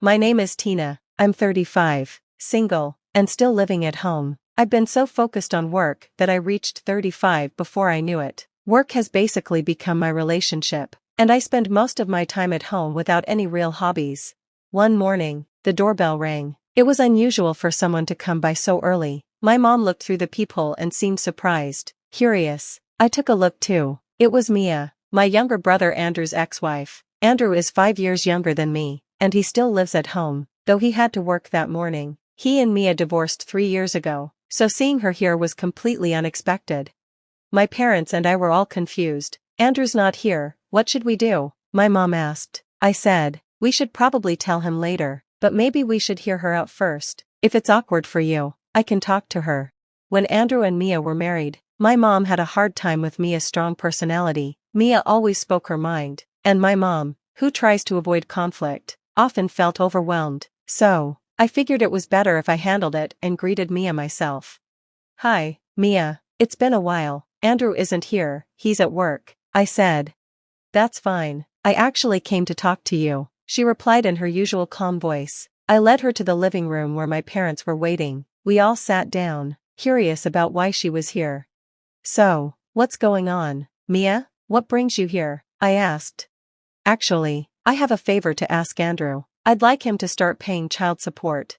My name is Tina, I'm 35, single, and still living at home. I've been so focused on work that I reached 35 before I knew it. Work has basically become my relationship, and I spend most of my time at home without any real hobbies. One morning, the doorbell rang. It was unusual for someone to come by so early. My mom looked through the peephole and seemed surprised, curious. I took a look too. It was Mia, my younger brother Andrew's ex-wife. Andrew is 5 years younger than me, and he still lives at home, though he had to work that morning. He and Mia divorced 3 years ago, so seeing her here was completely unexpected. My parents and I were all confused. Andrew's not here, what should we do? My mom asked. I said, we should probably tell him later, but maybe we should hear her out first. If it's awkward for you, I can talk to her. When Andrew and Mia were married, my mom had a hard time with Mia's strong personality. Mia always spoke her mind, and my mom, who tries to avoid conflict, often felt overwhelmed. So, I figured it was better if I handled it and greeted Mia myself. Hi, Mia, it's been a while. Andrew isn't here, he's at work, I said. That's fine, I actually came to talk to you, she replied in her usual calm voice. I led her to the living room where my parents were waiting. We all sat down, curious about why she was here. So, what's going on, Mia? What brings you here? I asked. Actually, I have a favor to ask Andrew. I'd like him to start paying child support.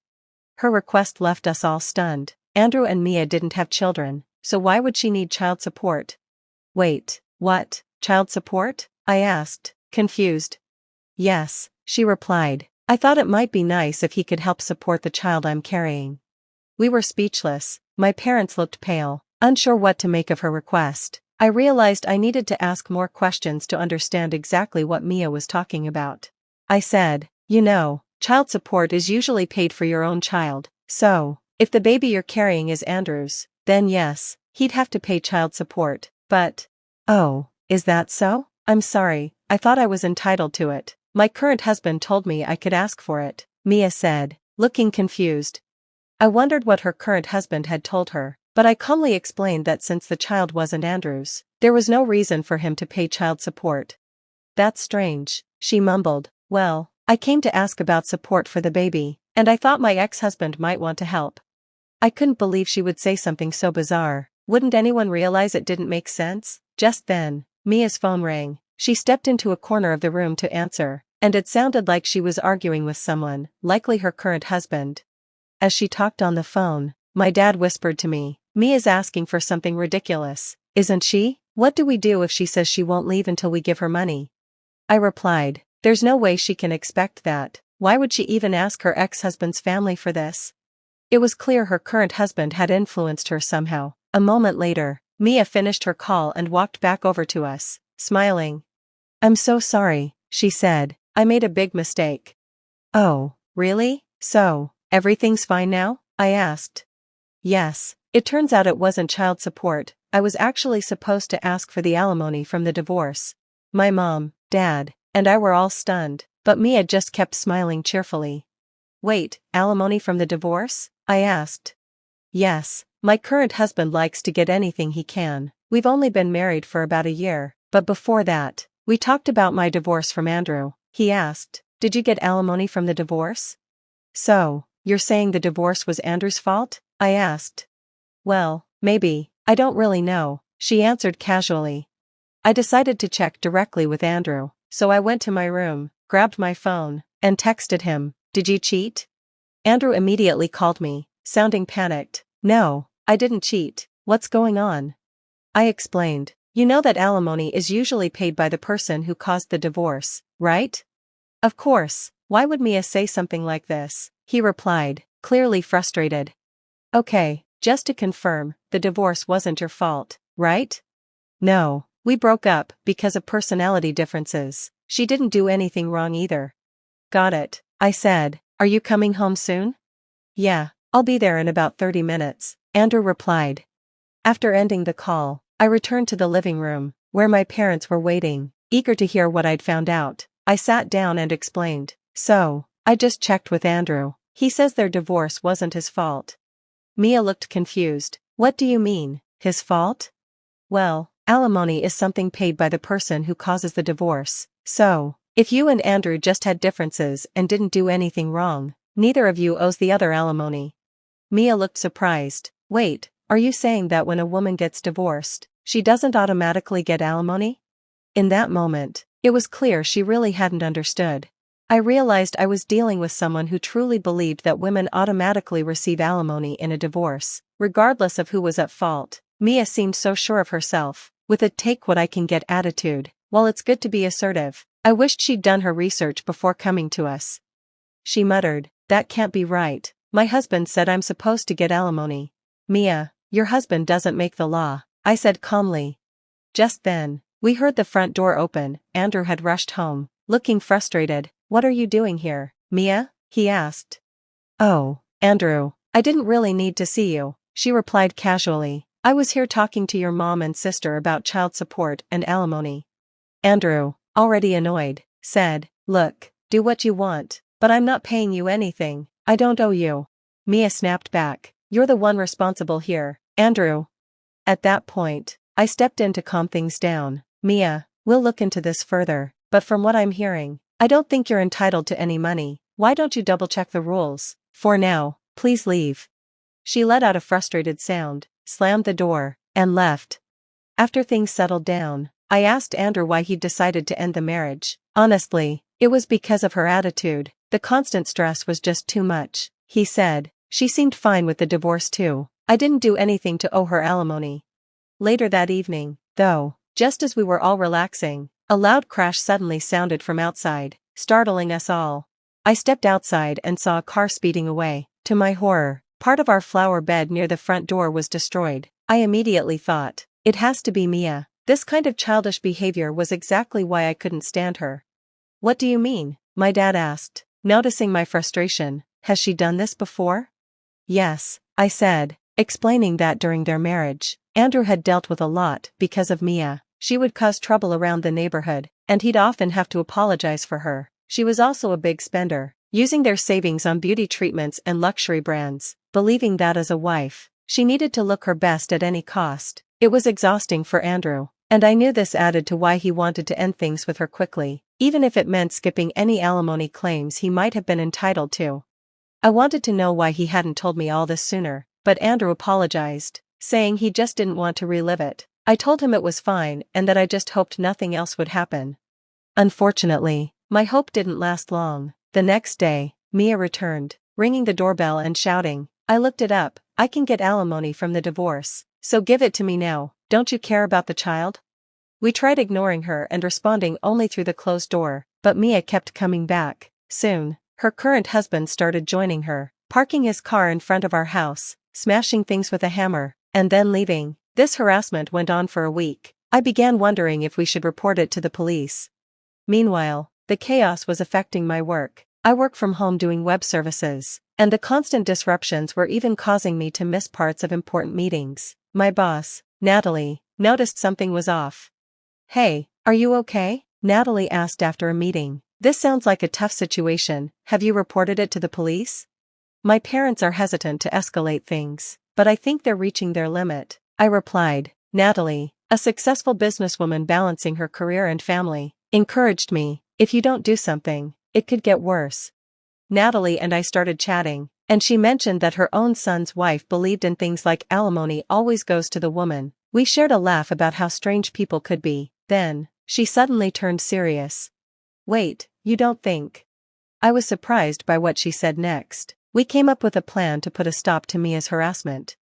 Her request left us all stunned. Andrew and Mia didn't have children, so why would she need child support? Wait, what, child support? I asked, confused. Yes, she replied. I thought it might be nice if he could help support the child I'm carrying. We were speechless. My parents looked pale, unsure what to make of her request. I realized I needed to ask more questions to understand exactly what Mia was talking about. I said, you know, child support is usually paid for your own child, so, if the baby you're carrying is Andrew's, then yes, he'd have to pay child support, but… Oh, is that so? I'm sorry, I thought I was entitled to it. My current husband told me I could ask for it, Mia said, looking confused. I wondered what her current husband had told her, but I calmly explained that since the child wasn't Andrew's, there was no reason for him to pay child support. That's strange, she mumbled. Well, I came to ask about support for the baby, and I thought my ex-husband might want to help. I couldn't believe she would say something so bizarre. Wouldn't anyone realize it didn't make sense? Just then, Mia's phone rang. She stepped into a corner of the room to answer, and it sounded like she was arguing with someone, likely her current husband. As she talked on the phone, my dad whispered to me, Mia's asking for something ridiculous, isn't she? What do we do if she says she won't leave until we give her money? I replied, there's no way she can expect that. Why would she even ask her ex-husband's family for this? It was clear her current husband had influenced her somehow. A moment later, Mia finished her call and walked back over to us, smiling. I'm so sorry, she said, I made a big mistake. Oh, really? So, everything's fine now? I asked. Yes, it turns out it wasn't child support. I was actually supposed to ask for the alimony from the divorce. My mom, dad, and I were all stunned, but Mia just kept smiling cheerfully. Wait, alimony from the divorce? I asked. Yes, my current husband likes to get anything he can. We've only been married for about a year, but before that, we talked about my divorce from Andrew. He asked, did you get alimony from the divorce? So, you're saying the divorce was Andrew's fault? I asked. Well, maybe, I don't really know, she answered casually. I decided to check directly with Andrew, so I went to my room, grabbed my phone, and texted him, did you cheat? Andrew immediately called me, sounding panicked. No, I didn't cheat, what's going on? I explained, you know that alimony is usually paid by the person who caused the divorce, right? Of course, why would Mia say something like this? He replied, clearly frustrated. Okay, just to confirm, the divorce wasn't your fault, right? No, we broke up because of personality differences. She didn't do anything wrong either. Got it, I said. Are you coming home soon? Yeah, I'll be there in about 30 minutes, Andrew replied. After ending the call, I returned to the living room, where my parents were waiting, eager to hear what I'd found out. I sat down and explained. So, I just checked with Andrew. He says their divorce wasn't his fault. Mia looked confused. What do you mean, his fault? Well, alimony is something paid by the person who causes the divorce, so, If you and Andrew just had differences and didn't do anything wrong, neither of you owes the other alimony. Mia looked surprised. Wait, are you saying that when a woman gets divorced, she doesn't automatically get alimony? In that moment, it was clear she really hadn't understood. I realized I was dealing with someone who truly believed that women automatically receive alimony in a divorce, regardless of who was at fault. Mia seemed so sure of herself, with a take-what-I-can-get attitude. While it's good to be assertive, I wished she'd done her research before coming to us. She muttered, that can't be right. My husband said I'm supposed to get alimony. Mia, your husband doesn't make the law, I said calmly. Just then, we heard the front door open. Andrew had rushed home, looking frustrated. What are you doing here, Mia? He asked. Oh, Andrew, I didn't really need to see you, she replied casually. I was here talking to your mom and sister about child support and alimony. Andrew, already annoyed, said, look, do what you want, but I'm not paying you anything. I don't owe you. Mia snapped back. You're the one responsible here, Andrew. At that point, I stepped in to calm things down. Mia, we'll look into this further, but from what I'm hearing, I don't think you're entitled to any money. Why don't you double-check the rules? For now, please leave. She let out a frustrated sound, slammed the door, and left. After things settled down, I asked Andrew why he'd decided to end the marriage. Honestly, it was because of her attitude. The constant stress was just too much, he said. She seemed fine with the divorce too. I didn't do anything to owe her alimony. Later that evening, though, just as we were all relaxing, a loud crash suddenly sounded from outside, startling us all. I stepped outside and saw a car speeding away. To my horror, part of our flower bed near the front door was destroyed. I immediately thought, it has to be Mia. This kind of childish behavior was exactly why I couldn't stand her. What do you mean? My dad asked, noticing my frustration. Has she done this before? Yes, I said, explaining that during their marriage, Andrew had dealt with a lot because of Mia. She would cause trouble around the neighborhood, and he'd often have to apologize for her. She was also a big spender, using their savings on beauty treatments and luxury brands, believing that as a wife, she needed to look her best at any cost. It was exhausting for Andrew, and I knew this added to why he wanted to end things with her quickly, even if it meant skipping any alimony claims he might have been entitled to. I wanted to know why he hadn't told me all this sooner, but Andrew apologized, saying he just didn't want to relive it. I told him it was fine and that I just hoped nothing else would happen. Unfortunately, my hope didn't last long. The next day, Mia returned, ringing the doorbell and shouting, I looked it up, I can get alimony from the divorce, so give it to me now. Don't you care about the child? We tried ignoring her and responding only through the closed door, but Mia kept coming back. Soon, her current husband started joining her, parking his car in front of our house, smashing things with a hammer, and then leaving. This harassment went on for a week. I began wondering if we should report it to the police. Meanwhile, the chaos was affecting my work. I work from home doing web services, and the constant disruptions were even causing me to miss parts of important meetings. My boss, Natalie, noticed something was off. Hey, are you okay? Natalie asked after a meeting. This sounds like a tough situation. Have you reported it to the police? My parents are hesitant to escalate things, but I think they're reaching their limit, I replied. Natalie, a successful businesswoman balancing her career and family, encouraged me. If you don't do something, it could get worse. Natalie and I started chatting, and she mentioned that her own son's wife believed in things like alimony always goes to the woman. We shared a laugh about how strange people could be. Then, she suddenly turned serious. Wait, you don't think? I was surprised by what she said next. We came up with a plan to put a stop to Mia's harassment.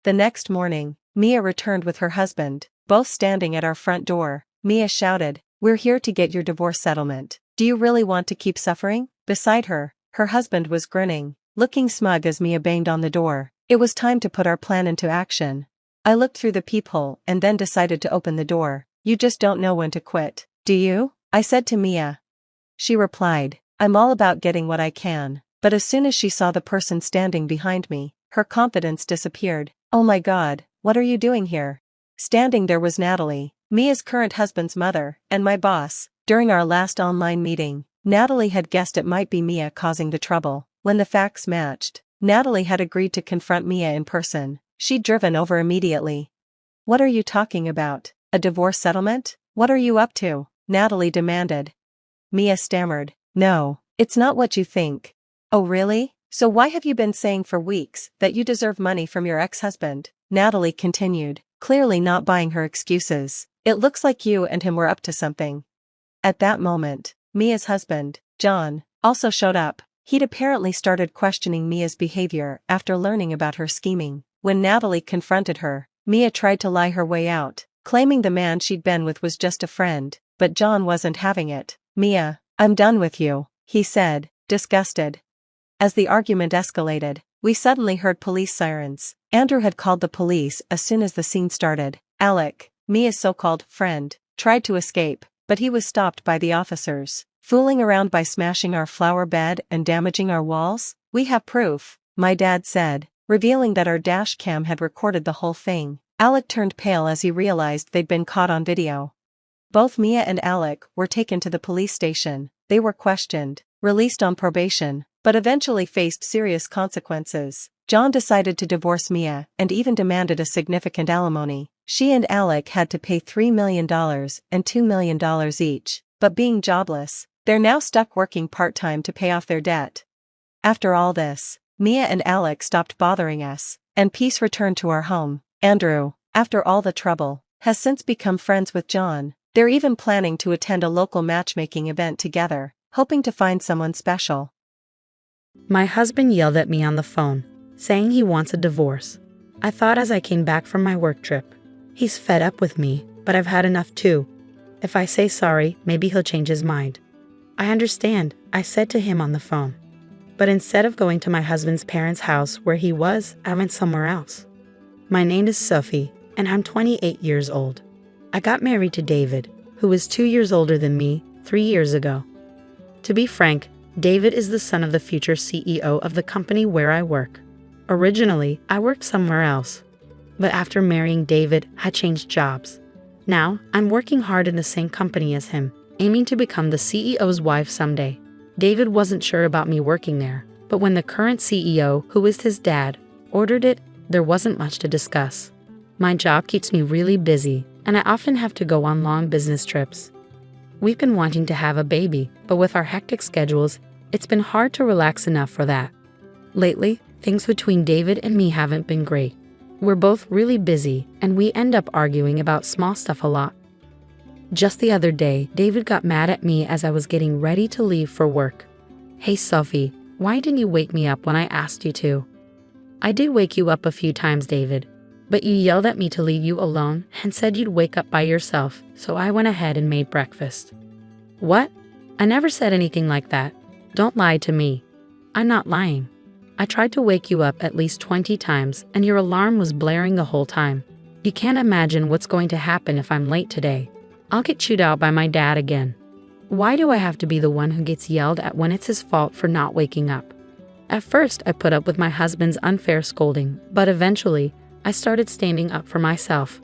The next morning, Mia returned with her husband, both standing at our front door. Mia shouted, We're here to get your divorce settlement. Do you really want to keep suffering? Beside her, her husband was grinning, looking smug as Mia banged on the door. It was time to put our plan into action. I looked through the peephole and then decided to open the door. You just don't know when to quit, do you? I said to Mia. She replied, I'm all about getting what I can, but as soon as she saw the person standing behind me, her confidence disappeared. Oh my God, what are you doing here? Standing there was Natalie, Mia's current husband's mother, and my boss. During our last online meeting, Natalie had guessed it might be Mia causing the trouble. When the facts matched, Natalie had agreed to confront Mia in person. She'd driven over immediately. What are you talking about? A divorce settlement? What are you up to? Natalie demanded. Mia stammered. No, it's not what you think. Oh really? So why have you been saying for weeks that you deserve money from your ex-husband? Natalie continued, clearly not buying her excuses. It looks like you and him were up to something. At that moment, Mia's husband, John, also showed up. He'd apparently started questioning Mia's behavior after learning about her scheming. When Natalie confronted her, Mia tried to lie her way out, claiming the man she'd been with was just a friend, but John wasn't having it. Mia, I'm done with you, he said, disgusted. As the argument escalated, we suddenly heard police sirens. Andrew had called the police as soon as the scene started. Alec, Mia's so-called friend, tried to escape, but he was stopped by the officers. Fooling around by smashing our flower bed and damaging our walls? We have proof, my dad said, revealing that our dash cam had recorded the whole thing. Alec turned pale as he realized they'd been caught on video. Both Mia and Alec were taken to the police station. They were questioned, released on probation, but eventually faced serious consequences. John decided to divorce Mia and even demanded a significant alimony. She and Alec had to pay $3 million and $2 million each, but being jobless, they're now stuck working part-time to pay off their debt. After all this, Mia and Alec stopped bothering us, and peace returned to our home. Andrew, after all the trouble, has since become friends with John. They're even planning to attend a local matchmaking event together, hoping to find someone special. My husband yelled at me on the phone, saying he wants a divorce. I thought as I came back from my work trip. He's fed up with me, but I've had enough too. If I say sorry, maybe he'll change his mind. I understand, I said to him on the phone. But instead of going to my husband's parents' house where he was, I went somewhere else. My name is Sophie, and I'm 28 years old. I got married to David, who is 2 years older than me, 3 years ago. To be frank, David is the son of the future CEO of the company where I work. Originally, I worked somewhere else. But after marrying David, I changed jobs. Now, I'm working hard in the same company as him, aiming to become the CEO's wife someday. David wasn't sure about me working there, but when the current CEO, who is his dad, ordered it, there wasn't much to discuss. My job keeps me really busy, and I often have to go on long business trips. We've been wanting to have a baby, but with our hectic schedules, it's been hard to relax enough for that. Lately, things between David and me haven't been great. We're both really busy, and we end up arguing about small stuff a lot. Just the other day, David got mad at me as I was getting ready to leave for work. Hey Sophie, why didn't you wake me up when I asked you to? I did wake you up a few times, David, but you yelled at me to leave you alone and said you'd wake up by yourself, so I went ahead and made breakfast. What? I never said anything like that. Don't lie to me. I'm not lying. I tried to wake you up at least 20 times, and your alarm was blaring the whole time. You can't imagine what's going to happen if I'm late today. I'll get chewed out by my dad again. Why do I have to be the one who gets yelled at when it's his fault for not waking up? At first, I put up with my husband's unfair scolding, but eventually, I started standing up for myself.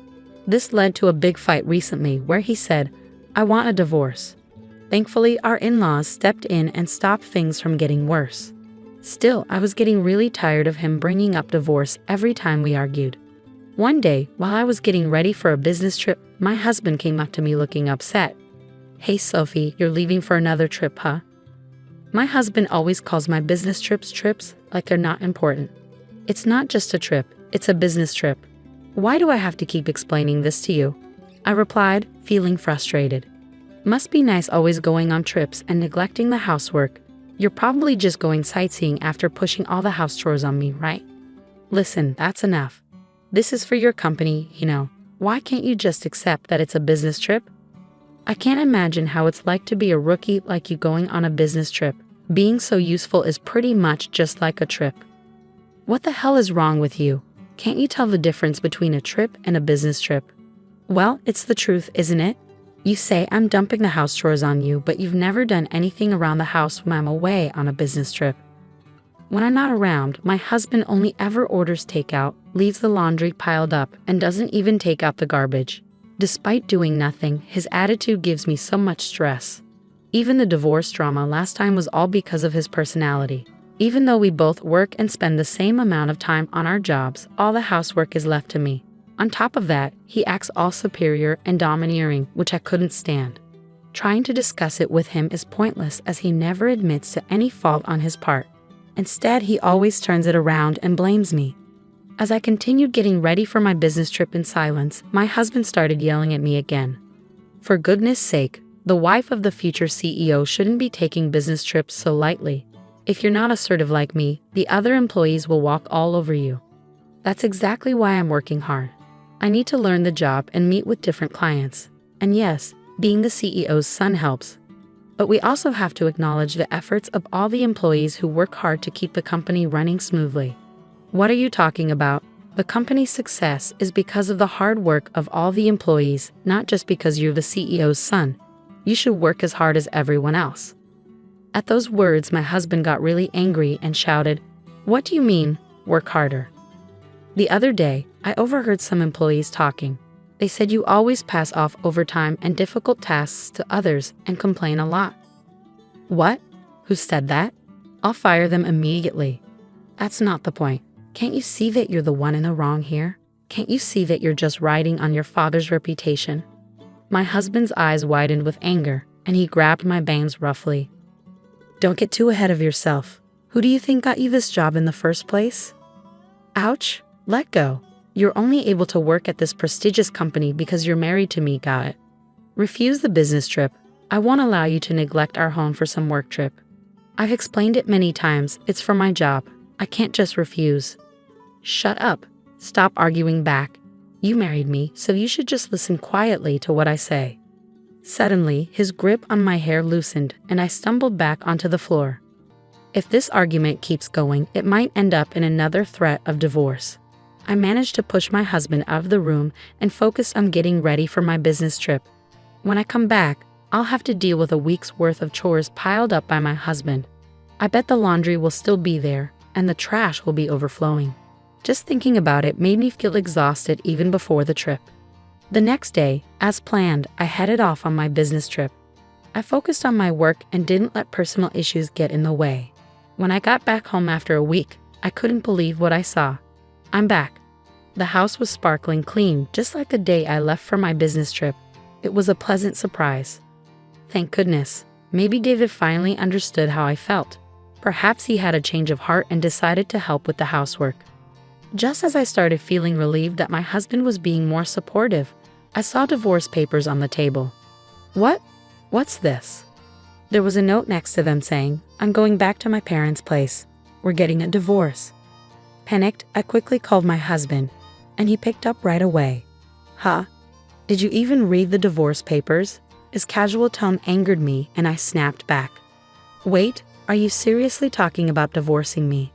This led to a big fight recently where he said, I want a divorce. Thankfully, our in-laws stepped in and stopped things from getting worse. Still, I was getting really tired of him bringing up divorce every time we argued. One day, while I was getting ready for a business trip, my husband came up to me looking upset. Hey Sophie, you're leaving for another trip, huh? My husband always calls my business trips like they're not important. It's not just a trip, it's a business trip. Why do I have to keep explaining this to you? I replied, feeling frustrated. Must be nice always going on trips and neglecting the housework. You're probably just going sightseeing after pushing all the house chores on me, right? Listen, that's enough. This is for your company, you know. Why can't you just accept that it's a business trip? I can't imagine how it's like to be a rookie like you going on a business trip. Being so useful is pretty much just like a trip. What the hell is wrong with you? Can't you tell the difference between a trip and a business trip? Well, it's the truth, isn't it? You say I'm dumping the house chores on you, but you've never done anything around the house when I'm away on a business trip. When I'm not around, my husband only ever orders takeout, leaves the laundry piled up, and doesn't even take out the garbage. Despite doing nothing, his attitude gives me so much stress. Even the divorce drama last time was all because of his personality. Even though we both work and spend the same amount of time on our jobs, all the housework is left to me. On top of that, he acts all superior and domineering, which I couldn't stand. Trying to discuss it with him is pointless as he never admits to any fault on his part. Instead, he always turns it around and blames me. As I continued getting ready for my business trip in silence, my husband started yelling at me again. For goodness sake, the wife of the future CEO shouldn't be taking business trips so lightly. If you're not assertive like me, the other employees will walk all over you. That's exactly why I'm working hard. I need to learn the job and meet with different clients. And yes, being the CEO's son helps. But we also have to acknowledge the efforts of all the employees who work hard to keep the company running smoothly. What are you talking about? The company's success is because of the hard work of all the employees, not just because you're the CEO's son. You should work as hard as everyone else. At those words, my husband got really angry and shouted, "What do you mean, work harder?" The other day, I overheard some employees talking. They said you always pass off overtime and difficult tasks to others and complain a lot. What? Who said that? I'll fire them immediately. That's not the point. Can't you see that you're the one in the wrong here? Can't you see that you're just riding on your father's reputation? My husband's eyes widened with anger, and he grabbed my bangs roughly. Don't get too ahead of yourself. Who do you think got you this job in the first place? Ouch, let go. You're only able to work at this prestigious company because you're married to me, got it? Refuse the business trip. I won't allow you to neglect our home for some work trip. I've explained it many times, it's for my job. I can't just refuse. Shut up. Stop arguing back. You married me, so you should just listen quietly to what I say. Suddenly, his grip on my hair loosened, and I stumbled back onto the floor. If this argument keeps going, it might end up in another threat of divorce. I managed to push my husband out of the room and focus on getting ready for my business trip. When I come back, I'll have to deal with a week's worth of chores piled up by my husband. I bet the laundry will still be there, and the trash will be overflowing. Just thinking about it made me feel exhausted even before the trip. The next day, as planned, I headed off on my business trip. I focused on my work and didn't let personal issues get in the way. When I got back home after a week, I couldn't believe what I saw. I'm back. The house was sparkling clean, just like the day I left for my business trip. It was a pleasant surprise. Thank goodness. Maybe David finally understood how I felt. Perhaps he had a change of heart and decided to help with the housework. Just as I started feeling relieved that my husband was being more supportive, I saw divorce papers on the table. What? What's this? There was a note next to them saying, "I'm going back to my parents' place. We're getting a divorce." Panicked, I quickly called my husband, and he picked up right away. Huh? Did you even read the divorce papers? His casual tone angered me, and I snapped back. Wait, are you seriously talking about divorcing me?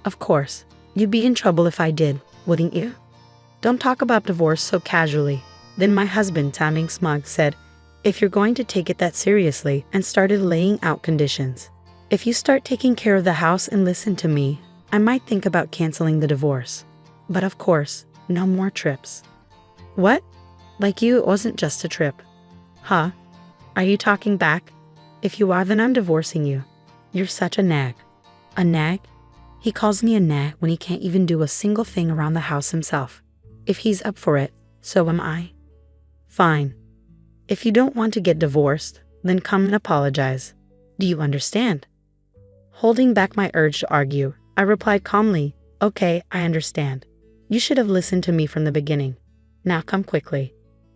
Of course. You'd be in trouble if I did, wouldn't you? Don't talk about divorce so casually. Then my husband, sounding smug, said, "If you're going to take it that seriously," and started laying out conditions. "If you start taking care of the house and listen to me, I might think about canceling the divorce. But of course, no more trips." What? Like you, it wasn't just a trip. Huh? Are you talking back? If you are, then I'm divorcing you. You're such a nag. A nag? He calls me a nag when he can't even do a single thing around the house himself. If he's up for it, so am I. Fine. If you don't want to get divorced, then come and apologize. Do you understand? Holding back my urge to argue, I replied calmly, "Okay, I understand. You should have listened to me from the beginning. Now come quickly."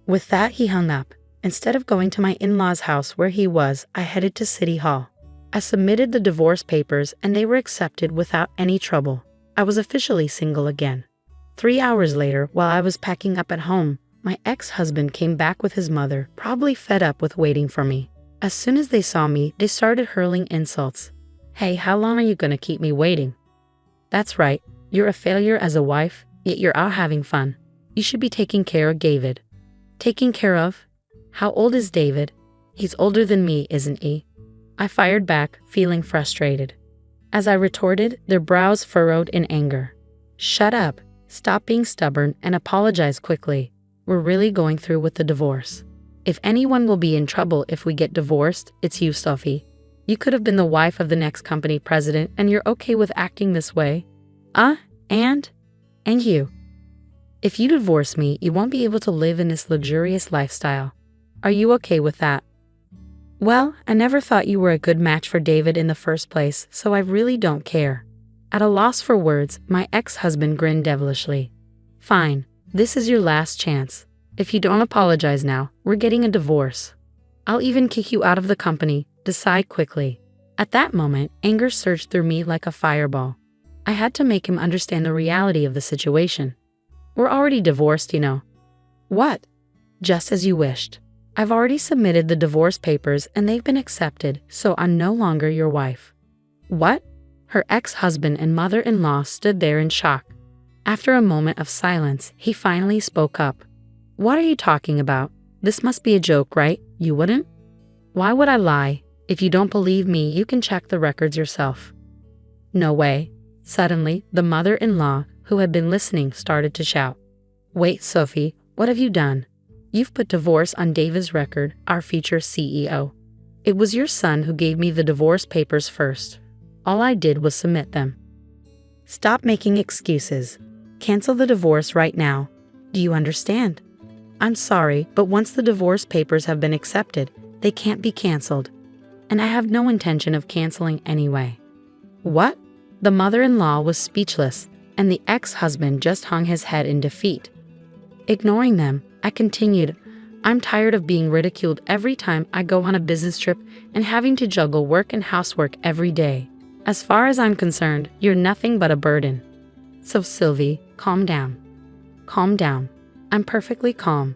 With that, he hung up. Instead of going to my in-laws' house where he was, I headed to City Hall. I submitted the divorce papers and they were accepted without any trouble. I was officially single again. 3 hours later, while I was packing up at home, my ex-husband came back with his mother, probably fed up with waiting for me. As soon as they saw me, they started hurling insults. "Hey, how long are you gonna keep me waiting? That's right, you're a failure as a wife, yet you're out having fun. You should be taking care of David." Taking care of? How old is David? He's older than me, isn't he? I fired back, feeling frustrated. As I retorted, their brows furrowed in anger. Shut up, stop being stubborn, and apologize quickly. We're really going through with the divorce. If anyone will be in trouble if we get divorced, it's you, Sophie. You could have been the wife of the next company president, and you're okay with acting this way? And you. If you divorce me, you won't be able to live in this luxurious lifestyle. Are you okay with that? Well, I never thought you were a good match for David in the first place, so I really don't care. At a loss for words, my ex-husband grinned devilishly. Fine, this is your last chance. If you don't apologize now, we're getting a divorce. I'll even kick you out of the company. Decide quickly. At that moment, anger surged through me like a fireball. I had to make him understand the reality of the situation. We're already divorced, you know. What? Just as you wished. I've already submitted the divorce papers and they've been accepted, so I'm no longer your wife. What? Her ex-husband and mother-in-law stood there in shock. After a moment of silence, he finally spoke up. What are you talking about? This must be a joke, right? You wouldn't? Why would I lie? If you don't believe me, you can check the records yourself. No way. Suddenly, the mother-in-law, who had been listening, started to shout. Wait, Sophie, what have you done? You've put divorce on David's record, our future CEO. It was your son who gave me the divorce papers first. All I did was submit them. Stop making excuses. Cancel the divorce right now. Do you understand? I'm sorry, but once the divorce papers have been accepted, they can't be canceled. And I have no intention of canceling anyway. What? The mother-in-law was speechless, and the ex-husband just hung his head in defeat. Ignoring them, I continued, I'm tired of being ridiculed every time I go on a business trip and having to juggle work and housework every day. As far as I'm concerned, you're nothing but a burden. So Sylvie, calm down. Calm down. I'm perfectly calm.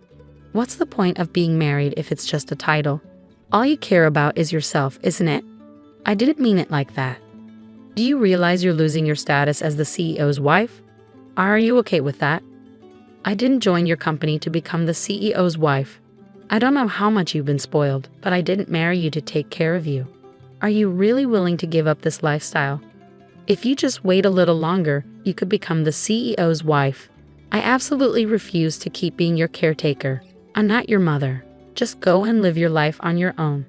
What's the point of being married if it's just a title? All you care about is yourself, isn't it? I didn't mean it like that. Do you realize you're losing your status as the CEO's wife? Are you okay with that? I didn't join your company to become the CEO's wife. I don't know how much you've been spoiled, but I didn't marry you to take care of you. Are you really willing to give up this lifestyle? If you just wait a little longer, you could become the CEO's wife. I absolutely refuse to keep being your caretaker. I'm not your mother. Just go and live your life on your own.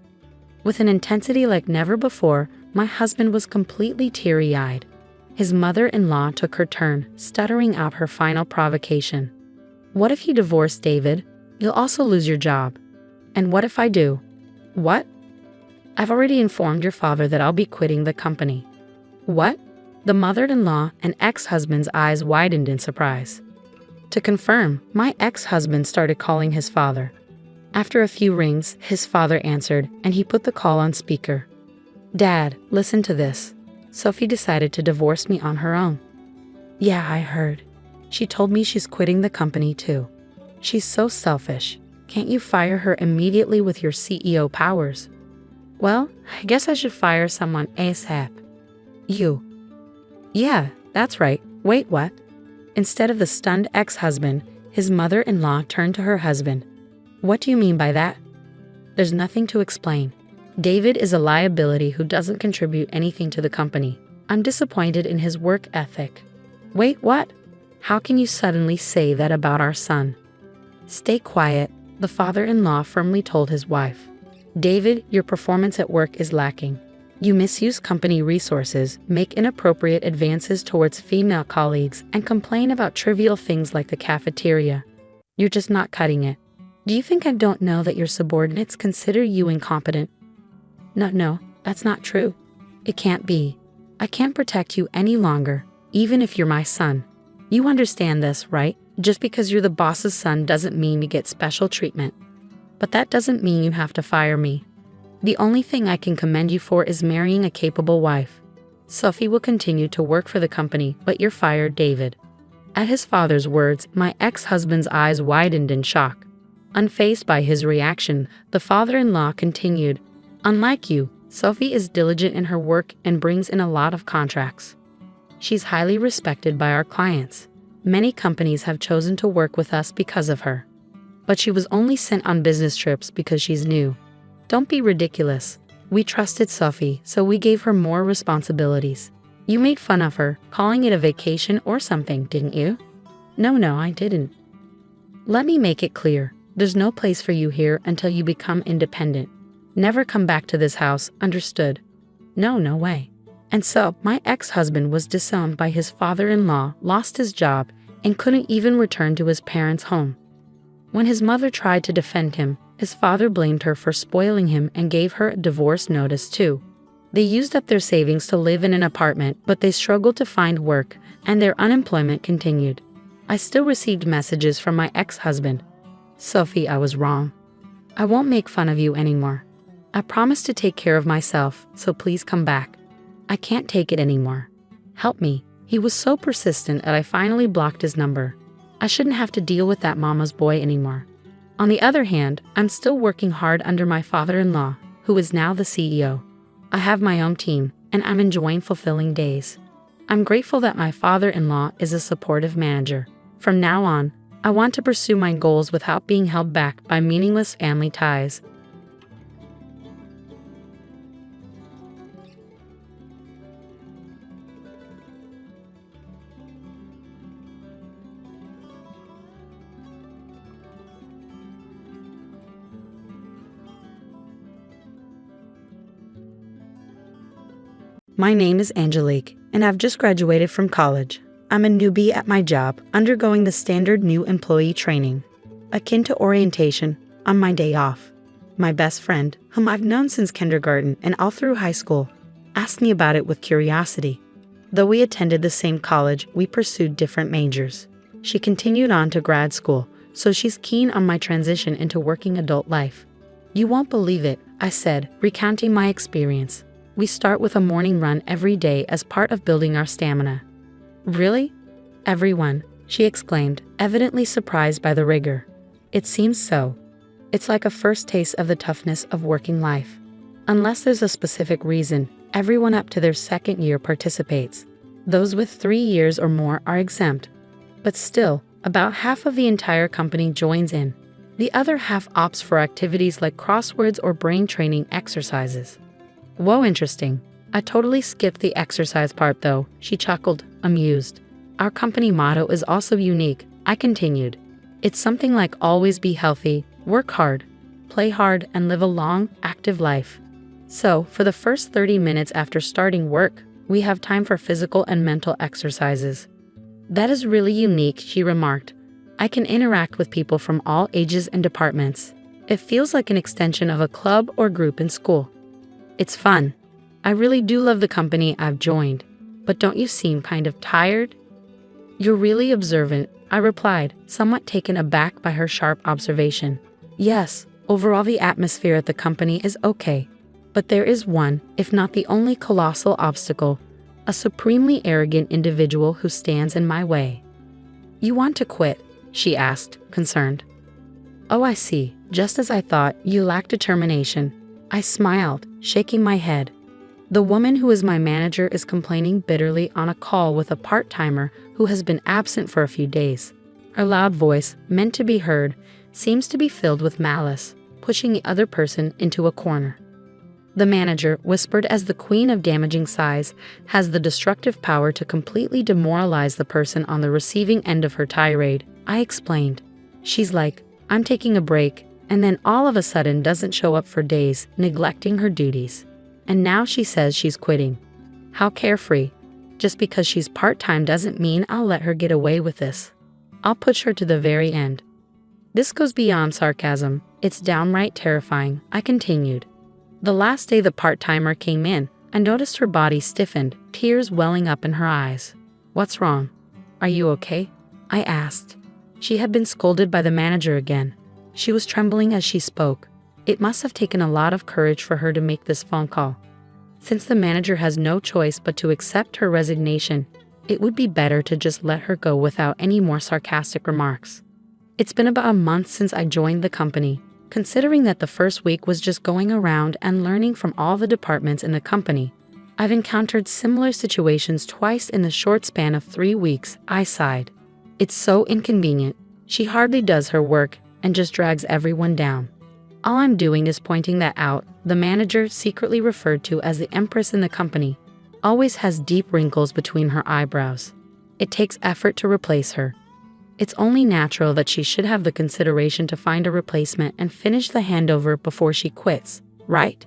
With an intensity like never before, my husband was completely teary-eyed. His mother-in-law took her turn, stuttering out her final provocation. What if you divorce David? You'll also lose your job. And what if I do? What? I've already informed your father that I'll be quitting the company. What? The mother-in-law and ex-husband's eyes widened in surprise. To confirm, my ex-husband started calling his father. After a few rings, his father answered, and he put the call on speaker. Dad, listen to this. Sophie decided to divorce me on her own. Yeah, I heard. She told me she's quitting the company too. She's so selfish. Can't you fire her immediately with your CEO powers? Well, I guess I should fire someone ASAP. You. Yeah, that's right. Wait, what? Instead of the stunned ex-husband, his mother-in-law turned to her husband. What do you mean by that? There's nothing to explain. David is a liability who doesn't contribute anything to the company. I'm disappointed in his work ethic. Wait, what? How can you suddenly say that about our son? Stay quiet, the father-in-law firmly told his wife. David, your performance at work is lacking. You misuse company resources, make inappropriate advances towards female colleagues, and complain about trivial things like the cafeteria. You're just not cutting it. Do you think I don't know that your subordinates consider you incompetent? No, that's not true. It can't be. I can't protect you any longer, even if you're my son. You understand this, right? Just because you're the boss's son doesn't mean you get special treatment. But that doesn't mean you have to fire me. The only thing I can commend you for is marrying a capable wife. Sophie will continue to work for the company, but you're fired, David. At his father's words, my ex-husband's eyes widened in shock. Unfazed by his reaction, the father-in-law continued, Unlike you, Sophie is diligent in her work and brings in a lot of contracts. She's highly respected by our clients. Many companies have chosen to work with us because of her. But she was only sent on business trips because she's new. Don't be ridiculous. We trusted Sophie, so we gave her more responsibilities. You made fun of her, calling it a vacation or something, didn't you? No, I didn't. Let me make it clear. There's no place for you here until you become independent. Never come back to this house, understood? No way. And so, my ex-husband was disowned by his father-in-law, lost his job, and couldn't even return to his parents' home. When his mother tried to defend him, His father blamed her for spoiling him and gave her a divorce notice too. They used up their savings to live in an apartment, but they struggled to find work, and their unemployment continued. I still received messages from my ex-husband. Sophie, I was wrong. I won't make fun of you anymore. I promise to take care of myself, so please come back. I can't take it anymore. Help me. He was so persistent that I finally blocked his number. I shouldn't have to deal with that mama's boy anymore. On the other hand, I'm still working hard under my father-in-law, who is now the CEO. I have my own team, and I'm enjoying fulfilling days. I'm grateful that my father-in-law is a supportive manager. From now on, I want to pursue my goals without being held back by meaningless family ties. My name is Angelique, and I've just graduated from college. I'm a newbie at my job, undergoing the standard new employee training, akin to orientation, on my day off. My best friend, whom I've known since kindergarten and all through high school, asked me about it with curiosity. Though we attended the same college, we pursued different majors. She continued on to grad school, so she's keen on my transition into working adult life. You won't believe it, I said, recounting my experience. We start with a morning run every day as part of building our stamina. Really? Everyone, she exclaimed, evidently surprised by the rigor. It seems so. It's like a first taste of the toughness of working life. Unless there's a specific reason, everyone up to their second year participates. Those with 3 years or more are exempt. But still, about half of the entire company joins in. The other half opts for activities like crosswords or brain training exercises. Whoa, interesting. I totally skipped the exercise part though, she chuckled, amused. Our company motto is also unique, I continued. It's something like always be healthy, work hard, play hard, and live a long, active life. So, for the first 30 minutes after starting work, we have time for physical and mental exercises. That is really unique, she remarked. I can interact with people from all ages and departments. It feels like an extension of a club or group in school. It's fun. I really do love the company I've joined. But don't you seem kind of tired? You're really observant, I replied, somewhat taken aback by her sharp observation. Yes, overall the atmosphere at the company is okay. But there is one, if not the only colossal obstacle, a supremely arrogant individual who stands in my way. You want to quit? She asked, concerned. Oh, I see. Just as I thought, you lack determination. I smiled, shaking my head. The woman who is my manager is complaining bitterly on a call with a part-timer who has been absent for a few days. Her loud voice, meant to be heard, seems to be filled with malice, pushing the other person into a corner. The manager, whispered as the queen of damaging sighs, has the destructive power to completely demoralize the person on the receiving end of her tirade, I explained. She's like, I'm taking a break, and then all of a sudden doesn't show up for days, neglecting her duties. And now she says she's quitting. How carefree. Just because she's part-time doesn't mean I'll let her get away with this. I'll push her to the very end. This goes beyond sarcasm. It's downright terrifying, I continued. The last day the part-timer came in, I noticed her body stiffened, tears welling up in her eyes. What's wrong? Are you okay? I asked. She had been scolded by the manager again. She was trembling as she spoke. It must have taken a lot of courage for her to make this phone call. Since the manager has no choice but to accept her resignation, it would be better to just let her go without any more sarcastic remarks. It's been about a month since I joined the company. Considering that the first week was just going around and learning from all the departments in the company, I've encountered similar situations twice in the short span of 3 weeks, I sighed. It's so inconvenient. She hardly does her work and just drags everyone down. All I'm doing is pointing that out. The manager, secretly referred to as the Empress in the company, always has deep wrinkles between her eyebrows. It takes effort to replace her. It's only natural that she should have the consideration to find a replacement and finish the handover before she quits, right?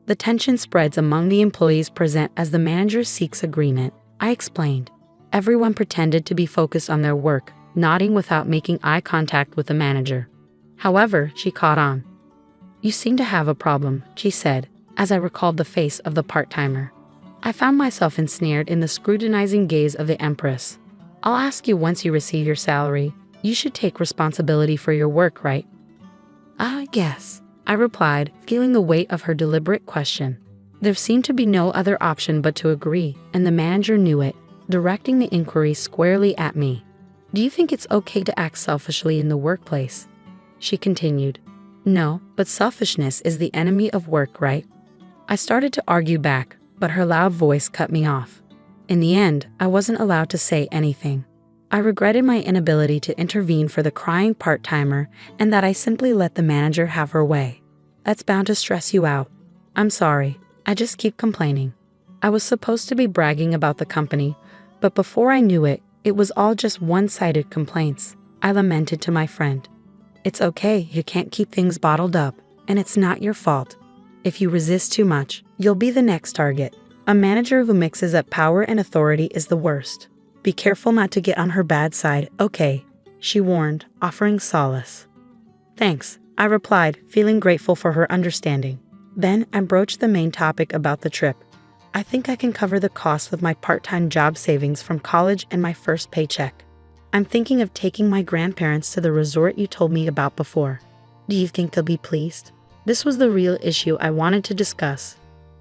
The tension spreads among the employees present as the manager seeks agreement, I explained. Everyone pretended to be focused on their work, nodding without making eye contact with the manager. However, she caught on. "You seem to have a problem," she said, as I recalled the face of the part-timer. I found myself ensnared in the scrutinizing gaze of the Empress. "I'll ask you once you receive your salary. You should take responsibility for your work, right?" Yes," I replied, feeling the weight of her deliberate question. There seemed to be no other option but to agree, and the manager knew it, directing the inquiry squarely at me. "Do you think it's okay to act selfishly in the workplace?" she continued. "No, but selfishness is the enemy of work, right?" I started to argue back, but her loud voice cut me off. In the end, I wasn't allowed to say anything. I regretted my inability to intervene for the crying part-timer and that I simply let the manager have her way. "That's bound to stress you out. I'm sorry, I just keep complaining." I was supposed to be bragging about the company, but before I knew it, it was all just one-sided complaints. I lamented to my friend. "It's okay, you can't keep things bottled up, and it's not your fault. If you resist too much, you'll be the next target. A manager who mixes up power and authority is the worst. Be careful not to get on her bad side, okay?" she warned, offering solace. "Thanks," I replied, feeling grateful for her understanding. Then I broached the main topic about the trip. "I think I can cover the cost with my part-time job savings from college and my first paycheck. I'm thinking of taking my grandparents to the resort you told me about before. Do you think they'll be pleased?" This was the real issue I wanted to discuss.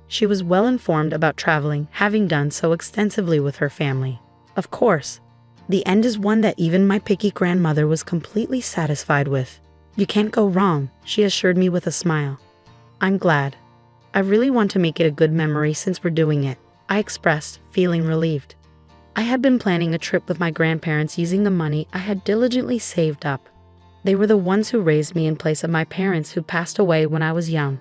She was well informed about traveling, having done so extensively with her family. Of course, the end is one that even my picky grandmother was completely satisfied with. "You can't go wrong," she assured me with a smile. "I'm glad. I really want to make it a good memory since we're doing it," I expressed, feeling relieved. I had been planning a trip with my grandparents using the money I had diligently saved up. They were the ones who raised me in place of my parents who passed away when I was young.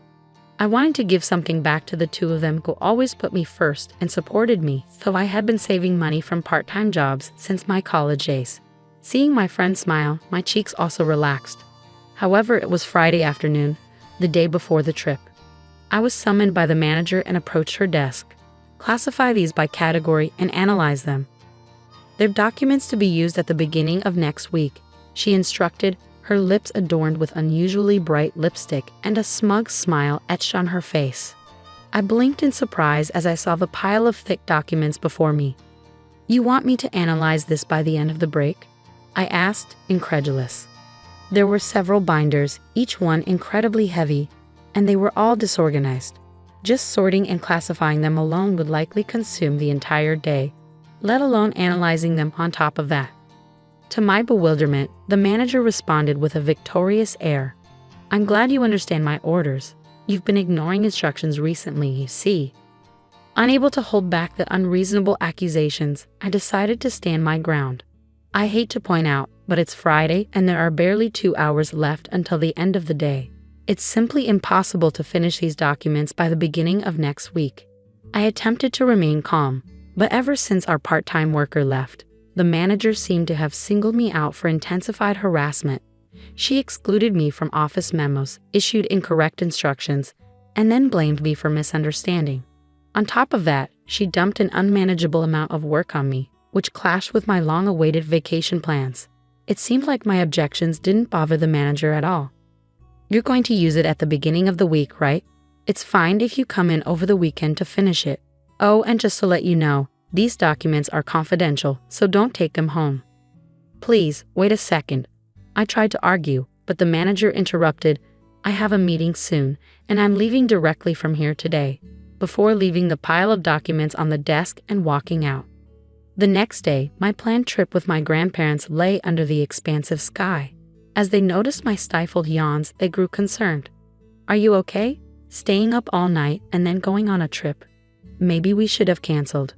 I wanted to give something back to the two of them who always put me first and supported me, so I had been saving money from part-time jobs since my college days. Seeing my friend smile, my cheeks also relaxed. However, it was Friday afternoon, the day before the trip. I was summoned by the manager and approached her desk. "Classify these by category and analyze them. They're documents to be used at the beginning of next week," she instructed, her lips adorned with unusually bright lipstick and a smug smile etched on her face. I blinked in surprise as I saw the pile of thick documents before me. "You want me to analyze this by the end of the break?" I asked, incredulous. There were several binders, each one incredibly heavy, and they were all disorganized. Just sorting and classifying them alone would likely consume the entire day, let alone analyzing them on top of that. To my bewilderment, the manager responded with a victorious air. "I'm glad you understand my orders. You've been ignoring instructions recently, you see." Unable to hold back the unreasonable accusations, I decided to stand my ground. "I hate to point out, but it's Friday and there are barely 2 hours left until the end of the day. It's simply impossible to finish these documents by the beginning of next week." I attempted to remain calm, but ever since our part-time worker left, the manager seemed to have singled me out for intensified harassment. She excluded me from office memos, issued incorrect instructions, and then blamed me for misunderstanding. On top of that, she dumped an unmanageable amount of work on me, which clashed with my long-awaited vacation plans. It seemed like my objections didn't bother the manager at all. "You're going to use it at the beginning of the week, right? It's fine if you come in over the weekend to finish it. Oh, and just to let you know, these documents are confidential, so don't take them home." "Please, wait a second." I tried to argue, but the manager interrupted. "I have a meeting soon, and I'm leaving directly from here today," before leaving the pile of documents on the desk and walking out. The next day, my planned trip with my grandparents lay under the expansive sky. As they noticed my stifled yawns, they grew concerned. "Are you okay? Staying up all night and then going on a trip? Maybe we should have canceled."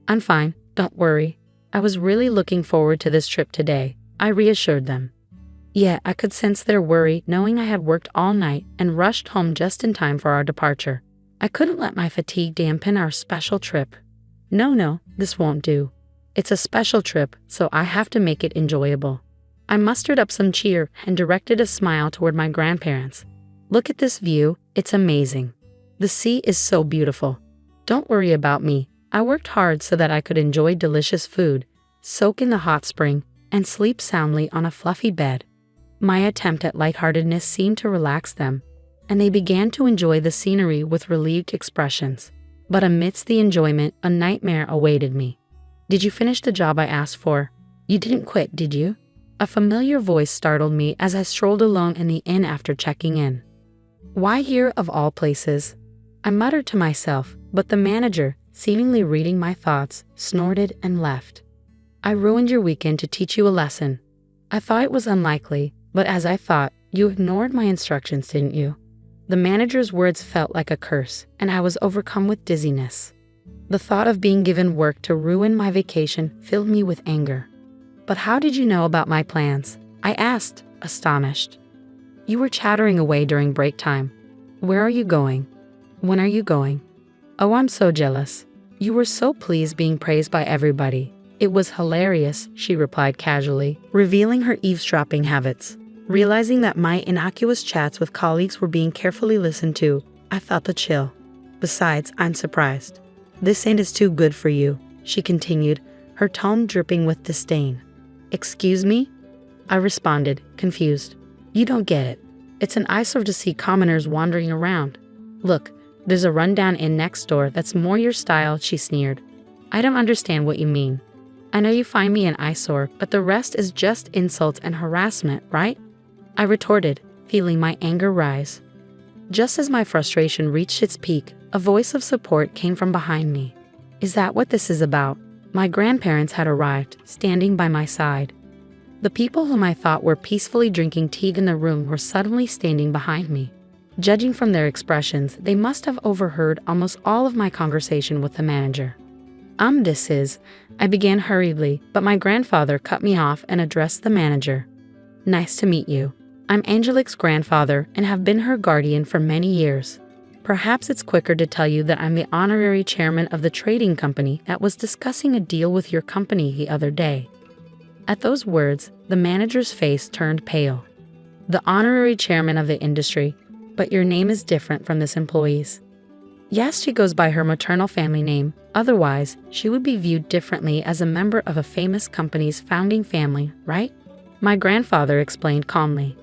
"I'm fine, don't worry. I was really looking forward to this trip today," I reassured them. Yeah, I could sense their worry, knowing I had worked all night and rushed home just in time for our departure. I couldn't let my fatigue dampen our special trip. No, this won't do. It's a special trip, so I have to make it enjoyable." I mustered up some cheer and directed a smile toward my grandparents. "Look at this view, it's amazing. The sea is so beautiful. Don't worry about me. I worked hard so that I could enjoy delicious food, soak in the hot spring, and sleep soundly on a fluffy bed." My attempt at lightheartedness seemed to relax them, and they began to enjoy the scenery with relieved expressions. But amidst the enjoyment, a nightmare awaited me. "Did you finish the job I asked for? You didn't quit, did you?" A familiar voice startled me as I strolled alone in the inn after checking in. "Why here of all places?" I muttered to myself, but the manager, seemingly reading my thoughts, snorted and left. "I ruined your weekend to teach you a lesson." I thought it was unlikely, but as I thought, you ignored my instructions, didn't you? The manager's words felt like a curse, and I was overcome with dizziness. The thought of being given work to ruin my vacation filled me with anger. "But how did you know about my plans?" I asked, astonished. "You were chattering away during break time. Where are you going? When are you going?" "Oh, I'm so jealous. You were so pleased being praised by everybody. It was hilarious," she replied casually, revealing her eavesdropping habits. Realizing that my innocuous chats with colleagues were being carefully listened to, I felt the chill. "Besides, I'm surprised. This ain't is too good for you," she continued, her tone dripping with disdain. "Excuse me?" I responded, confused. "You don't get it. It's an eyesore to see commoners wandering around. Look, there's a rundown inn next door that's more your style," she sneered. "I don't understand what you mean. I know you find me an eyesore, but the rest is just insults and harassment, right?" I retorted, feeling my anger rise. Just as my frustration reached its peak, a voice of support came from behind me. "Is that what this is about?" My grandparents had arrived, standing by my side. The people whom I thought were peacefully drinking tea in the room were suddenly standing behind me. Judging from their expressions, they must have overheard almost all of my conversation with the manager. This is," I began hurriedly, but my grandfather cut me off and addressed the manager. "Nice to meet you. I'm Angelique's grandfather and have been her guardian for many years. Perhaps it's quicker to tell you that I'm the honorary chairman of the trading company that was discussing a deal with your company the other day." At those words, the manager's face turned pale. "The honorary chairman of the industry, but your name is different from this employee's." "Yes, she goes by her maternal family name. Otherwise, she would be viewed differently as a member of a famous company's founding family, right?" My grandfather explained calmly.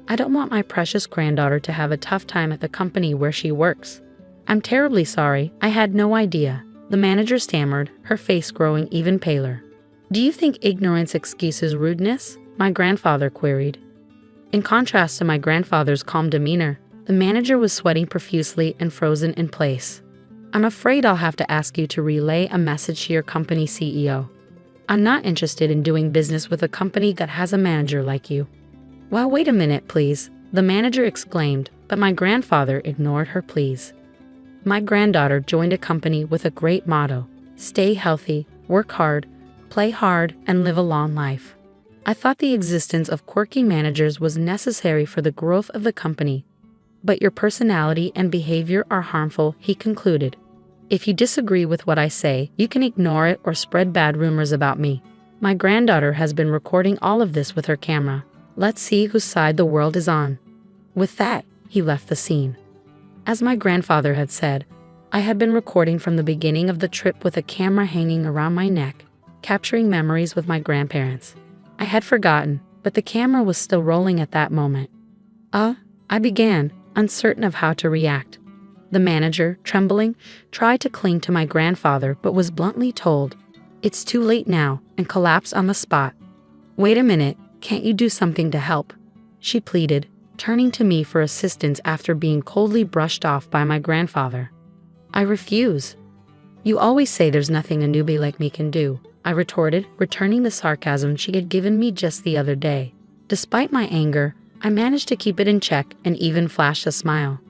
"I don't want my precious granddaughter to have a tough time at the company where she works." "I'm terribly sorry. I had no idea," the manager stammered, her face growing even paler. "Do you think ignorance excuses rudeness?" my grandfather queried. In contrast to my grandfather's calm demeanor, the manager was sweating profusely and frozen in place. "I'm afraid I'll have to ask you to relay a message to your company CEO. I'm not interested in doing business with a company that has a manager like you." "Well, wait a minute, please," the manager exclaimed, but my grandfather ignored her pleas. My granddaughter joined a company with a great motto: stay healthy, work hard, play hard, and live a long life. I thought the existence of quirky managers was necessary for the growth of the company. "But your personality and behavior are harmful," he concluded. "If you disagree with what I say, you can ignore it or spread bad rumors about me. My granddaughter has been recording all of this with her camera. Let's see whose side the world is on." With that, he left the scene. As my grandfather had said, I had been recording from the beginning of the trip with a camera hanging around my neck, capturing memories with my grandparents. I had forgotten, but the camera was still rolling at that moment. I began, uncertain of how to react. The manager, trembling, tried to cling to my grandfather but was bluntly told, "It's too late now," and collapsed on the spot. "Wait a minute, can't you do something to help?" she pleaded, turning to me for assistance after being coldly brushed off by my grandfather. "I refuse." "You always say there's nothing a newbie like me can do," I retorted, returning the sarcasm she had given me just the other day. Despite my anger, I managed to keep it in check and even flashed a smile.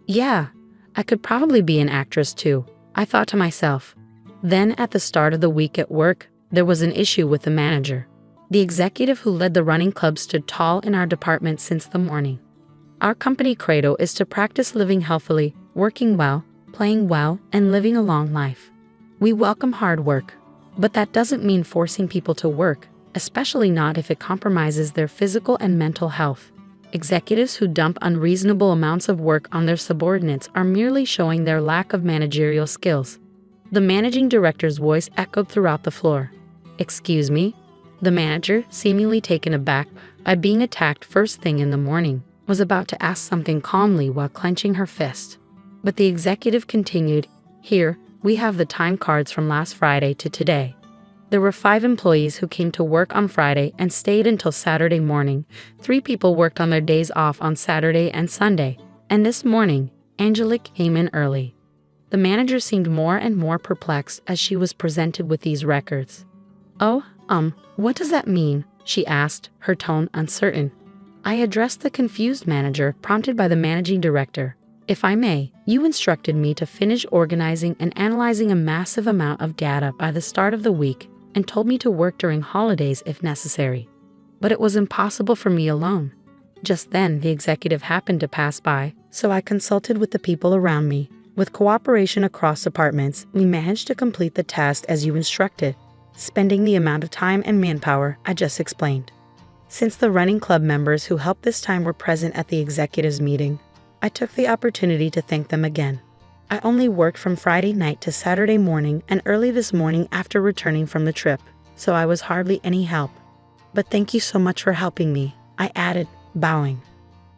"Yeah, I could probably be an actress too," I thought to myself. Then at the start of the week at work, there was an issue with the manager. The executive who led the running club stood tall in our department since the morning. Our company credo is to practice living healthily, working well, playing well, and living a long life. We welcome hard work, but that doesn't mean forcing people to work, especially not if it compromises their physical and mental health. Executives who dump unreasonable amounts of work on their subordinates are merely showing their lack of managerial skills. The managing director's voice echoed throughout the floor. "Excuse me?" The manager, seemingly taken aback, by being attacked first thing in the morning, was about to ask something calmly while clenching her fist. But the executive continued, "Here, we have the time cards from last Friday to today. There were 5 employees who came to work on Friday and stayed until Saturday morning. 3 people worked on their days off on Saturday and Sunday. And this morning, Angelique came in early." The manager seemed more and more perplexed as she was presented with these records. "Oh, what does that mean?" she asked, her tone uncertain. I addressed the confused manager, prompted by the managing director. "If I may, you instructed me to finish organizing and analyzing a massive amount of data by the start of the week and told me to work during holidays if necessary. But it was impossible for me alone." Just then, the executive happened to pass by, so I consulted with the people around me. With cooperation across departments, we managed to complete the task as you instructed, spending the amount of time and manpower I just explained. Since the running club members who helped this time were present at the executives' meeting, I took the opportunity to thank them again. I only worked from Friday night to Saturday morning and early this morning after returning from the trip, so I was hardly any help. "But thank you so much for helping me," I added, bowing.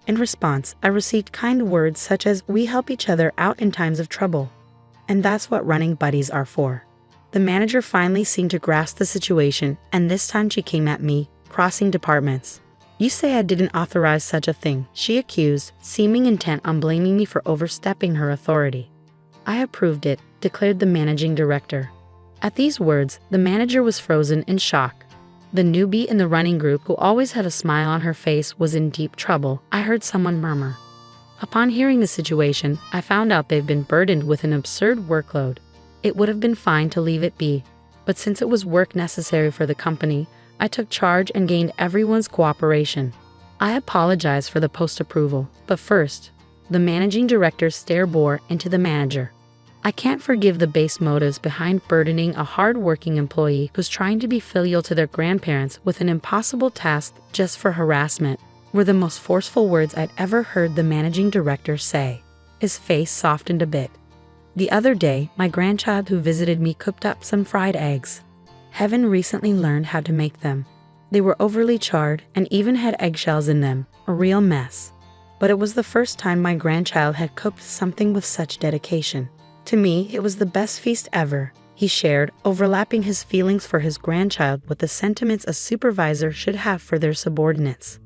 In response, I received kind words such as, "We help each other out in times of trouble." And that's what running buddies are for. The manager finally seemed to grasp the situation, and this time she came at me, crossing departments. "You say I didn't authorize such a thing," she accused, seeming intent on blaming me for overstepping her authority. "I approved it," declared the managing director. At these words, the manager was frozen in shock. The newbie in the running group, who always had a smile on her face, was in deep trouble, I heard someone murmur. Upon hearing the situation, I found out they'd been burdened with an absurd workload. It would have been fine to leave it be, but since it was work necessary for the company, I took charge and gained everyone's cooperation. I apologized for the post-approval, but first, the managing director's stare bore into the manager. I can't forgive the base motives behind burdening a hard-working employee who's trying to be filial to their grandparents with an impossible task just for harassment, were the most forceful words I'd ever heard the managing director say. His face softened a bit. The other day, my grandchild who visited me cooked up some fried eggs. Heaven recently learned how to make them. They were overly charred and even had eggshells in them, a real mess. But it was the first time my grandchild had cooked something with such dedication. To me, it was the best feast ever, he shared, overlapping his feelings for his grandchild with the sentiments a supervisor should have for their subordinates.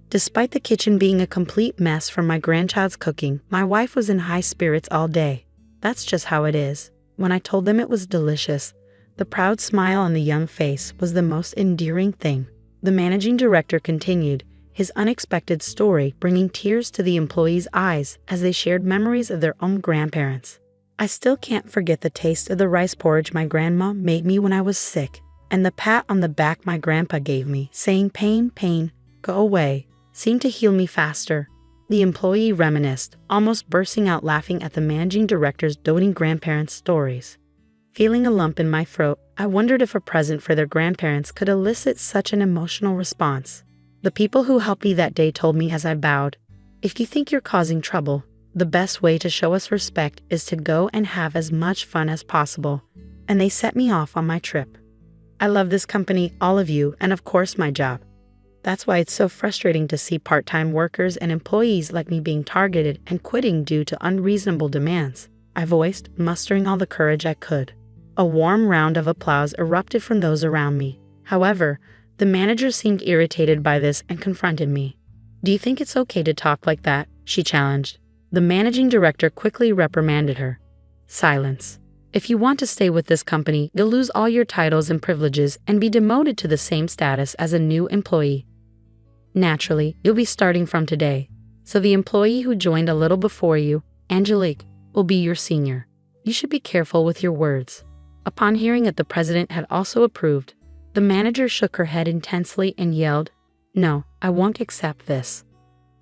Despite the kitchen being a complete mess from my grandchild's cooking, my wife was in high spirits all day. That's just how it is. When I told them it was delicious, the proud smile on the young face was the most endearing thing. The managing director continued, his unexpected story bringing tears to the employees' eyes as they shared memories of their own grandparents. "I still can't forget the taste of the rice porridge my grandma made me when I was sick, and the pat on the back my grandpa gave me, saying, 'Pain, go away,' seemed to heal me faster." The employee reminisced, almost bursting out laughing at the managing director's doting grandparents' stories. Feeling a lump in my throat, I wondered if a present for their grandparents could elicit such an emotional response. The people who helped me that day told me as I bowed, "If you think you're causing trouble, the best way to show us respect is to go and have as much fun as possible." And they set me off on my trip. I love this company, all of you, and of course my job. That's why it's so frustrating to see part-time workers and employees like me being targeted and quitting due to unreasonable demands, I voiced, mustering all the courage I could. A warm round of applause erupted from those around me. However, the manager seemed irritated by this and confronted me. "Do you think it's okay to talk like that?" she challenged. The managing director quickly reprimanded her. "Silence. If you want to stay with this company, you'll lose all your titles and privileges and be demoted to the same status as a new employee. Naturally, you'll be starting from today. So the employee who joined a little before you, Angelique, will be your senior. You should be careful with your words." Upon hearing that the president had also approved, the manager shook her head intensely and yelled, "No, I won't accept this."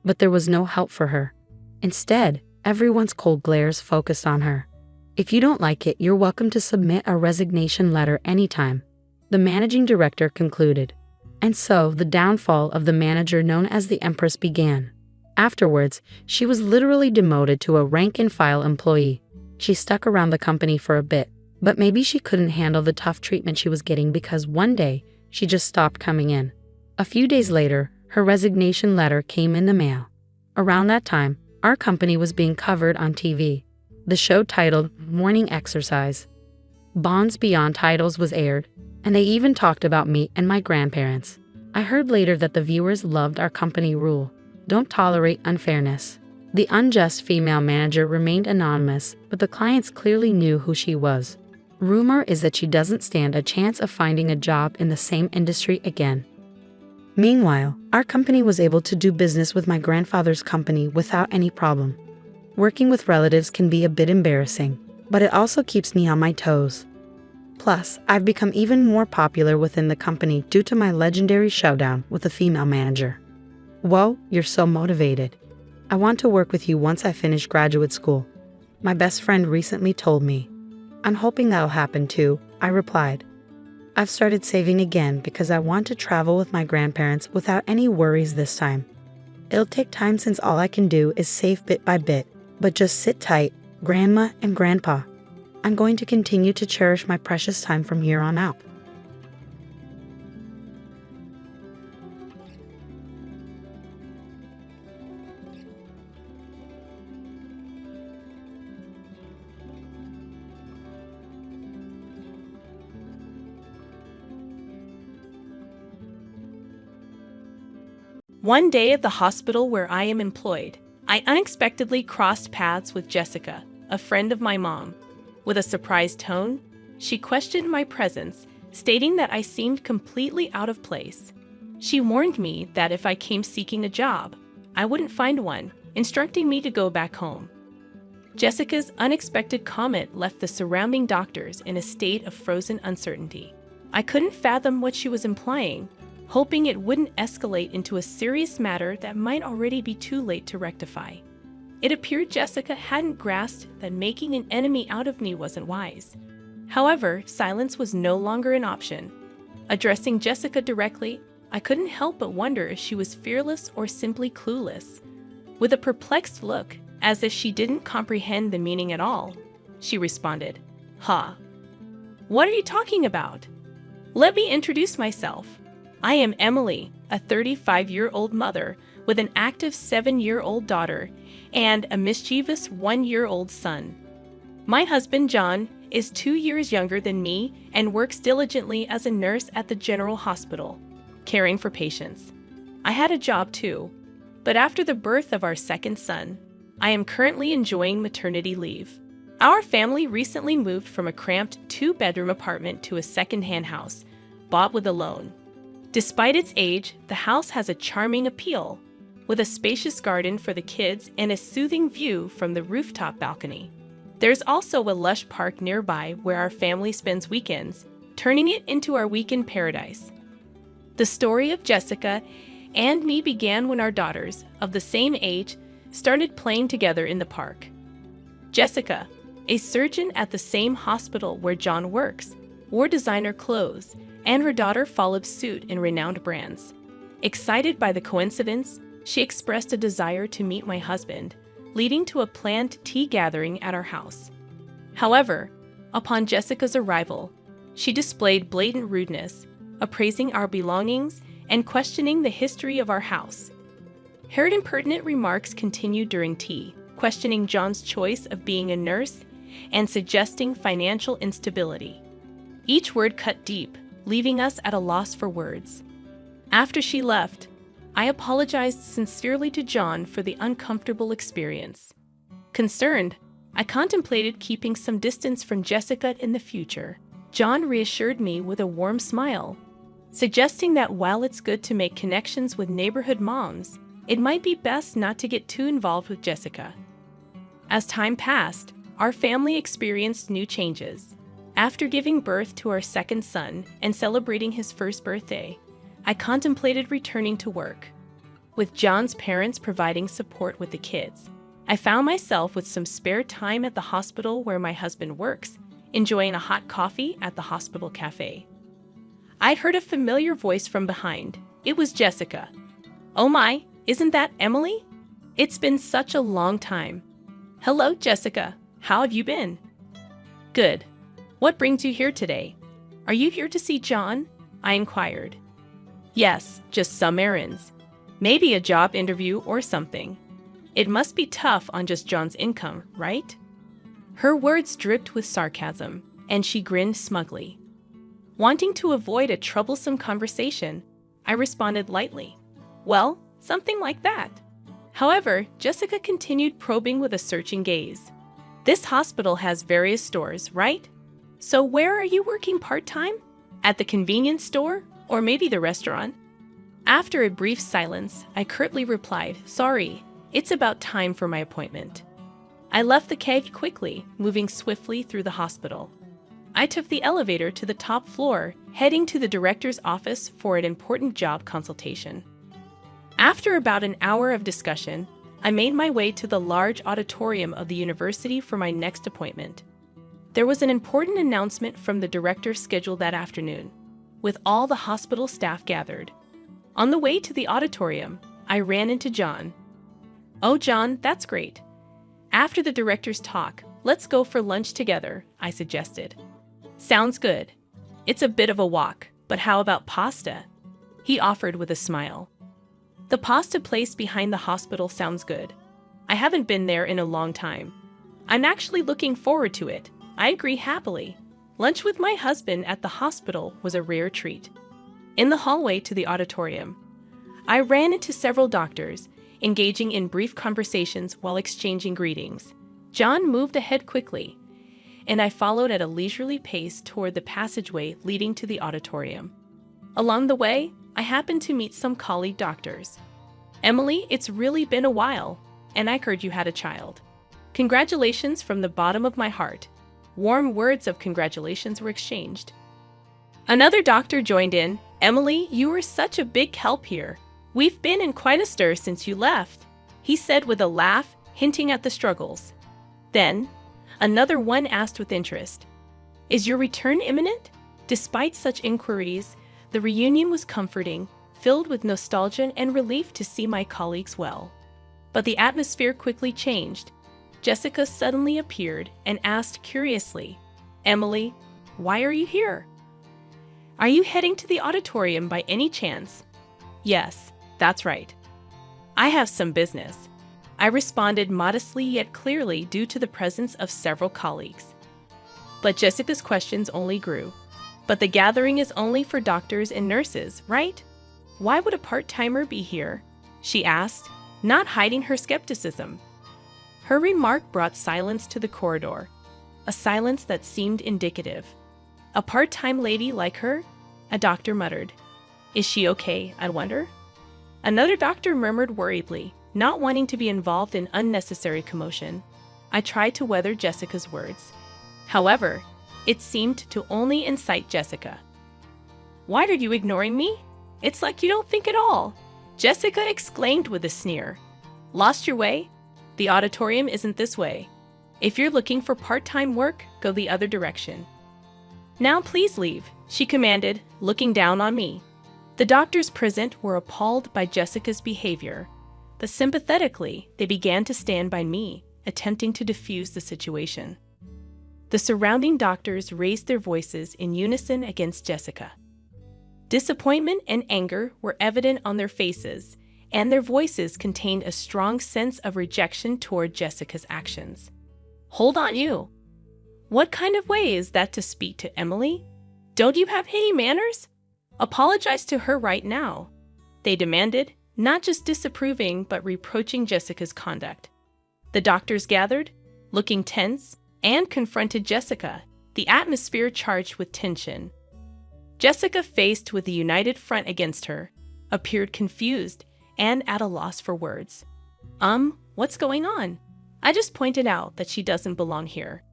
But there was no help for her. Instead, everyone's cold glares focused on her. "If you don't like it, you're welcome to submit a resignation letter anytime," the managing director concluded. And so the downfall of the manager known as the Empress began. Afterwards, she was literally demoted to a rank-and-file employee. She stuck around the company for a bit, but maybe she couldn't handle the tough treatment she was getting because one day, she just stopped coming in. A few days later, Her resignation letter came in the mail. Around that time, our company was being covered on TV. The show titled Morning Exercise. Bonds Beyond Titles was aired, and they even talked about me and my grandparents. I heard later that the viewers loved our company rule: don't tolerate unfairness. The unjust female manager remained anonymous, but the clients clearly knew who she was. Rumor is that she doesn't stand a chance of finding a job in the same industry again. Meanwhile, our company was able to do business with my grandfather's company without any problem. Working with relatives can be a bit embarrassing, but it also keeps me on my toes. Plus, I've become even more popular within the company due to my legendary showdown with a female manager. Whoa, you're so motivated. I want to work with you once I finish graduate school. My best friend recently told me. I'm hoping that'll happen too, I replied. I've started saving again because I want to travel with my grandparents without any worries this time. It'll take time since all I can do is save bit by bit, but just sit tight, Grandma and Grandpa. I'm going to continue to cherish my precious time from here on out. One day at the hospital where I am employed, I unexpectedly crossed paths with Jessica, a friend of my mom. With a surprised tone, she questioned my presence, stating that I seemed completely out of place. She warned me that if I came seeking a job, I wouldn't find one, instructing me to go back home. Jessica's unexpected comment left the surrounding doctors in a state of frozen uncertainty. I couldn't fathom what she was implying, hoping it wouldn't escalate into a serious matter that might already be too late to rectify. It appeared Jessica hadn't grasped that making an enemy out of me wasn't wise. However, silence was no longer an option. Addressing Jessica directly, I couldn't help but wonder if she was fearless or simply clueless. With a perplexed look, as if she didn't comprehend the meaning at all, she responded, "Ha. What are you talking about? Let me introduce myself. I am Emily, a 35-year-old mother with an active 7-year-old daughter and a mischievous 1-year-old son. My husband, John, is 2 years younger than me and works diligently as a nurse at the General Hospital, caring for patients. I had a job too, but after the birth of our second son, I am currently enjoying maternity leave. Our family recently moved from a cramped 2-bedroom apartment to a second-hand house, bought with a loan. Despite its age, the house has a charming appeal, with a spacious garden for the kids and a soothing view from the rooftop balcony. There's also a lush park nearby where our family spends weekends, turning it into our weekend paradise. The story of Jessica and me began when our daughters, of the same age, started playing together in the park. Jessica, a surgeon at the same hospital where John works, wore designer clothes, and her daughter followed suit in renowned brands. Excited by the coincidence, she expressed a desire to meet my husband, leading to a planned tea gathering at our house. However, upon Jessica's arrival, she displayed blatant rudeness, appraising our belongings and questioning the history of our house. Her impertinent remarks continued during tea, questioning John's choice of being a nurse and suggesting financial instability. Each word cut deep, leaving us at a loss for words. After she left, I apologized sincerely to John for the uncomfortable experience. Concerned, I contemplated keeping some distance from Jessica in the future. John reassured me with a warm smile, suggesting that while it's good to make connections with neighborhood moms, it might be best not to get too involved with Jessica. As time passed, our family experienced new changes. After giving birth to our second son and celebrating his first birthday, I contemplated returning to work. With John's parents providing support with the kids, I found myself with some spare time at the hospital where my husband works, enjoying a hot coffee at the hospital cafe. I'd heard a familiar voice from behind. It was Jessica. "Oh my, isn't that Emily? It's been such a long time." "Hello, Jessica. How have you been?" "Good. What brings you here today? Are you here to see John?" I inquired. "Yes, just some errands. Maybe a job interview or something. It must be tough on just John's income, right? Her words dripped with sarcasm, and she grinned smugly. Wanting to avoid a troublesome conversation, I responded lightly, "Well, something like that." However, Jessica continued probing with a searching gaze. "This hospital has various stores, right? So where are you working part-time? At the convenience store? Or maybe the restaurant?" After a brief silence, I curtly replied, "Sorry, it's about time for my appointment." I left the keg quickly, moving swiftly through the hospital. I took the elevator to the top floor, heading to the director's office for an important job consultation. After about an hour of discussion, I made my way to the large auditorium of the university for my next appointment. There was an important announcement from the director scheduled that afternoon, with all the hospital staff gathered. On the way to the auditorium, I ran into John. "Oh, John, that's great. After the director's talk, let's go for lunch together," I suggested. "Sounds good. It's a bit of a walk, but how about pasta?" he offered with a smile. "The pasta place behind the hospital sounds good. I haven't been there in a long time. I'm actually looking forward to it." I agree happily. Lunch with my husband at the hospital was a rare treat. In the hallway to the auditorium, I ran into several doctors, engaging in brief conversations while exchanging greetings. John moved ahead quickly, and I followed at a leisurely pace toward the passageway leading to the auditorium. Along the way, I happened to meet some colleague doctors. "Emily, it's really been a while, and I heard you had a child. Congratulations from the bottom of my heart." Warm words of congratulations were exchanged. Another doctor joined in. "Emily, you were such a big help here. We've been in quite a stir since you left," he said with a laugh, hinting at the struggles. Then, another one asked with interest, "Is your return imminent?" Despite such inquiries, the reunion was comforting, filled with nostalgia and relief to see my colleagues well. But the atmosphere quickly changed. Jessica suddenly appeared and asked curiously, "Emily, why are you here? Are you heading to the auditorium by any chance?" "Yes, that's right. I have some business," I responded modestly yet clearly due to the presence of several colleagues. But Jessica's questions only grew. "But the gathering is only for doctors and nurses, right? Why would a part-timer be here?" she asked, not hiding her skepticism. Her remark brought silence to the corridor, a silence that seemed indicative. "A part-time lady like her?" a doctor muttered. "Is she okay, I wonder?" Another doctor murmured worriedly, not wanting to be involved in unnecessary commotion. I tried to weather Jessica's words. However, it seemed to only incite Jessica. "Why are you ignoring me? It's like you don't think at all," Jessica exclaimed with a sneer. "Lost your way? The auditorium isn't this way. If you're looking for part-time work, go the other direction. Now please leave," she commanded, looking down on me. The doctors present were appalled by Jessica's behavior, but sympathetically, they began to stand by me, attempting to defuse the situation. The surrounding doctors raised their voices in unison against Jessica. Disappointment and anger were evident on their faces, and their voices contained a strong sense of rejection toward Jessica's actions. "Hold on, you! What kind of way is that to speak to Emily? Don't you have any manners? Apologize to her right now," they demanded, not just disapproving but reproaching Jessica's conduct. The doctors gathered, looking tense, and confronted Jessica, the atmosphere charged with tension. Jessica, faced with a united front against her, appeared confused and at a loss for words. What's going on? I just pointed out that she doesn't belong here.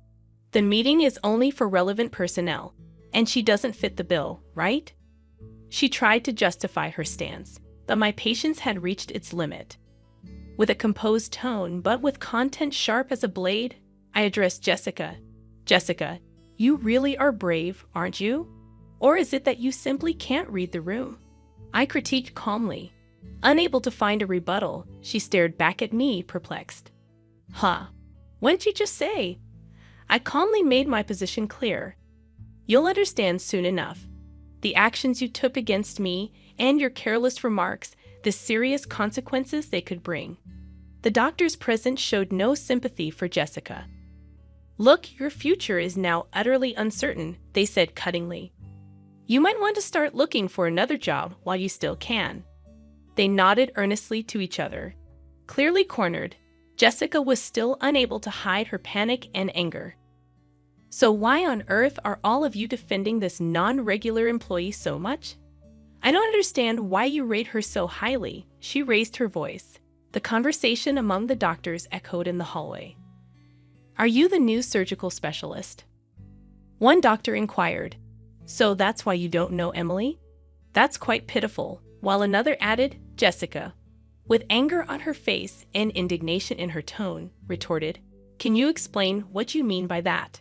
The meeting is only for relevant personnel, and she doesn't fit the bill, right?" She tried to justify her stance, but my patience had reached its limit. With a composed tone, but with content sharp as a blade, I addressed Jessica. "Jessica, you really are brave, aren't you? Or is it that you simply can't read the room?" I critiqued calmly. Unable to find a rebuttal, she stared back at me, perplexed. What'd you just say?" I calmly made my position clear. "You'll understand soon enough. The actions you took against me and your careless remarks the serious consequences they could bring. The doctors present showed no sympathy for Jessica. "Look, your future is now utterly uncertain," they said cuttingly. "You might want to start looking for another job while you still can." They nodded earnestly to each other. Clearly cornered, Jessica was still unable to hide her panic and anger. "So why on earth are all of you defending this non-regular employee so much? I don't understand why you rate her so highly," she raised her voice. The conversation among the doctors echoed in the hallway. "Are you the new surgical specialist?" One doctor inquired. "So that's why you don't know Emily? That's quite pitiful," while another added, "Jessica," with anger on her face and indignation in her tone, retorted, "Can you explain what you mean by that?"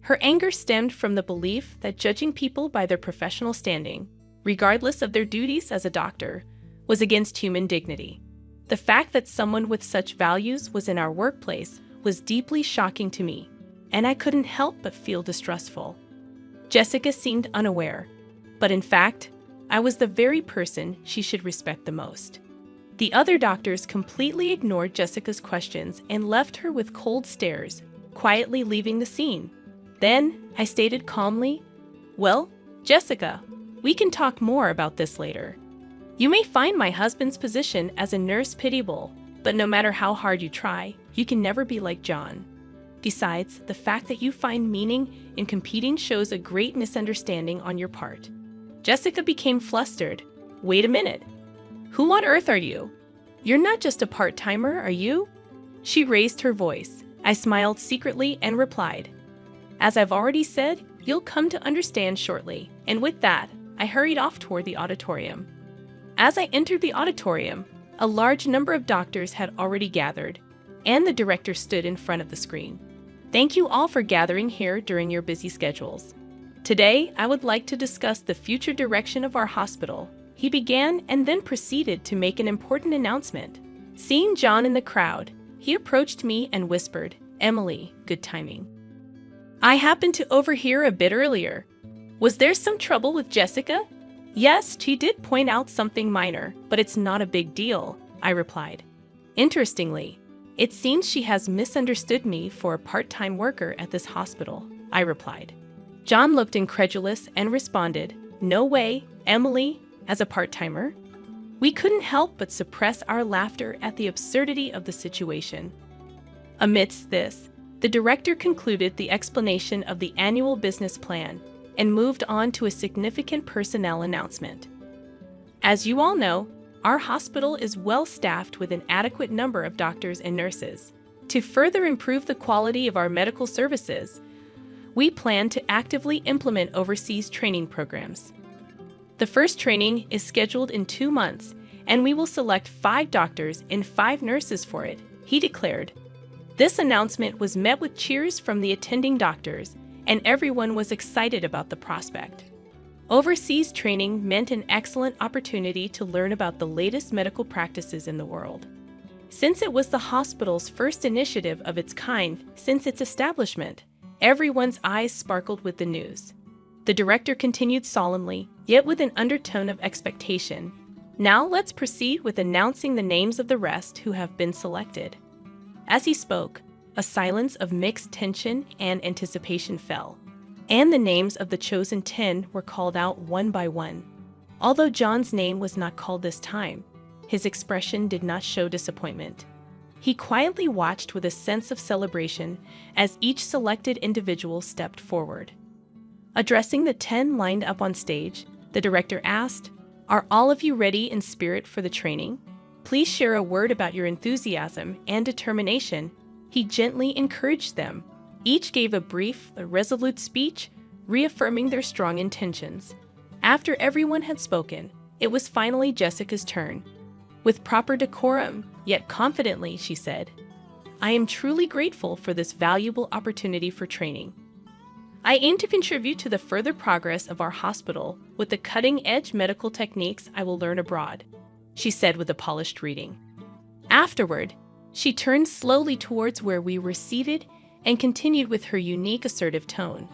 Her anger stemmed from the belief that judging people by their professional standing, regardless of their duties as a doctor, was against human dignity. The fact that someone with such values was in our workplace was deeply shocking to me, and I couldn't help but feel distrustful. Jessica seemed unaware, but in fact, I was the very person she should respect the most. The other doctors completely ignored Jessica's questions and left her with cold stares, quietly leaving the scene. Then, I stated calmly, "Well, Jessica, we can talk more about this later. You may find my husband's position as a nurse pitiable, but no matter how hard you try, you can never be like John. Besides, the fact that you find meaning in competing shows a great misunderstanding on your part." Jessica became flustered. "Wait a minute. Who on earth are you? You're not just a part-timer, are you?" She raised her voice. I smiled secretly and replied, "As I've already said, you'll come to understand shortly." And with that, I hurried off toward the auditorium. As I entered the auditorium, a large number of doctors had already gathered, and the director stood in front of the screen. "Thank you all for gathering here during your busy schedules. Today, I would like to discuss the future direction of our hospital," he began and then proceeded to make an important announcement. Seeing John in the crowd, he approached me and whispered, "Emily, good timing. I happened to overhear a bit earlier. Was there some trouble with Jessica?" "Yes, she did point out something minor, but it's not a big deal," I replied. "Interestingly, it seems she has misunderstood me for a part-time worker at this hospital," I replied. John looked incredulous and responded, "No way, Emily, as a part-timer?" We couldn't help but suppress our laughter at the absurdity of the situation. Amidst this, the director concluded the explanation of the annual business plan and moved on to a significant personnel announcement. As you all know, our hospital is well-staffed with an adequate number of doctors and nurses. To further improve the quality of our medical services, we plan to actively implement overseas training programs. The first training is scheduled in 2 months, and we will select 5 doctors and 5 nurses for it, he declared. This announcement was met with cheers from the attending doctors, and everyone was excited about the prospect. Overseas training meant an excellent opportunity to learn about the latest medical practices in the world. Since it was the hospital's first initiative of its kind since its establishment, everyone's eyes sparkled with the news. The director continued solemnly, yet with an undertone of expectation. "Now let's proceed with announcing the names of the rest who have been selected." As he spoke, a silence of mixed tension and anticipation fell, and the names of the chosen 10 were called out one by one. Although John's name was not called this time, his expression did not show disappointment. He quietly watched with a sense of celebration as each selected individual stepped forward. Addressing the 10 lined up on stage, the director asked, "Are all of you ready in spirit for the training? Please share a word about your enthusiasm and determination." He gently encouraged them. Each gave a brief, resolute speech, reaffirming their strong intentions. After everyone had spoken, it was finally Jessica's turn. With proper decorum, yet confidently, she said, "I am truly grateful for this valuable opportunity for training. I aim to contribute to the further progress of our hospital with the cutting-edge medical techniques I will learn abroad," she said with a polished greeting. Afterward, she turned slowly towards where we were seated and continued with her unique assertive tone.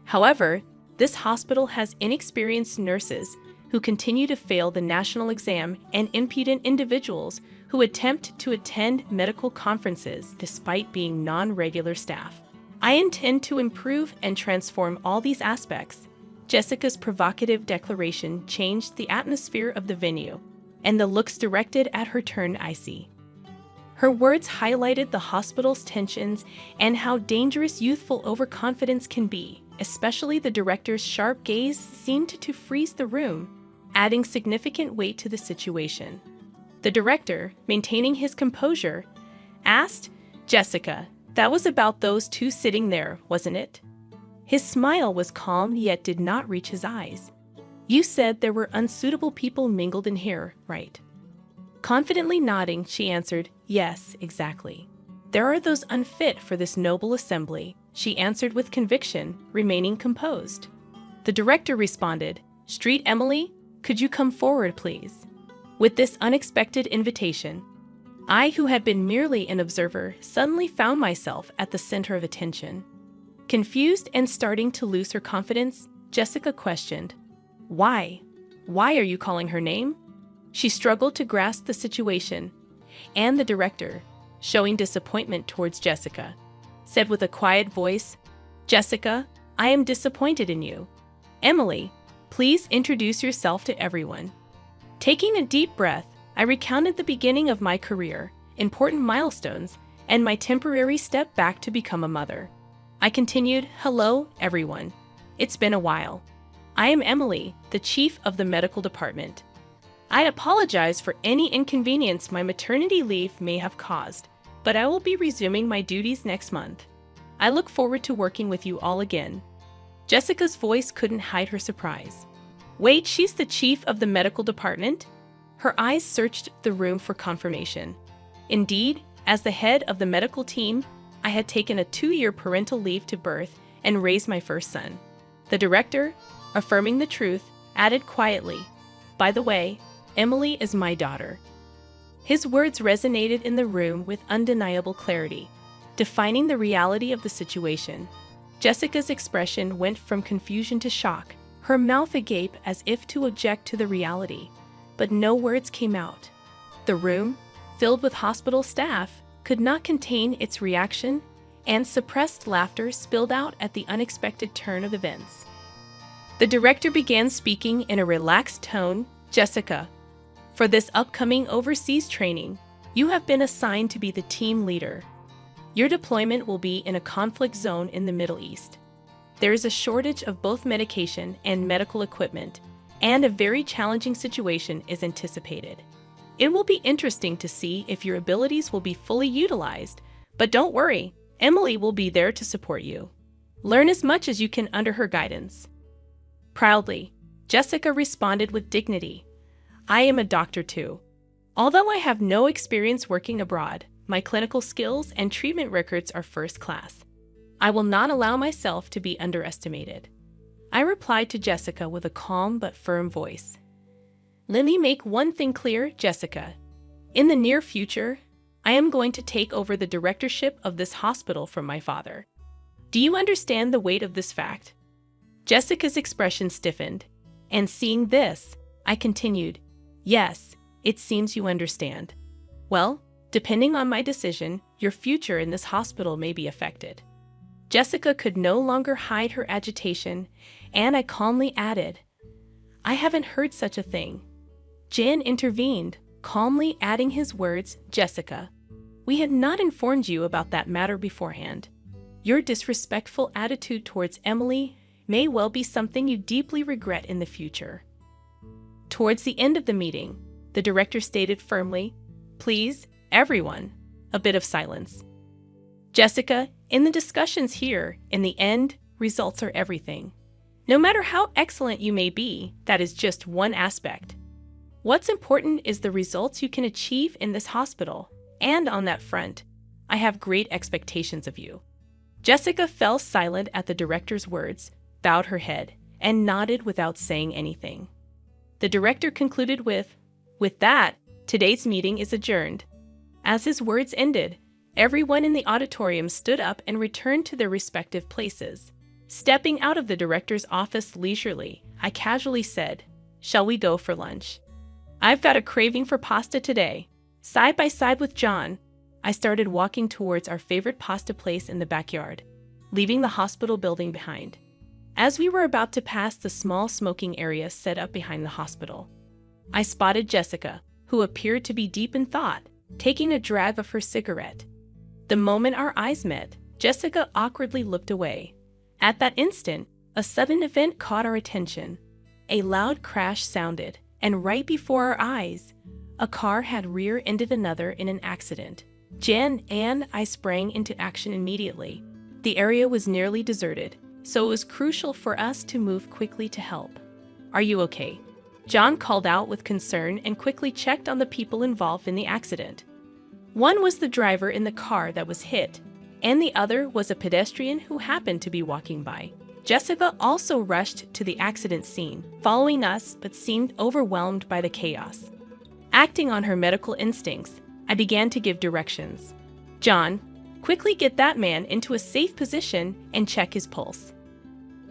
"However, this hospital has inexperienced nurses, who continue to fail the national exam and impudent individuals who attempt to attend medical conferences despite being non-regular staff. I intend to improve and transform all these aspects. Jessica's provocative declaration changed the atmosphere of the venue, and the looks directed at her turned icy. Her words highlighted the hospital's tensions and how dangerous youthful overconfidence can be, especially the director's sharp gaze seemed to freeze the room, adding significant weight to the situation. The director, maintaining his composure, asked, "Jessica, that was about those two sitting there, wasn't it?" His smile was calm yet did not reach his eyes. "You said there were unsuitable people mingled in here, right?" Confidently nodding, she answered, "Yes, exactly. There are those unfit for this noble assembly," she answered with conviction, remaining composed. The director responded, "Street Emily, could you come forward, please?" With this unexpected invitation, I, who had been merely an observer, suddenly found myself at the center of attention. Confused and starting to lose her confidence, Jessica questioned, "Why? Why are you calling her name?" She struggled to grasp the situation, and the director, showing disappointment towards Jessica, said with a quiet voice, "Jessica, I am disappointed in you. Emily, please introduce yourself to everyone." Taking a deep breath, I recounted the beginning of my career, important milestones, and my temporary step back to become a mother. I continued, "Hello, everyone. It's been a while. I am Emily, the chief of the medical department. I apologize for any inconvenience my maternity leave may have caused, but I will be resuming my duties next month. I look forward to working with you all again." Jessica's voice couldn't hide her surprise. "Wait, she's the chief of the medical department?" Her eyes searched the room for confirmation. Indeed, as the head of the medical team, I had taken a 2-year parental leave to birth and raise my first son. The director, affirming the truth, added quietly, "By the way, Emily is my daughter." His words resonated in the room with undeniable clarity, defining the reality of the situation. Jessica's expression went from confusion to shock, her mouth agape as if to object to the reality, but no words came out. The room, filled with hospital staff, could not contain its reaction, and suppressed laughter spilled out at the unexpected turn of events. The director began speaking in a relaxed tone, "Jessica, for this upcoming overseas training, you have been assigned to be the team leader. Your deployment will be in a conflict zone in the Middle East. There is a shortage of both medication and medical equipment, and a very challenging situation is anticipated. It will be interesting to see if your abilities will be fully utilized, but don't worry, Emily will be there to support you. Learn as much as you can under her guidance." Proudly, Jessica responded with dignity, "I am a doctor too. Although I have no experience working abroad, my clinical skills and treatment records are first class. I will not allow myself to be underestimated." I replied to Jessica with a calm but firm voice. "Let me make one thing clear, Jessica. In the near future, I am going to take over the directorship of this hospital from my father. Do you understand the weight of this fact?" Jessica's expression stiffened, and seeing this, I continued, "Yes, it seems you understand. Well, depending on my decision, your future in this hospital may be affected." Jessica could no longer hide her agitation, and I calmly added, "I haven't heard such a thing." Jan intervened, calmly adding his words, "Jessica, we had not informed you about that matter beforehand. Your disrespectful attitude towards Emily may well be something you deeply regret in the future." Towards the end of the meeting, the director stated firmly, "Please, everyone, a bit of silence. Jessica, in the discussions here, in the end, results are everything. No matter how excellent you may be, that is just one aspect. What's important is the results you can achieve in this hospital, and on that front, I have great expectations of you." Jessica fell silent at the director's words, bowed her head, and nodded without saying anything. The director concluded with that, today's meeting is adjourned." As his words ended, everyone in the auditorium stood up and returned to their respective places. Stepping out of the director's office leisurely, I casually said, Shall we go for lunch? I've got a craving for pasta today. Side by side with John, I started walking towards our favorite pasta place in the backyard, leaving the hospital building behind. As we were about to pass the small smoking area set up behind the hospital, I spotted Jessica, who appeared to be deep in thought, taking a drag of her cigarette. The moment our eyes met, Jessica awkwardly looked away. At that instant, a sudden event caught our attention. A loud crash sounded, and right before our eyes, a car had rear-ended another in an accident. Jen and I sprang into action immediately. The area was nearly deserted, so it was crucial for us to move quickly to help. "Are you okay?" John called out with concern and quickly checked on the people involved in the accident. One was the driver in the car that was hit, and the other was a pedestrian who happened to be walking by. Jessica also rushed to the accident scene, following us, but seemed overwhelmed by the chaos. Acting on her medical instincts, I began to give directions. "John, quickly get that man into a safe position and check his pulse."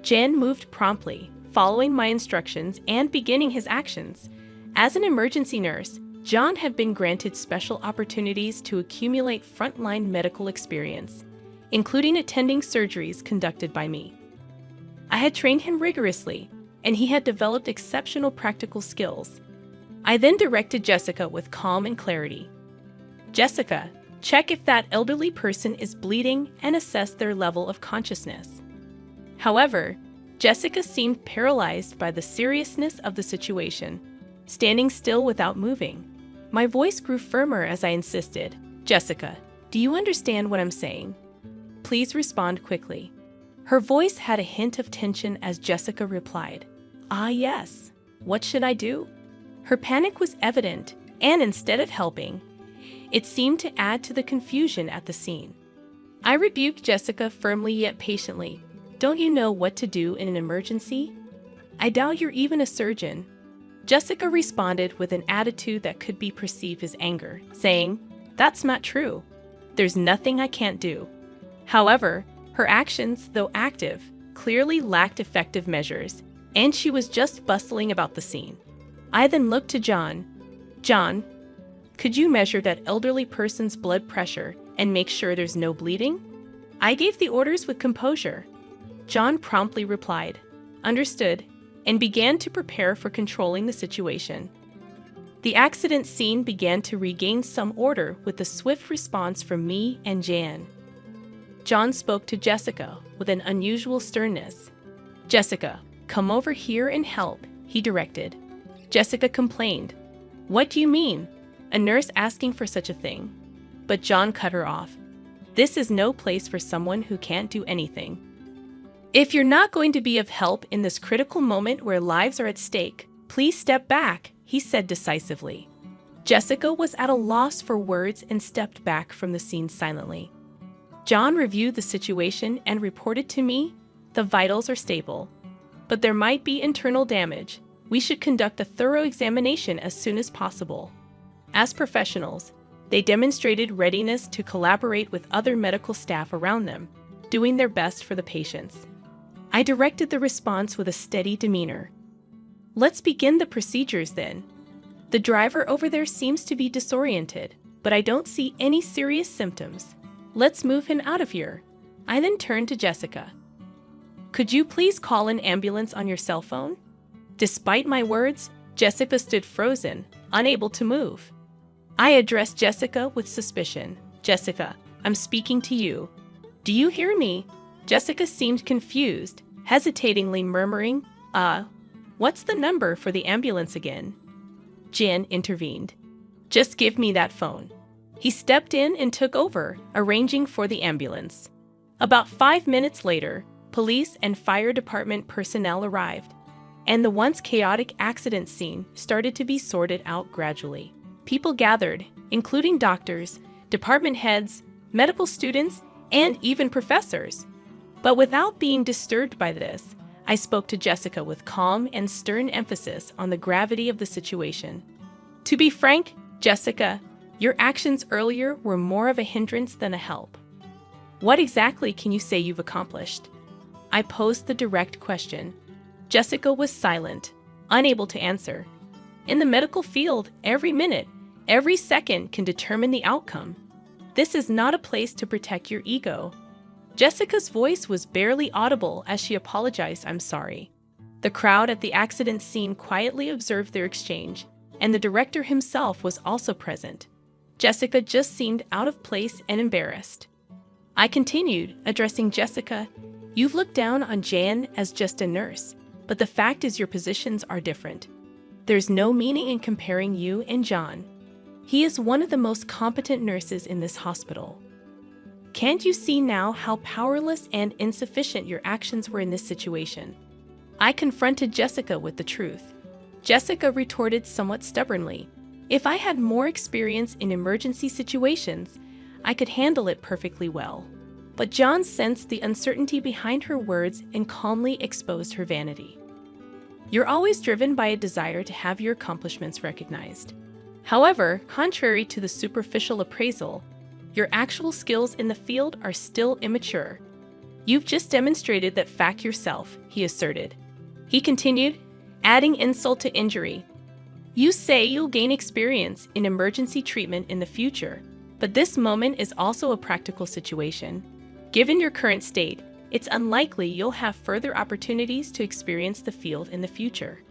Jen moved promptly, following my instructions and beginning his actions. As an emergency nurse, John had been granted special opportunities to accumulate frontline medical experience, including attending surgeries conducted by me. I had trained him rigorously, and he had developed exceptional practical skills. I then directed Jessica with calm and clarity. "Jessica, check if that elderly person is bleeding and assess their level of consciousness." However, Jessica seemed paralyzed by the seriousness of the situation, standing still without moving. My voice grew firmer as I insisted, "Jessica, do you understand what I'm saying? Please respond quickly." Her voice had a hint of tension as Jessica replied, "Ah, yes. What should I do?" Her panic was evident, and instead of helping, it seemed to add to the confusion at the scene. I rebuked Jessica firmly yet patiently. "Don't you know what to do in an emergency? I doubt you're even a surgeon." Jessica responded with an attitude that could be perceived as anger, saying, "That's not true. There's nothing I can't do." However, her actions, though active, clearly lacked effective measures, and she was just bustling about the scene. I then looked to John. "John, could you measure that elderly person's blood pressure and make sure there's no bleeding?" I gave the orders with composure. John promptly replied, "Understood," and began to prepare for controlling the situation. The accident scene began to regain some order with a swift response from me and Jan. John spoke to Jessica with an unusual sternness. "Jessica, come over here and help," he directed. Jessica complained. "What do you mean? A nurse asking for such a thing?" But John cut her off. "This is no place for someone who can't do anything. If you're not going to be of help in this critical moment where lives are at stake, please step back," he said decisively. Jessica was at a loss for words and stepped back from the scene silently. John reviewed the situation and reported to me, "The vitals are stable, but there might be internal damage. We should conduct a thorough examination as soon as possible." As professionals, they demonstrated readiness to collaborate with other medical staff around them, doing their best for the patients. I directed the response with a steady demeanor. "Let's begin the procedures then. The driver over there seems to be disoriented, but I don't see any serious symptoms. Let's move him out of here." I then turned to Jessica. "Could you please call an ambulance on your cell phone?" Despite my words, Jessica stood frozen, unable to move. I addressed Jessica with suspicion. "Jessica, I'm speaking to you. Do you hear me?" Jessica seemed confused, hesitatingly murmuring, What's the number for the ambulance again?" Jen intervened. "Just give me that phone." He stepped in and took over, arranging for the ambulance. About 5 minutes later, police and fire department personnel arrived, and the once chaotic accident scene started to be sorted out gradually. People gathered, including doctors, department heads, medical students, and even professors. But without being disturbed by this, I spoke to Jessica with calm and stern emphasis on the gravity of the situation. "To be frank, Jessica, your actions earlier were more of a hindrance than a help. What exactly can you say you've accomplished?" I posed the direct question. Jessica was silent, unable to answer. In the medical field, every minute, every second can determine the outcome. This is not a place to protect your ego. Jessica's voice was barely audible as she apologized, "I'm sorry." The crowd at the accident scene quietly observed their exchange, and the director himself was also present. Jessica just seemed out of place and embarrassed. I continued, addressing Jessica, "You've looked down on Jan as just a nurse, but the fact is your positions are different. There's no meaning in comparing you and John. He is one of the most competent nurses in this hospital. Can't you see now how powerless and insufficient your actions were in this situation?" I confronted Jessica with the truth. Jessica retorted somewhat stubbornly, "If I had more experience in emergency situations, I could handle it perfectly well." But John sensed the uncertainty behind her words and calmly exposed her vanity. "You're always driven by a desire to have your accomplishments recognized. However, contrary to the superficial appraisal, your actual skills in the field are still immature. You've just demonstrated that fact yourself," he asserted. He continued, adding insult to injury. "You say you'll gain experience in emergency treatment in the future, but this moment is also a practical situation. Given your current state, it's unlikely you'll have further opportunities to experience the field in the future."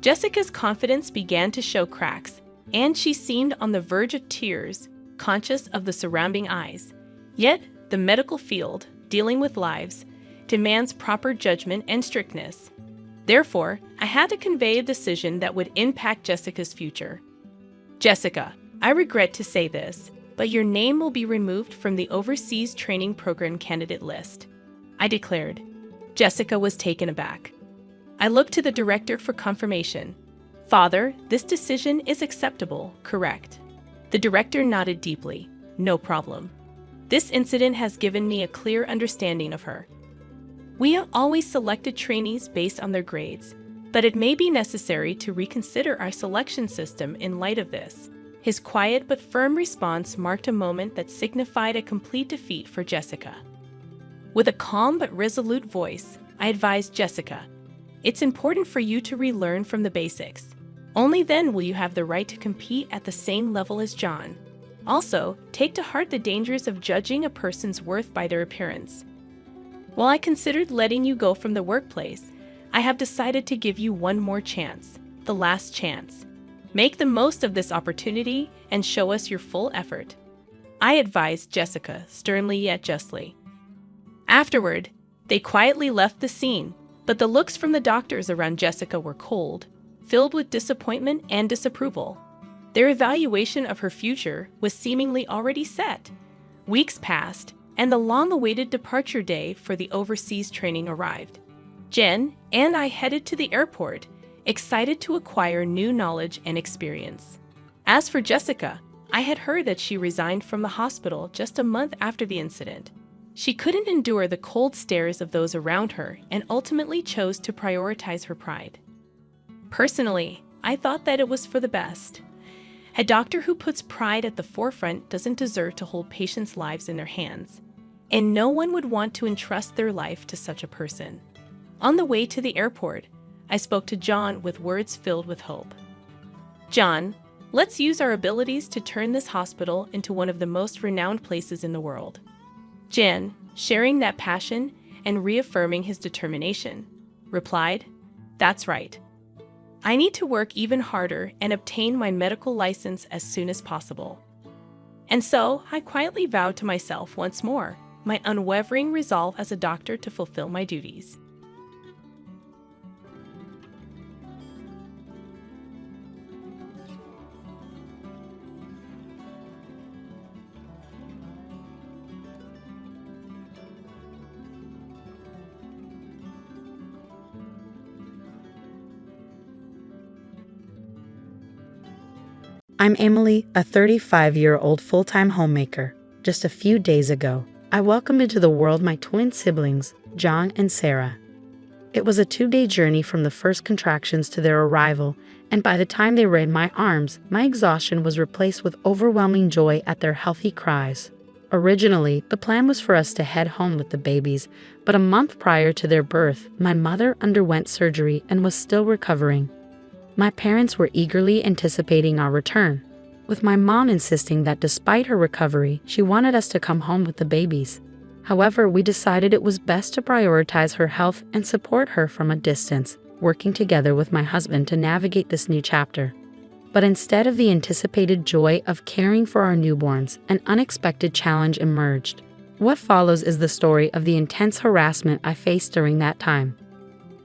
Jessica's confidence began to show cracks, and she seemed on the verge of tears, conscious of the surrounding eyes. Yet, the medical field, dealing with lives, demands proper judgment and strictness. Therefore, I had to convey a decision that would impact Jessica's future. "Jessica, I regret to say this, but your name will be removed from the Overseas Training Program candidate list," I declared. Jessica was taken aback. I looked to the director for confirmation. "Father, this decision is acceptable, correct?" The director nodded deeply. "No problem. This incident has given me a clear understanding of her. We have always selected trainees based on their grades, but it may be necessary to reconsider our selection system in light of this." His quiet but firm response marked a moment that signified a complete defeat for Jessica. With a calm but resolute voice, I advised Jessica, "It's important for you to relearn from the basics. Only then will you have the right to compete at the same level as John. Also, take to heart the dangers of judging a person's worth by their appearance. While I considered letting you go from the workplace, I have decided to give you one more chance, the last chance. Make the most of this opportunity and show us your full effort," I advised Jessica, sternly yet justly. Afterward, they quietly left the scene, but the looks from the doctors around Jessica were cold, filled with disappointment and disapproval. Their evaluation of her future was seemingly already set. Weeks passed, and the long-awaited departure day for the overseas training arrived. Jen and I headed to the airport, excited to acquire new knowledge and experience. As for Jessica, I had heard that she resigned from the hospital just a month after the incident. She couldn't endure the cold stares of those around her and ultimately chose to prioritize her pride. Personally, I thought that it was for the best. A doctor who puts pride at the forefront doesn't deserve to hold patients' lives in their hands, and no one would want to entrust their life to such a person. On the way to the airport, I spoke to John with words filled with hope. "John, let's use our abilities to turn this hospital into one of the most renowned places in the world." Jen, sharing that passion and reaffirming his determination, replied, "That's right. I need to work even harder and obtain my medical license as soon as possible." And so I quietly vowed to myself once more my unwavering resolve as a doctor to fulfill my duties. I'm Emily, a 35-year-old full-time homemaker. Just a few days ago, I welcomed into the world my twin siblings, John and Sarah. It was a 2-day journey from the first contractions to their arrival, and by the time they were in my arms, my exhaustion was replaced with overwhelming joy at their healthy cries. Originally, the plan was for us to head home with the babies, but a month prior to their birth, my mother underwent surgery and was still recovering. My parents were eagerly anticipating our return, with my mom insisting that despite her recovery, she wanted us to come home with the babies. However, we decided it was best to prioritize her health and support her from a distance, working together with my husband to navigate this new chapter. But instead of the anticipated joy of caring for our newborns, an unexpected challenge emerged. What follows is the story of the intense harassment I faced during that time.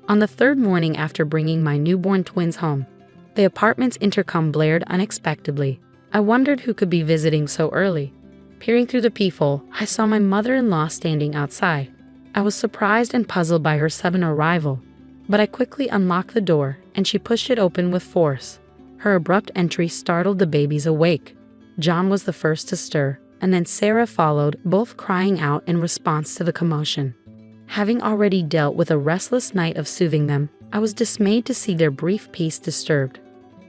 On the third morning after bringing my newborn twins home, the apartment's intercom blared unexpectedly. I wondered who could be visiting so early. Peering through the peephole, I saw my mother-in-law standing outside. I was surprised and puzzled by her sudden arrival, but I quickly unlocked the door and she pushed it open with force. Her abrupt entry startled the babies awake. John was the first to stir, and then Sarah followed, both crying out in response to the commotion. Having already dealt with a restless night of soothing them, I was dismayed to see their brief peace disturbed.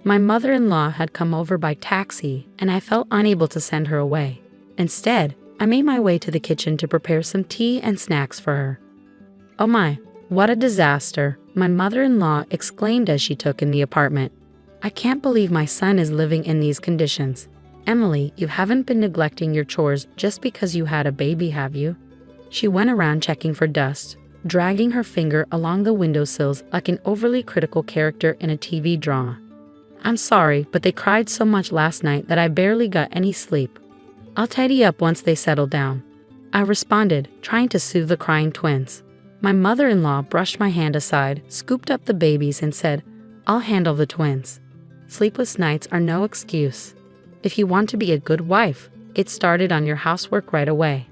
My mother-in-law had come over by taxi, and I felt unable to send her away. Instead, I made my way to the kitchen to prepare some tea and snacks for her. "Oh my, what a disaster," my mother-in-law exclaimed as she took in the apartment. "I can't believe my son is living in these conditions. Emily, you haven't been neglecting your chores just because you had a baby, have you?" She went around checking for dust, dragging her finger along the windowsills like an overly critical character in a TV drama. "I'm sorry, but they cried so much last night that I barely got any sleep. I'll tidy up once they settle down," I responded, trying to soothe the crying twins. My mother-in-law brushed my hand aside, scooped up the babies, and said, "I'll handle the twins. Sleepless nights are no excuse. If you want to be a good wife, get started on your housework right away."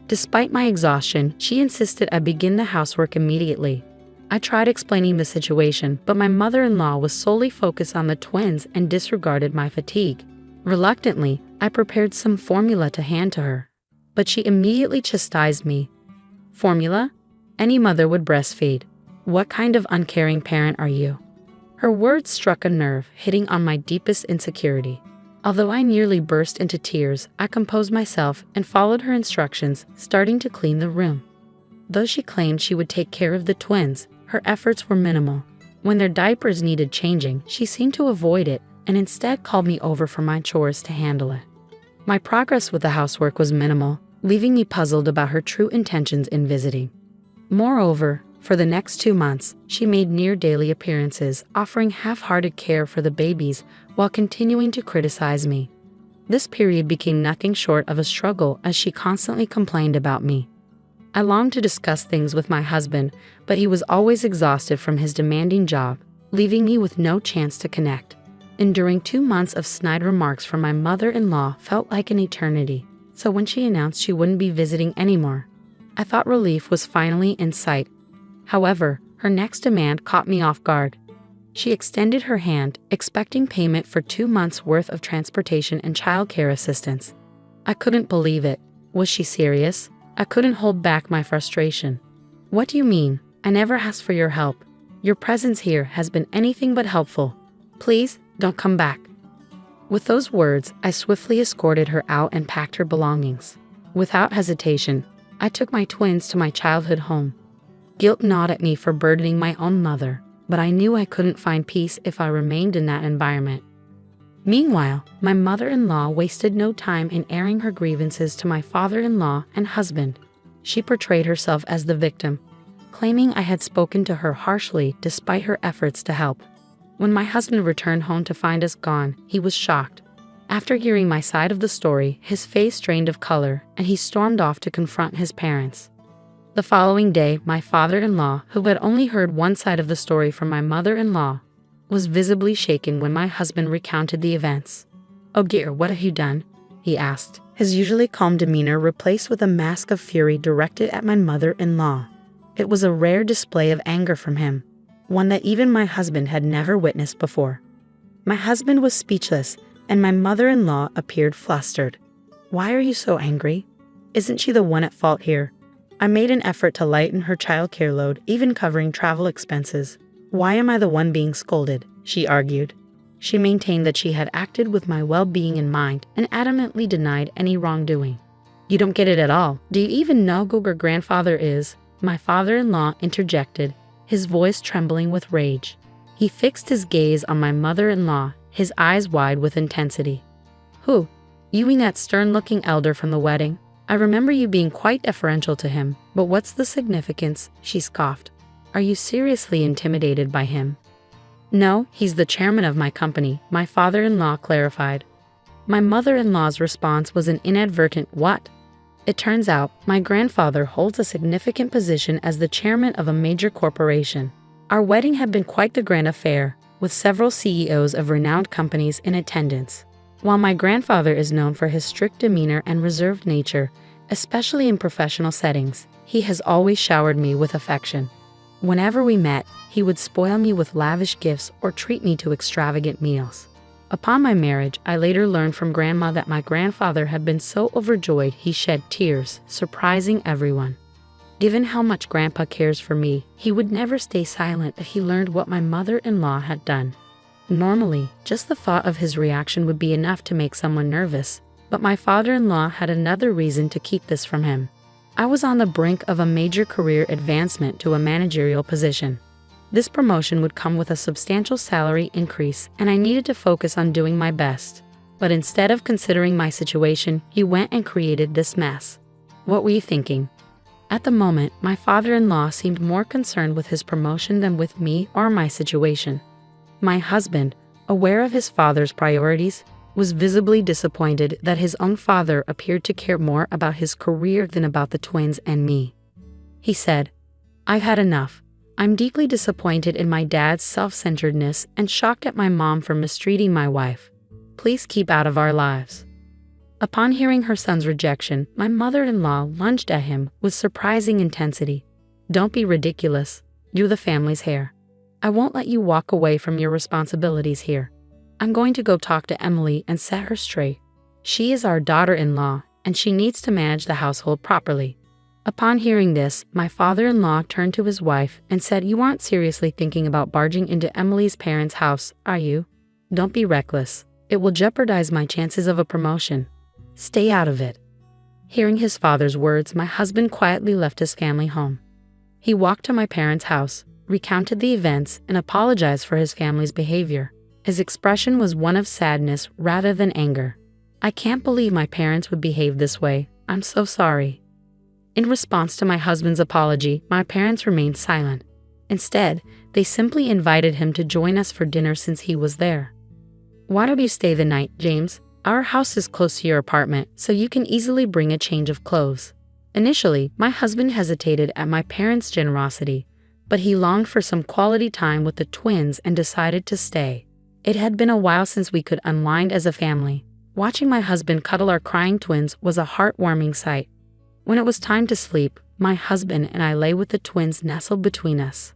Despite my exhaustion, she insisted I begin the housework immediately. I tried explaining the situation, but my mother-in-law was solely focused on the twins and disregarded my fatigue. Reluctantly, I prepared some formula to hand to her, but she immediately chastised me. "Formula? Any mother would breastfeed. What kind of uncaring parent are you?" Her words struck a nerve, hitting on my deepest insecurity. Although I nearly burst into tears, I composed myself and followed her instructions, starting to clean the room. Though she claimed she would take care of the twins, her efforts were minimal. When their diapers needed changing, she seemed to avoid it and instead called me over for my chores to handle it. My progress with the housework was minimal, leaving me puzzled about her true intentions in visiting. Moreover, for the next 2 months, she made near-daily appearances, offering half-hearted care for the babies while continuing to criticize me. This period became nothing short of a struggle as she constantly complained about me. I longed to discuss things with my husband, but he was always exhausted from his demanding job, leaving me with no chance to connect. Enduring 2 months of snide remarks from my mother-in-law felt like an eternity, so when she announced she wouldn't be visiting anymore, I thought relief was finally in sight. However, her next demand caught me off guard. She extended her hand, expecting payment for 2 months' worth of transportation and childcare assistance. I couldn't believe it. Was she serious? I couldn't hold back my frustration. "What do you mean? I never asked for your help. Your presence here has been anything but helpful. Please, don't come back." With those words, I swiftly escorted her out and packed her belongings. Without hesitation, I took my twins to my childhood home. Guilt gnawed at me for burdening my own mother, but I knew I couldn't find peace if I remained in that environment. Meanwhile, my mother-in-law wasted no time in airing her grievances to my father-in-law and husband. She portrayed herself as the victim, claiming I had spoken to her harshly despite her efforts to help. When my husband returned home to find us gone, he was shocked. After hearing my side of the story, his face drained of color, and he stormed off to confront his parents. The following day, my father-in-law, who had only heard one side of the story from my mother-in-law, was visibly shaken when my husband recounted the events. "Oh dear, what have you done?" he asked, his usually calm demeanor replaced with a mask of fury directed at my mother-in-law. It was a rare display of anger from him, one that even my husband had never witnessed before. My husband was speechless, and my mother-in-law appeared flustered. "Why are you so angry? Isn't she the one at fault here? I made an effort to lighten her childcare load, even covering travel expenses. Why am I the one being scolded?" she argued. She maintained that she had acted with my well-being in mind and adamantly denied any wrongdoing. "You don't get it at all. Do you even know who your grandfather is?" my father-in-law interjected, his voice trembling with rage. He fixed his gaze on my mother-in-law, his eyes wide with intensity. "Who? You mean that stern-looking elder from the wedding? I remember you being quite deferential to him, but what's the significance?" she scoffed. "Are you seriously intimidated by him?" "No, he's the chairman of my company," my father-in-law clarified. My mother-in-law's response was an inadvertent "what?" It turns out, my grandfather holds a significant position as the chairman of a major corporation. Our wedding had been quite the grand affair, with several CEOs of renowned companies in attendance. While my grandfather is known for his strict demeanor and reserved nature, especially in professional settings, he has always showered me with affection. Whenever we met, he would spoil me with lavish gifts or treat me to extravagant meals. Upon my marriage, I later learned from Grandma that my grandfather had been so overjoyed he shed tears, surprising everyone. Given how much Grandpa cares for me, he would never stay silent if he learned what my mother-in-law had done. Normally, just the thought of his reaction would be enough to make someone nervous, but my father-in-law had another reason to keep this from him. I was on the brink of a major career advancement to a managerial position. This promotion would come with a substantial salary increase, and I needed to focus on doing my best. But instead of considering my situation, he went and created this mess. What were you thinking? At the moment, my father-in-law seemed more concerned with his promotion than with me or my situation. My husband, aware of his father's priorities, was visibly disappointed that his own father appeared to care more about his career than about the twins and me. He said, "I've had enough. I'm deeply disappointed in my dad's self-centeredness and shocked at my mom for mistreating my wife. Please keep out of our lives." Upon hearing her son's rejection, my mother-in-law lunged at him with surprising intensity. "Don't be ridiculous. You're the family's heir. I won't let you walk away from your responsibilities here. I'm going to go talk to Emily and set her straight. She is our daughter-in-law, and she needs to manage the household properly." Upon hearing this, my father-in-law turned to his wife and said, "You aren't seriously thinking about barging into Emily's parents' house, are you? Don't be reckless. It will jeopardize my chances of a promotion. Stay out of it." Hearing his father's words, my husband quietly left his family home. He walked to my parents' house, recounted the events, and apologized for his family's behavior. His expression was one of sadness rather than anger. "I can't believe my parents would behave this way. I'm so sorry." In response to my husband's apology, my parents remained silent. Instead, they simply invited him to join us for dinner since he was there. "Why don't you stay the night, James? Our house is close to your apartment, so you can easily bring a change of clothes." Initially, my husband hesitated at my parents' generosity, but he longed for some quality time with the twins and decided to stay. It had been a while since we could unwind as a family. Watching my husband cuddle our crying twins was a heartwarming sight. When it was time to sleep, my husband and I lay with the twins nestled between us.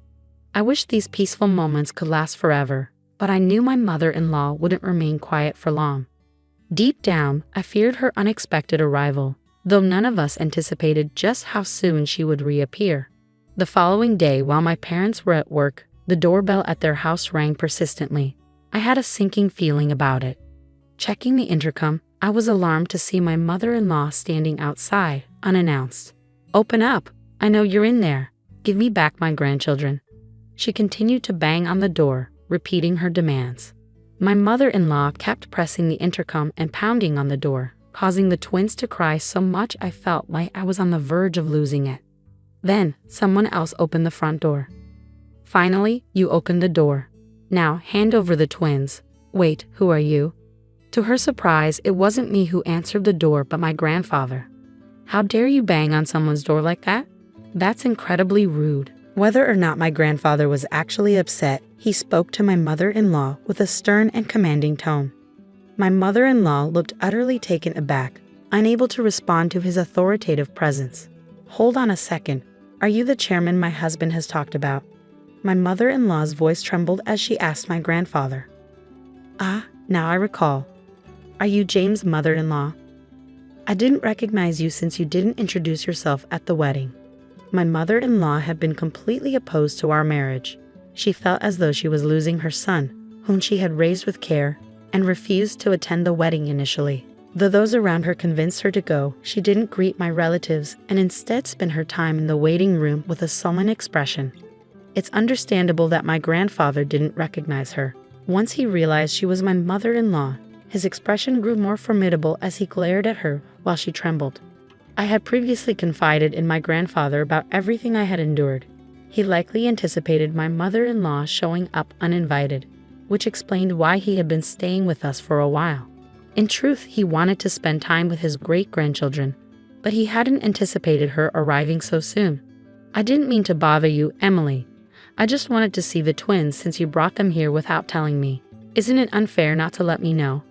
I wished these peaceful moments could last forever, but I knew my mother-in-law wouldn't remain quiet for long. Deep down, I feared her unexpected arrival, though none of us anticipated just how soon she would reappear. The following day, while my parents were at work, the doorbell at their house rang persistently. I had a sinking feeling about it. Checking the intercom, I was alarmed to see my mother-in-law standing outside, unannounced. "Open up. I know you're in there. Give me back my grandchildren." She continued to bang on the door, repeating her demands. My mother-in-law kept pressing the intercom and pounding on the door, causing the twins to cry so much I felt like I was on the verge of losing it. Then, someone else opened the front door. "Finally, you opened the door. Now, hand over the twins." "Wait, who are you?" To her surprise, it wasn't me who answered the door but my grandfather. "How dare you bang on someone's door like that? That's incredibly rude." Whether or not my grandfather was actually upset, he spoke to my mother-in-law with a stern and commanding tone. My mother-in-law looked utterly taken aback, unable to respond to his authoritative presence. "Hold on a second. Are you the chairman my husband has talked about?" My mother-in-law's voice trembled as she asked my grandfather. "Ah, now I recall. Are you James' mother-in-law? I didn't recognize you since you didn't introduce yourself at the wedding." My mother-in-law had been completely opposed to our marriage. She felt as though she was losing her son, whom she had raised with care, and refused to attend the wedding initially. Though those around her convinced her to go, she didn't greet my relatives and instead spent her time in the waiting room with a sullen expression. It's understandable that my grandfather didn't recognize her. Once he realized she was my mother-in-law, his expression grew more formidable as he glared at her while she trembled. I had previously confided in my grandfather about everything I had endured. He likely anticipated my mother-in-law showing up uninvited, which explained why he had been staying with us for a while. In truth, he wanted to spend time with his great-grandchildren, but he hadn't anticipated her arriving so soon. I didn't mean to bother you, Emily. I just wanted to see the twins since you brought them here without telling me. Isn't it unfair not to let me know?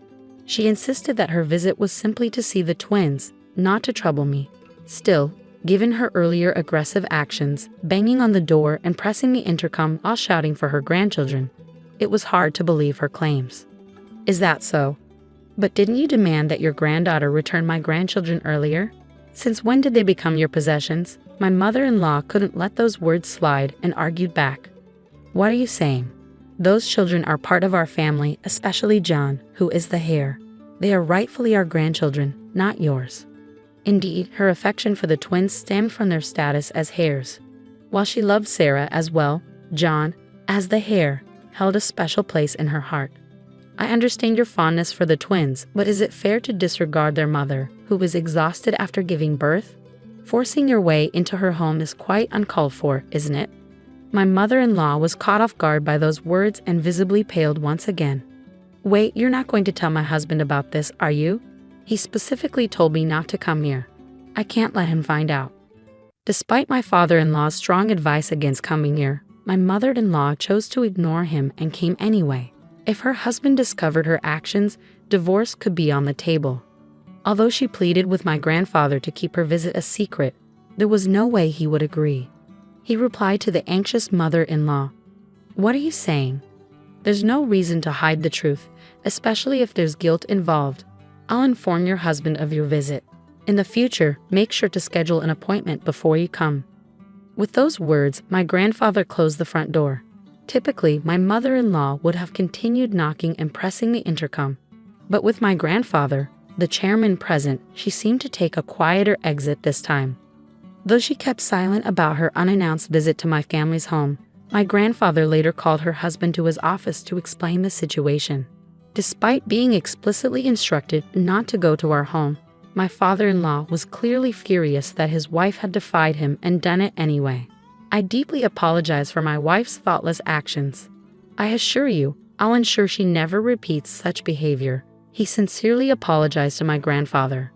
She insisted that her visit was simply to see the twins, not to trouble me. Still, given her earlier aggressive actions, banging on the door and pressing the intercom while shouting for her grandchildren, it was hard to believe her claims. Is that so? But didn't you demand that your granddaughter return my grandchildren earlier? Since when did they become your possessions? My mother-in-law couldn't let those words slide and argued back. What are you saying? Those children are part of our family, especially John, who is the heir. They are rightfully our grandchildren, not yours. Indeed, her affection for the twins stemmed from their status as heirs. While she loved Sarah as well, John, as the heir, held a special place in her heart. I understand your fondness for the twins, but is it fair to disregard their mother, who was exhausted after giving birth? Forcing your way into her home is quite uncalled for, isn't it? My mother-in-law was caught off guard by those words and visibly paled once again. Wait, you're not going to tell my husband about this, are you? He specifically told me not to come here. I can't let him find out. Despite my father-in-law's strong advice against coming here, my mother-in-law chose to ignore him and came anyway. If her husband discovered her actions, divorce could be on the table. Although she pleaded with my grandfather to keep her visit a secret, there was no way he would agree. He replied to the anxious mother-in-law, "What are you saying? There's no reason to hide the truth, especially if there's guilt involved. I'll inform your husband of your visit. In the future, make sure to schedule an appointment before you come." With those words, my grandfather closed the front door. Typically, my mother-in-law would have continued knocking and pressing the intercom. But with my grandfather, the chairman present, she seemed to take a quieter exit this time. Though she kept silent about her unannounced visit to my family's home, my grandfather later called her husband to his office to explain the situation. Despite being explicitly instructed not to go to our home, my father-in-law was clearly furious that his wife had defied him and done it anyway. I deeply apologize for my wife's thoughtless actions. I assure you, I'll ensure she never repeats such behavior. He sincerely apologized to my grandfather.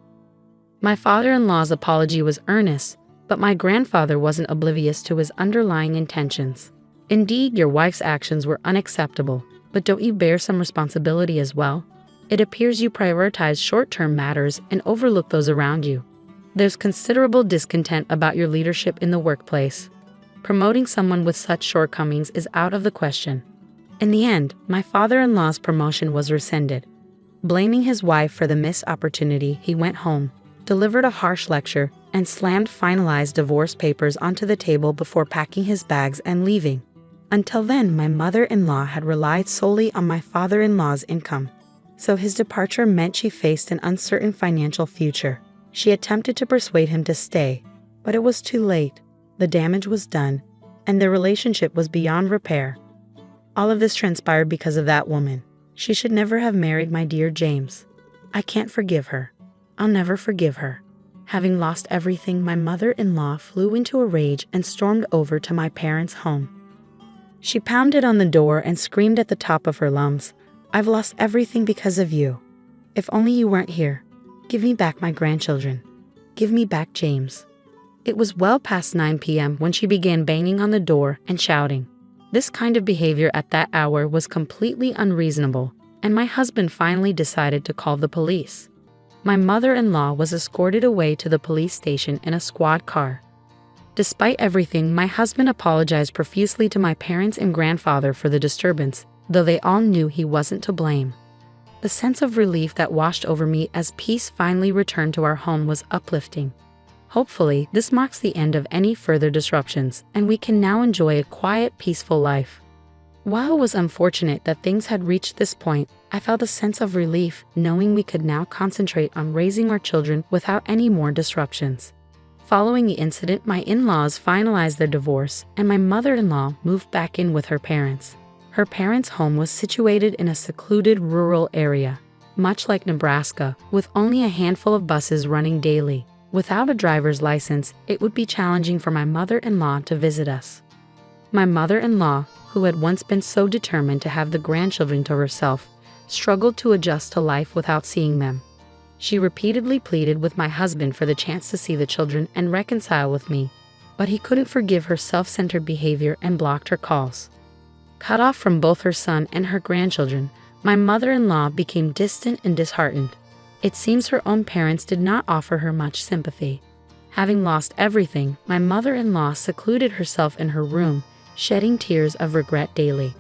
My father-in-law's apology was earnest, but my grandfather wasn't oblivious to his underlying intentions. Indeed, your wife's actions were unacceptable, but don't you bear some responsibility as well? It appears you prioritize short-term matters and overlook those around you. There's considerable discontent about your leadership in the workplace. Promoting someone with such shortcomings is out of the question. In the end, my father-in-law's promotion was rescinded. Blaming his wife for the missed opportunity, he went home, delivered a harsh lecture, and slammed finalized divorce papers onto the table before packing his bags and leaving. Until then, my mother-in-law had relied solely on my father-in-law's income, so his departure meant she faced an uncertain financial future. She attempted to persuade him to stay, but it was too late. The damage was done, and their relationship was beyond repair. All of this transpired because of that woman. She should never have married my dear James. I can't forgive her. I'll never forgive her. Having lost everything, my mother-in-law flew into a rage and stormed over to my parents' home. She pounded on the door and screamed at the top of her lungs, "I've lost everything because of you. If only you weren't here. Give me back my grandchildren. Give me back James." It was well past 9 p.m. when she began banging on the door and shouting. This kind of behavior at that hour was completely unreasonable, and my husband finally decided to call the police. My mother-in-law was escorted away to the police station in a squad car. Despite everything, my husband apologized profusely to my parents and grandfather for the disturbance, though they all knew he wasn't to blame. The sense of relief that washed over me as peace finally returned to our home was uplifting. Hopefully, this marks the end of any further disruptions, and we can now enjoy a quiet, peaceful life. While it was unfortunate that things had reached this point, I felt a sense of relief knowing we could now concentrate on raising our children without any more disruptions. Following the incident, my in-laws finalized their divorce, and my mother-in-law moved back in with her parents. Her parents' home was situated in a secluded rural area, much like Nebraska, with only a handful of buses running daily. Without a driver's license, it would be challenging for my mother-in-law to visit us. My mother-in-law, who had once been so determined to have the grandchildren to herself, struggled to adjust to life without seeing them. She repeatedly pleaded with my husband for the chance to see the children and reconcile with me, but he couldn't forgive her self-centered behavior and blocked her calls. Cut off from both her son and her grandchildren, my mother-in-law became distant and disheartened. It seems her own parents did not offer her much sympathy. Having lost everything, my mother-in-law secluded herself in her room, shedding tears of regret daily.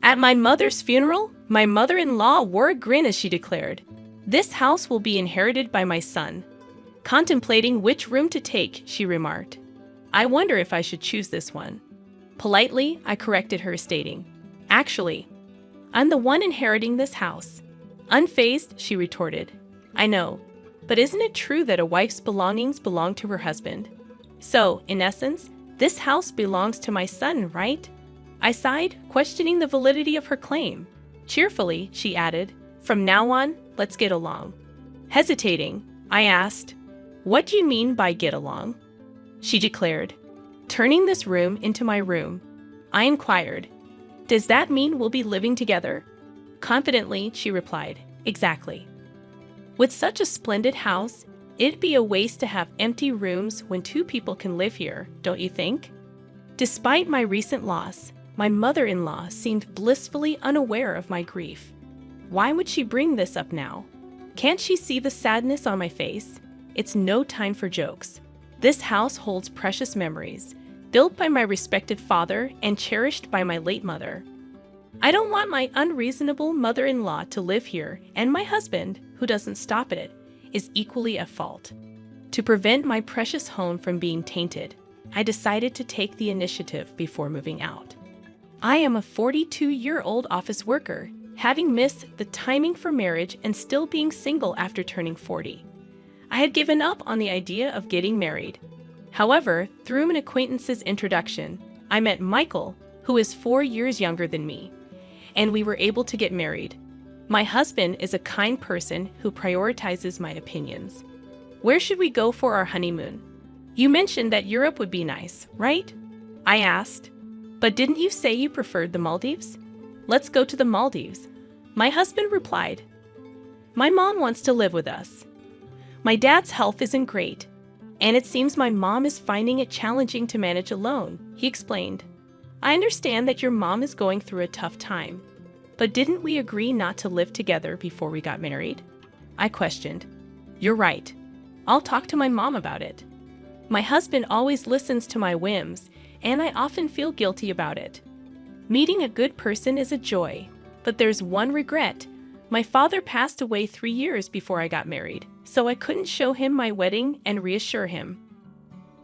At my mother's funeral, my mother-in-law wore a grin as she declared, "This house will be inherited by my son." Contemplating which room to take, she remarked, "I wonder if I should choose this one." Politely, I corrected her, stating, "Actually, I'm the one inheriting this house." Unfazed, she retorted, "I know, but isn't it true that a wife's belongings belong to her husband? So, in essence, this house belongs to my son, right?" I sighed, questioning the validity of her claim. Cheerfully, she added, "From now on, let's get along." Hesitating, I asked, "What do you mean by get along?" She declared, "Turning this room into my room." I inquired, "Does that mean we'll be living together?" Confidently, she replied, "Exactly." With such a splendid house, it'd be a waste to have empty rooms when two people can live here, don't you think? Despite my recent loss, my mother-in-law seemed blissfully unaware of my grief. Why would she bring this up now? Can't she see the sadness on my face? It's no time for jokes. This house holds precious memories, built by my respected father and cherished by my late mother. I don't want my unreasonable mother-in-law to live here, and my husband, who doesn't stop at it, is equally at fault. To prevent my precious home from being tainted, I decided to take the initiative before moving out. I am a 42-year-old office worker, having missed the timing for marriage and still being single after turning 40. I had given up on the idea of getting married. However, through an acquaintance's introduction, I met Michael, who is 4 years younger than me, and we were able to get married. My husband is a kind person who prioritizes my opinions. Where should we go for our honeymoon? You mentioned that Europe would be nice, right? I asked. But didn't you say you preferred the Maldives? Let's go to the Maldives. My husband replied. My mom wants to live with us. My dad's health isn't great, and it seems my mom is finding it challenging to manage alone, he explained. I understand that your mom is going through a tough time, but didn't we agree not to live together before we got married? I questioned. You're right. I'll talk to my mom about it. My husband always listens to my whims, and I often feel guilty about it. Meeting a good person is a joy, but there's one regret. My father passed away 3 years before I got married, so I couldn't show him my wedding and reassure him.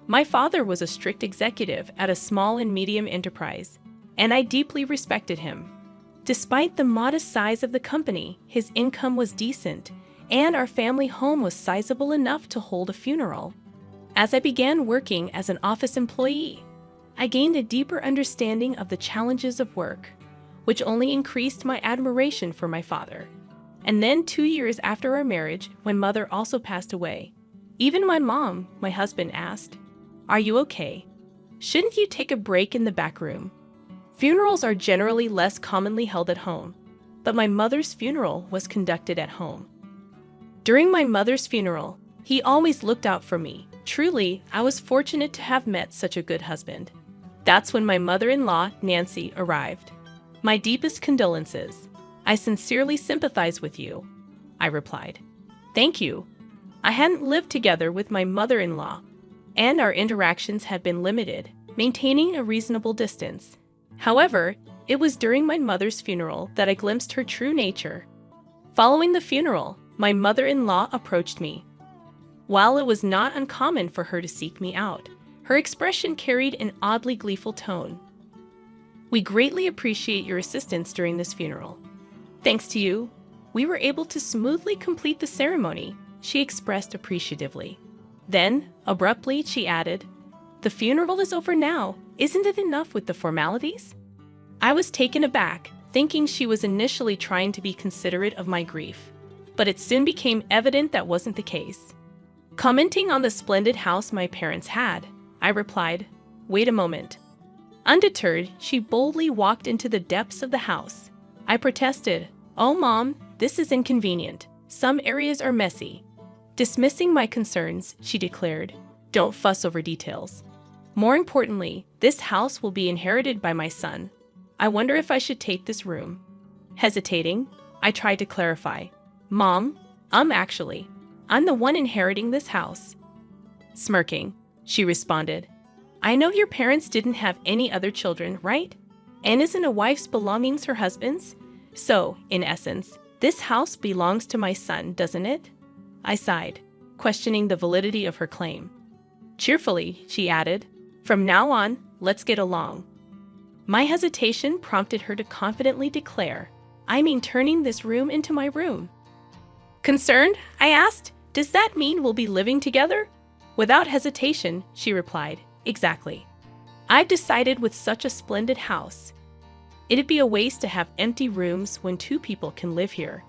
My father was a strict executive at a small and medium enterprise, and I deeply respected him. Despite the modest size of the company, his income was decent, and our family home was sizable enough to hold a funeral. As I began working as an office employee, I gained a deeper understanding of the challenges of work, which only increased my admiration for my father. And then 2 years after our marriage, when mother also passed away, even my mom, my husband asked, "Are you okay? Shouldn't you take a break in the back room?" Funerals are generally less commonly held at home, but my mother's funeral was conducted at home. During my mother's funeral, he always looked out for me. Truly, I was fortunate to have met such a good husband. That's when my mother-in-law, Nancy, arrived. "My deepest condolences. I sincerely sympathize with you," I replied. "Thank you." I hadn't lived together with my mother-in-law, and our interactions had been limited, maintaining a reasonable distance. However, it was during my mother's funeral that I glimpsed her true nature. Following the funeral, my mother-in-law approached me. While it was not uncommon for her to seek me out, her expression carried an oddly gleeful tone. "We greatly appreciate your assistance during this funeral. Thanks to you, we were able to smoothly complete the ceremony," she expressed appreciatively. Then, abruptly, she added, "The funeral is over now. Isn't it enough with the formalities?" I was taken aback, thinking she was initially trying to be considerate of my grief. But it soon became evident that wasn't the case. Commenting on the splendid house my parents had, I replied, "Wait a moment." Undeterred, she boldly walked into the depths of the house. I protested, "Oh, Mom, this is inconvenient. Some areas are messy." Dismissing my concerns, she declared, "Don't fuss over details. More importantly, this house will be inherited by my son. I wonder if I should take this room." Hesitating, I tried to clarify, "Mom, actually, I'm the one inheriting this house." Smirking, she responded, "I know your parents didn't have any other children, right? And isn't a wife's belongings her husband's? So, in essence, this house belongs to my son, doesn't it?" I sighed, questioning the validity of her claim. Cheerfully, she added, "From now on, let's get along." My hesitation prompted her to confidently declare, "I mean turning this room into my room." Concerned, I asked, "Does that mean we'll be living together?" Without hesitation, she replied, "Exactly. I've decided with such a splendid house, it'd be a waste to have empty rooms when two people can live here.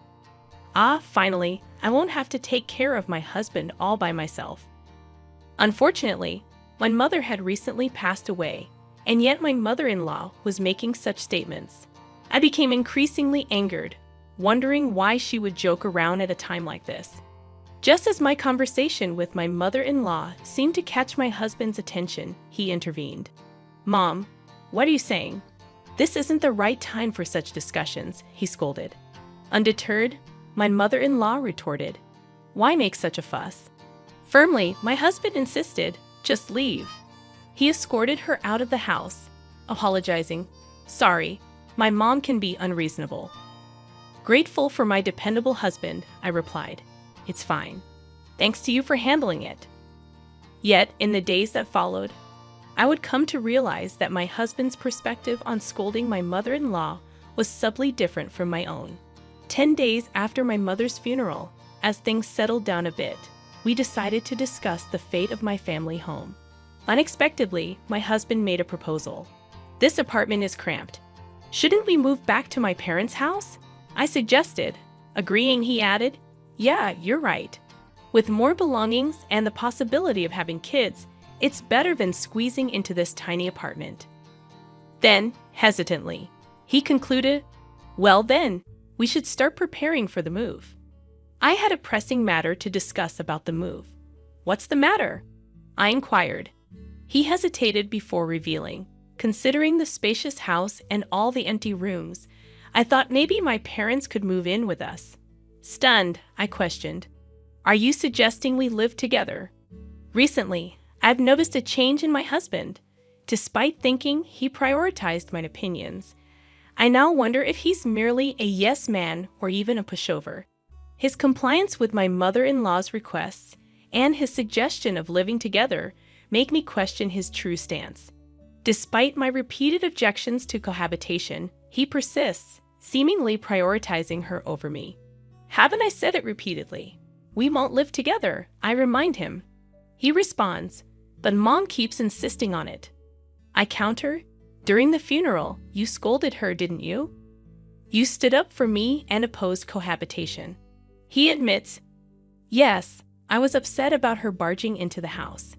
Finally, I won't have to take care of my husband all by myself." Unfortunately, my mother had recently passed away, and yet my mother-in-law was making such statements. I became increasingly angered, wondering why she would joke around at a time like this. Just as my conversation with my mother-in-law seemed to catch my husband's attention, he intervened. "Mom, what are you saying? This isn't the right time for such discussions," he scolded. Undeterred, my mother-in-law retorted, "Why make such a fuss?" Firmly, my husband insisted, "Just leave." He escorted her out of the house, apologizing, "Sorry, my mom can be unreasonable." Grateful for my dependable husband, I replied, "It's fine. Thanks to you for handling it." Yet, in the days that followed, I would come to realize that my husband's perspective on scolding my mother-in-law was subtly different from my own. 10 days after my mother's funeral, as things settled down a bit, we decided to discuss the fate of my family home. Unexpectedly, my husband made a proposal. "This apartment is cramped. Shouldn't we move back to my parents' house?" I suggested. Agreeing, he added, "Yeah, you're right. With more belongings and the possibility of having kids, it's better than squeezing into this tiny apartment." Then, hesitantly, he concluded, "Well then, we should start preparing for the move." I had a pressing matter to discuss about the move. "What's the matter?" I inquired. He hesitated before revealing. Considering the spacious house and all the empty rooms, I thought maybe my parents could move in with us. Stunned, I questioned, "Are you suggesting we live together?" Recently, I've noticed a change in my husband. Despite thinking he prioritized my opinions, I now wonder if he's merely a yes man or even a pushover. His compliance with my mother-in-law's requests and his suggestion of living together make me question his true stance. Despite my repeated objections to cohabitation, he persists, seemingly prioritizing her over me. Haven't I said it repeatedly? "We won't live together," I remind him. He responds, "But Mom keeps insisting on it." I counter, "During the funeral, you scolded her, didn't you? You stood up for me and opposed cohabitation." He admits, "Yes, I was upset about her barging into the house.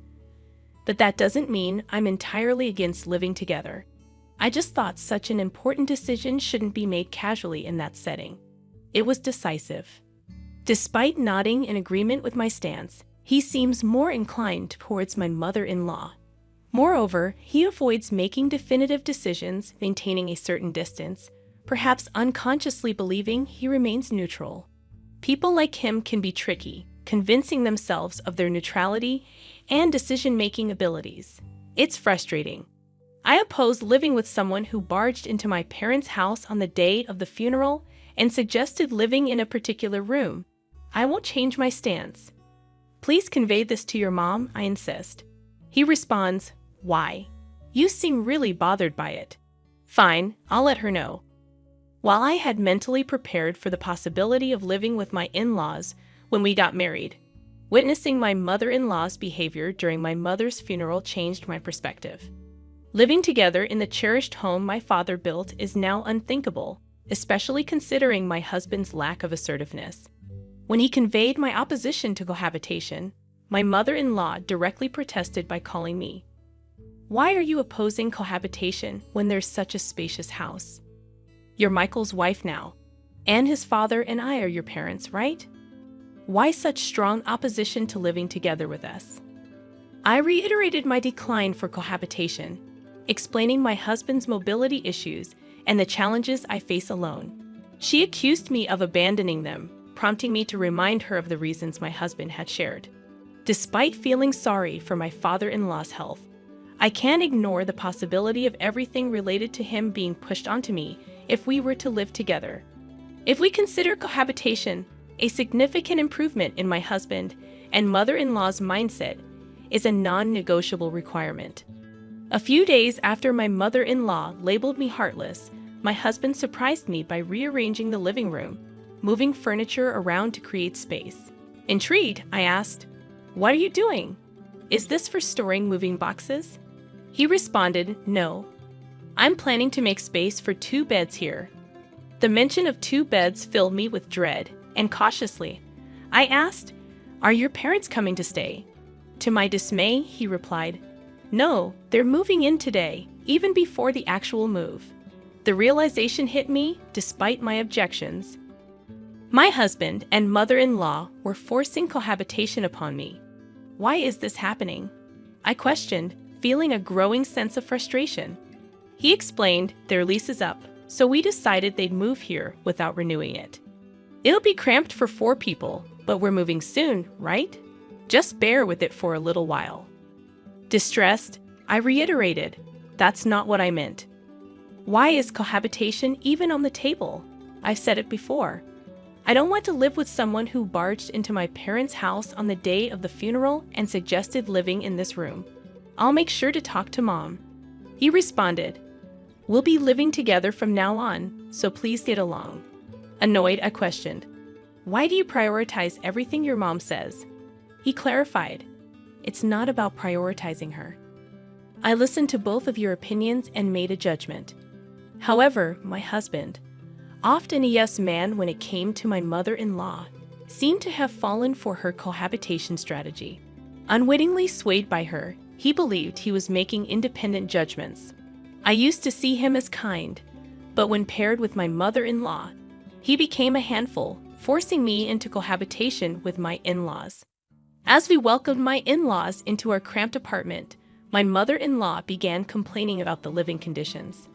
But that doesn't mean I'm entirely against living together. I just thought such an important decision shouldn't be made casually in that setting." It was decisive. Despite nodding in agreement with my stance, he seems more inclined towards my mother-in-law. Moreover, he avoids making definitive decisions, maintaining a certain distance, perhaps unconsciously believing he remains neutral. People like him can be tricky, convincing themselves of their neutrality and decision-making abilities. It's frustrating. I oppose living with someone who barged into my parents' house on the day of the funeral and suggested living in a particular room. I won't change my stance. Please convey this to your mom, I insist. He responds, why? You seem really bothered by it. Fine, I'll let her know. While I had mentally prepared for the possibility of living with my in-laws when we got married, witnessing my mother-in-law's behavior during my mother's funeral changed my perspective. Living together in the cherished home my father built is now unthinkable, especially considering my husband's lack of assertiveness. When he conveyed my opposition to cohabitation, my mother-in-law directly protested by calling me. Why are you opposing cohabitation when there's such a spacious house? You're Michael's wife now, and his father and I are your parents, right? Why such strong opposition to living together with us? I reiterated my decline for cohabitation, explaining my husband's mobility issues and the challenges I face alone. She accused me of abandoning them, prompting me to remind her of the reasons my husband had shared. Despite feeling sorry for my father-in-law's health, I can't ignore the possibility of everything related to him being pushed onto me if we were to live together. If we consider cohabitation a significant improvement in my husband and mother-in-law's mindset is a non-negotiable requirement. A few days after my mother-in-law labeled me heartless, my husband surprised me by rearranging the living room, moving furniture around to create space. Intrigued, I asked, "What are you doing? Is this for storing moving boxes?" He responded, "No. I'm planning to make space for 2 beds here." The mention of 2 beds filled me with dread, and cautiously, I asked, "Are your parents coming to stay?" To my dismay, he replied, "No, they're moving in today, even before the actual move." The realization hit me despite my objections. My husband and mother-in-law were forcing cohabitation upon me. Why is this happening? I questioned, feeling a growing sense of frustration. He explained their lease is up, so we decided they'd move here without renewing it. It'll be cramped for 4 people, but we're moving soon, right? Just bear with it for a little while. Distressed, I reiterated, that's not what I meant. Why is cohabitation even on the table? I've said it before. I don't want to live with someone who barged into my parents' house on the day of the funeral and suggested living in this room. I'll make sure to talk to Mom. He responded, "We'll be living together from now on, so please get along." Annoyed, I questioned, "Why do you prioritize everything your mom says?" He clarified, "It's not about prioritizing her. I listened to both of your opinions and made a judgment." However, my husband, often a yes man when it came to my mother-in-law, seemed to have fallen for her cohabitation strategy. Unwittingly swayed by her, he believed he was making independent judgments. I used to see him as kind, but when paired with my mother-in-law, he became a handful, forcing me into cohabitation with my in-laws. As we welcomed my in-laws into our cramped apartment, my mother-in-law began complaining about the living conditions.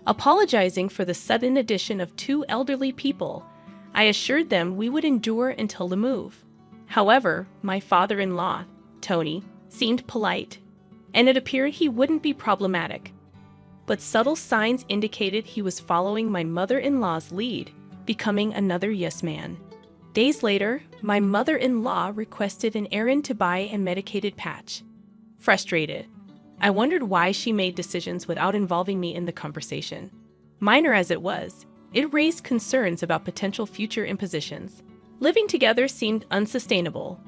Apologizing for the sudden addition of 2 elderly people, I assured them we would endure until the move. However, my father-in-law, Tony, seemed polite, and it appeared he wouldn't be problematic. But subtle signs indicated he was following my mother-in-law's lead, becoming another yes man. Days later, my mother-in-law requested an errand to buy a medicated patch. Frustrated, I wondered why she made decisions without involving me in the conversation. Minor as it was, it raised concerns about potential future impositions. Living together seemed unsustainable.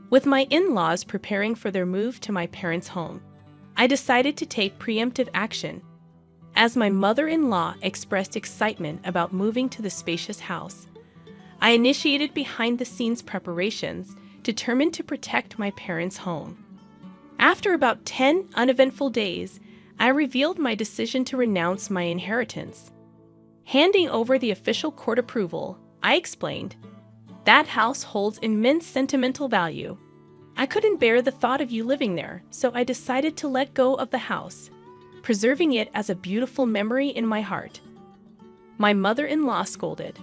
With my in-laws preparing for their move to my parents' home, I decided to take preemptive action. As my mother-in-law expressed excitement about moving to the spacious house, I initiated behind-the-scenes preparations determined to protect my parents' home. After about 10 uneventful days, I revealed my decision to renounce my inheritance. Handing over the official court approval, I explained, "That house holds immense sentimental value. I couldn't bear the thought of you living there, so I decided to let go of the house, preserving it as a beautiful memory in my heart." My mother-in-law scolded,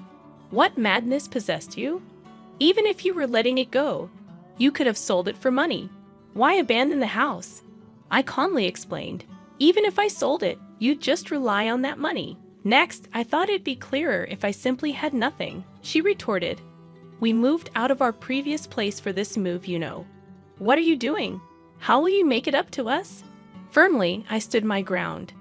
"What madness possessed you? Even if you were letting it go, you could have sold it for money. Why abandon the house?" I calmly explained, "Even if I sold it, you'd just rely on that money." Next, I thought it'd be clearer if I simply had nothing. She retorted, We moved out of our previous place for this move, you know. What are you doing? How will you make it up to us? Firmly, I stood my ground.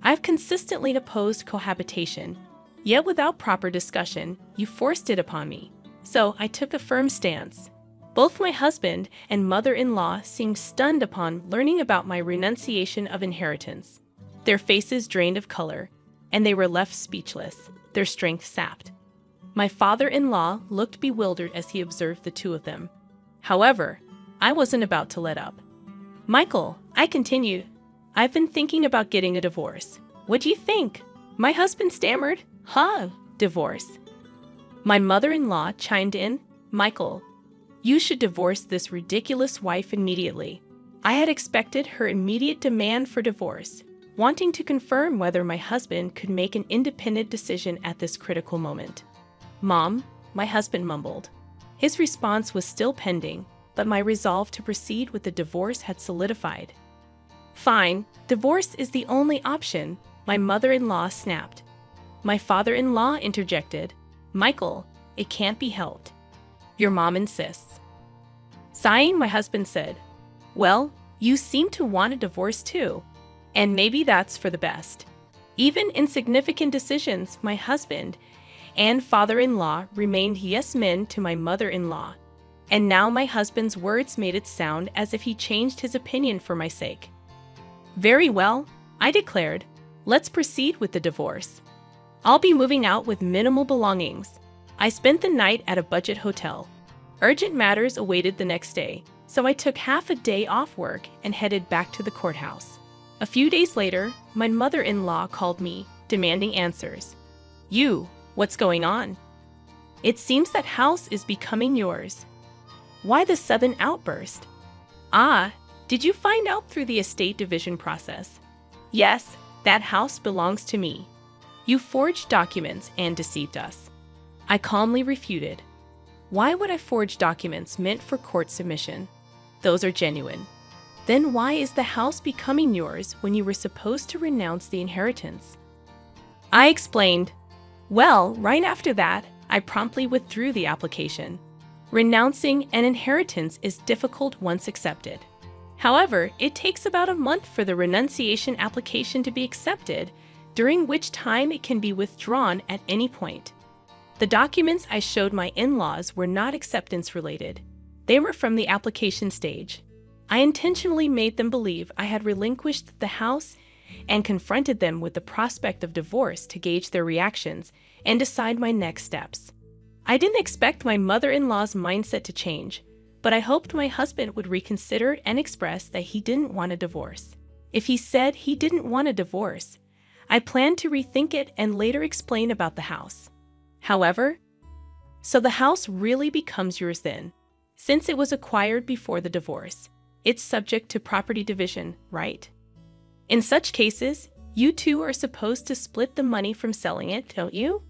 I've consistently opposed cohabitation, yet without proper discussion, you forced it upon me. So I took a firm stance. Both my husband and mother-in-law seemed stunned upon learning about my renunciation of inheritance. Their faces drained of color, and they were left speechless, their strength sapped. My father-in-law looked bewildered as he observed the two of them. However, I wasn't about to let up. Michael, I continued, I've been thinking about getting a divorce. What do you think? My husband stammered, divorce. My mother-in-law chimed in, Michael, you should divorce this ridiculous wife immediately. I had expected her immediate demand for divorce, wanting to confirm whether my husband could make an independent decision at this critical moment. Mom, my husband mumbled. His response was still pending, but my resolve to proceed with the divorce had solidified. Fine, divorce is the only option, my mother-in-law snapped. My father-in-law interjected, Michael, it can't be helped. Your mom insists. Sighing, my husband said, well, you seem to want a divorce too, and maybe that's for the best. Even in significant decisions, my husband and father-in-law remained yes men to my mother-in-law, and now my husband's words made it sound as if he changed his opinion for my sake. Very well, I declared, let's proceed with the divorce. I'll be moving out with minimal belongings. I spent the night at a budget hotel. Urgent matters awaited the next day, so I took half a day off work and headed back to the courthouse. A few days later, my mother-in-law called me, demanding answers. What's going on? It seems that house is becoming yours. Why the sudden outburst? Did you find out through the estate division process? Yes, that house belongs to me. You forged documents and deceived us. I calmly refuted. Why would I forge documents meant for court submission? Those are genuine. Then why is the house becoming yours when you were supposed to renounce the inheritance? I explained. Well, right after that, I promptly withdrew the application. Renouncing an inheritance is difficult once accepted. However, it takes about a month for the renunciation application to be accepted, during which time it can be withdrawn at any point. The documents I showed my in-laws were not acceptance-related. They were from the application stage. I intentionally made them believe I had relinquished the house and confronted them with the prospect of divorce to gauge their reactions and decide my next steps. I didn't expect my mother-in-law's mindset to change, but I hoped my husband would reconsider and express that he didn't want a divorce. If he said he didn't want a divorce, I planned to rethink it and later explain about the house. However, so the house really becomes yours then, since it was acquired before the divorce. It's subject to property division, right? In such cases, you two are supposed to split the money from selling it, don't you?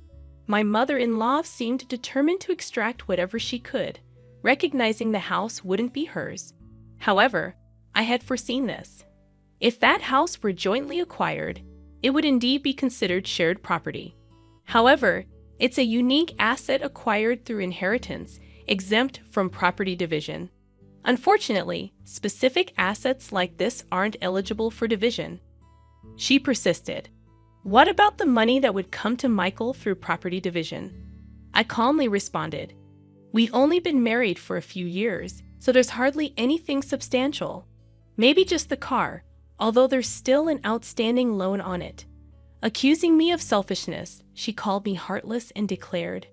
My mother-in-law seemed determined to extract whatever she could, recognizing the house wouldn't be hers. However, I had foreseen this. If that house were jointly acquired, it would indeed be considered shared property. However, it's a unique asset acquired through inheritance, exempt from property division. Unfortunately, specific assets like this aren't eligible for division. She persisted. What about the money that would come to Michael through property division? I calmly responded. We've only been married for a few years, so there's hardly anything substantial. Maybe just the car, although there's still an outstanding loan on it. Accusing me of selfishness, she called me heartless and declared,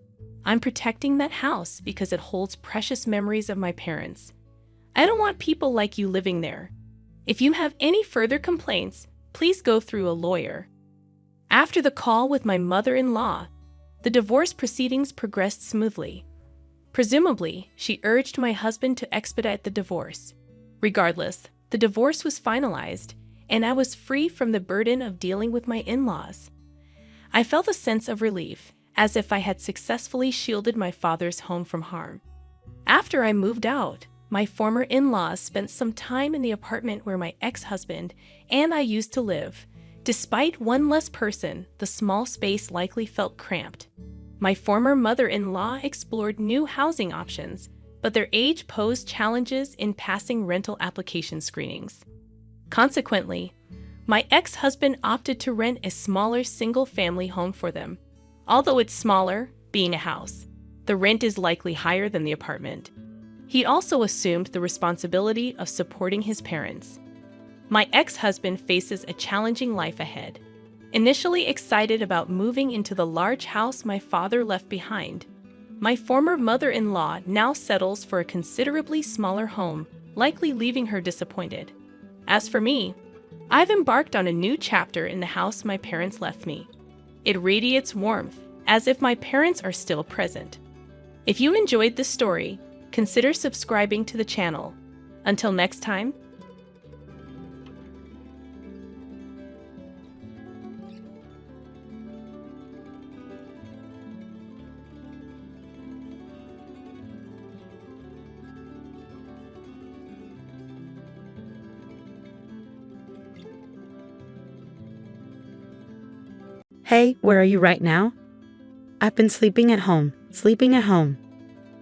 I'm protecting that house because it holds precious memories of my parents. I don't want people like you living there. If you have any further complaints, please go through a lawyer. After the call with my mother-in-law, the divorce proceedings progressed smoothly. Presumably, she urged my husband to expedite the divorce. Regardless, the divorce was finalized, and I was free from the burden of dealing with my in-laws. I felt a sense of relief, as if I had successfully shielded my father's home from harm. After I moved out, my former in-laws spent some time in the apartment where my ex-husband and I used to live. Despite one less person, the small space likely felt cramped. My former mother-in-law explored new housing options, but their age posed challenges in passing rental application screenings. Consequently, my ex-husband opted to rent a smaller single-family home for them. Although it's smaller, being a house, the rent is likely higher than the apartment. He also assumed the responsibility of supporting his parents. My ex-husband faces a challenging life ahead. Initially excited about moving into the large house my father left behind, my former mother-in-law now settles for a considerably smaller home, likely leaving her disappointed. As for me, I've embarked on a new chapter in the house my parents left me. It radiates warmth, as if my parents are still present. If you enjoyed this story, consider subscribing to the channel. Until next time. Hey, where are you right now? I've been sleeping at home.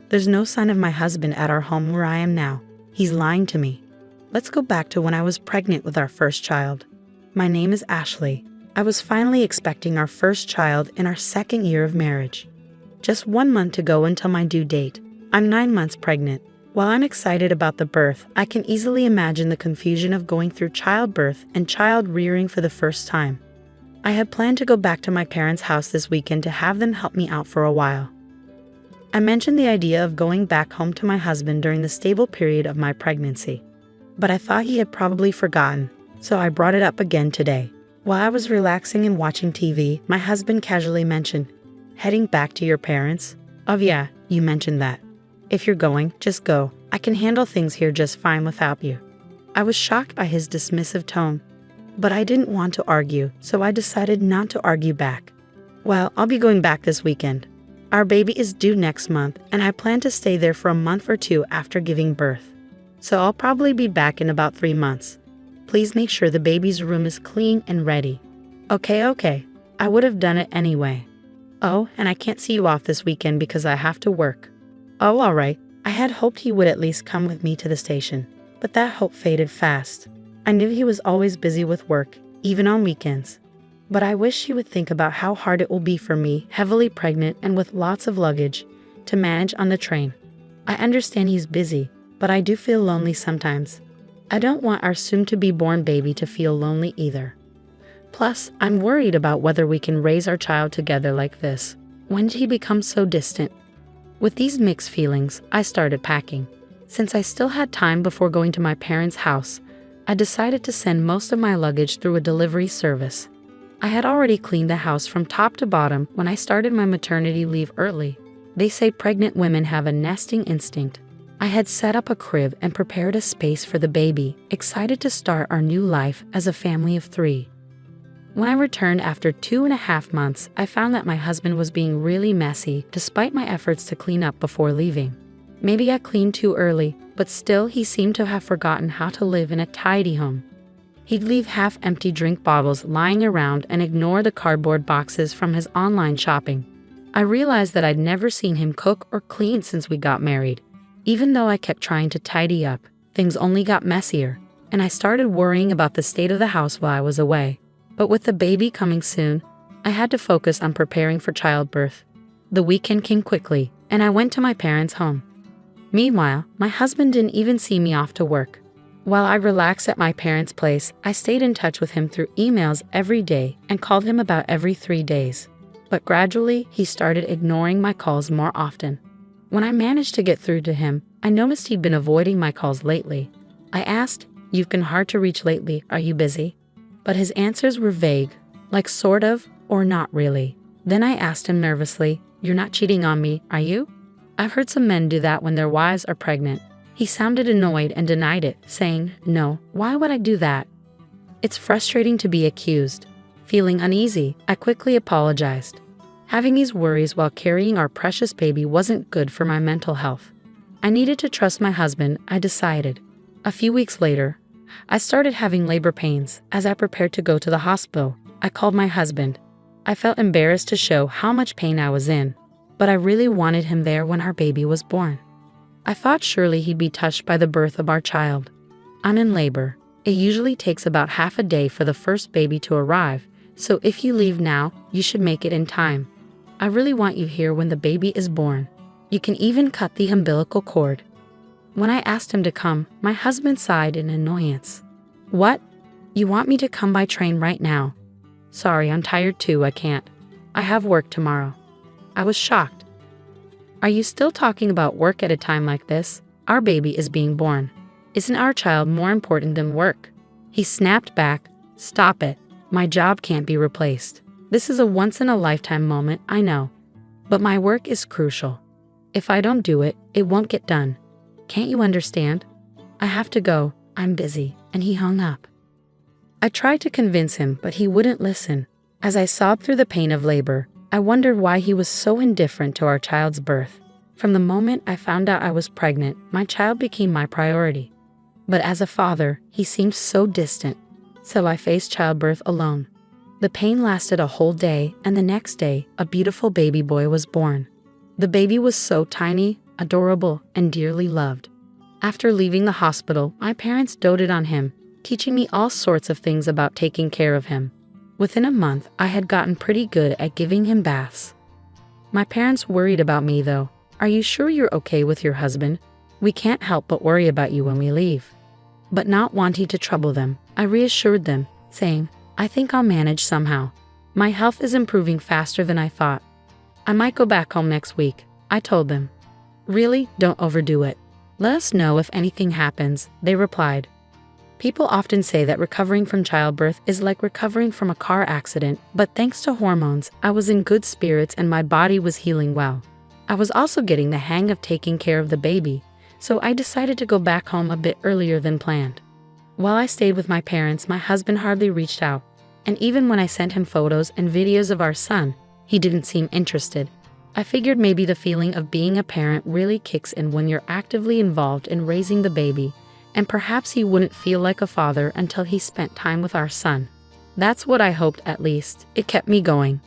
There's no sign of my husband at our home where I am now. He's lying to me. Let's go back to when I was pregnant with our first child. My name is Ashley. I was finally expecting our first child in our second year of marriage. Just 1 month to go until my due date. I'm 9 months pregnant. While I'm excited about the birth, I can easily imagine the confusion of going through childbirth and child rearing for the first time. I had planned to go back to my parents' house this weekend to have them help me out for a while. I mentioned the idea of going back home to my husband during the stable period of my pregnancy, but I thought he had probably forgotten, so I brought it up again today. While I was relaxing and watching TV, my husband casually mentioned, "Heading back to your parents?" "Oh yeah, you mentioned that. If you're going, just go. I can handle things here just fine without you." I was shocked by his dismissive tone, but I didn't want to argue, so I decided not to argue back. "Well, I'll be going back this weekend. Our baby is due next month, and I plan to stay there for a month or two after giving birth. So I'll probably be back in about 3 months. Please make sure the baby's room is clean and ready." Okay. I would have done it anyway. "Oh, and I can't see you off this weekend because I have to work." "Oh, all right." I had hoped he would at least come with me to the station, but that hope faded fast. I knew he was always busy with work, even on weekends. But I wish he would think about how hard it will be for me, heavily pregnant and with lots of luggage, to manage on the train. I understand he's busy, but I do feel lonely sometimes. I don't want our soon-to-be-born baby to feel lonely either. Plus, I'm worried about whether we can raise our child together like this. When did he become so distant? With these mixed feelings, I started packing. Since I still had time before going to my parents' house, I decided to send most of my luggage through a delivery service. I had already cleaned the house from top to bottom when I started my maternity leave early. They say pregnant women have a nesting instinct. I had set up a crib and prepared a space for the baby, excited to start our new life as a family of 3. When I returned after 2.5 months, I found that my husband was being really messy despite my efforts to clean up before leaving. Maybe I cleaned too early, but still he seemed to have forgotten how to live in a tidy home. He'd leave half-empty drink bottles lying around and ignore the cardboard boxes from his online shopping. I realized that I'd never seen him cook or clean since we got married. Even though I kept trying to tidy up, things only got messier, and I started worrying about the state of the house while I was away. But with the baby coming soon, I had to focus on preparing for childbirth. The weekend came quickly, and I went to my parents' home. Meanwhile, my husband didn't even see me off to work. While I relaxed at my parents' place, I stayed in touch with him through emails every day and called him about every 3 days. But gradually, he started ignoring my calls more often. When I managed to get through to him, I noticed he'd been avoiding my calls lately. I asked, "You've been hard to reach lately, are you busy?" But his answers were vague, like sort of or not really. Then I asked him nervously, "You're not cheating on me, are you?" I've heard some men do that when their wives are pregnant. He sounded annoyed and denied it, saying, "No, why would I do that?" It's frustrating to be accused. Feeling uneasy, I quickly apologized. Having these worries while carrying our precious baby wasn't good for my mental health. I needed to trust my husband, I decided. A few weeks later, I started having labor pains. As I prepared to go to the hospital, I called my husband. I felt embarrassed to show how much pain I was in, but I really wanted him there when our baby was born. I thought surely he'd be touched by the birth of our child. I'm in labor. It usually takes about half a day for the first baby to arrive, so if you leave now, you should make it in time. I really want you here when the baby is born. You can even cut the umbilical cord." When I asked him to come, my husband sighed in annoyance. "What? You want me to come by train right now?" "Sorry, I'm tired too, I can't. I have work tomorrow." I was shocked. "Are you still talking about work at a time like this? Our baby is being born. Isn't our child more important than work?" He snapped back, "Stop it. My job can't be replaced. This is a once-in-a-lifetime moment, I know. But my work is crucial. If I don't do it, it won't get done. Can't you understand? I have to go, I'm busy," and he hung up. I tried to convince him, but he wouldn't listen. As I sobbed through the pain of labor, I wondered why he was so indifferent to our child's birth. From the moment I found out I was pregnant, my child became my priority. But as a father, he seemed so distant, so I faced childbirth alone. The pain lasted a whole day, and the next day, a beautiful baby boy was born. The baby was so tiny, adorable, and dearly loved. After leaving the hospital, my parents doted on him, teaching me all sorts of things about taking care of him. Within a month, I had gotten pretty good at giving him baths. My parents worried about me though. "Are you sure you're okay with your husband? We can't help but worry about you when we leave." But not wanting to trouble them, I reassured them, saying, "I think I'll manage somehow. My health is improving faster than I thought. I might go back home next week," I told them. "Really, don't overdo it. Let us know if anything happens," they replied. People often say that recovering from childbirth is like recovering from a car accident, but thanks to hormones, I was in good spirits and my body was healing well. I was also getting the hang of taking care of the baby, so I decided to go back home a bit earlier than planned. While I stayed with my parents, my husband hardly reached out, and even when I sent him photos and videos of our son, he didn't seem interested. I figured maybe the feeling of being a parent really kicks in when you're actively involved in raising the baby, and perhaps he wouldn't feel like a father until he spent time with our son. That's what I hoped, at least. It kept me going.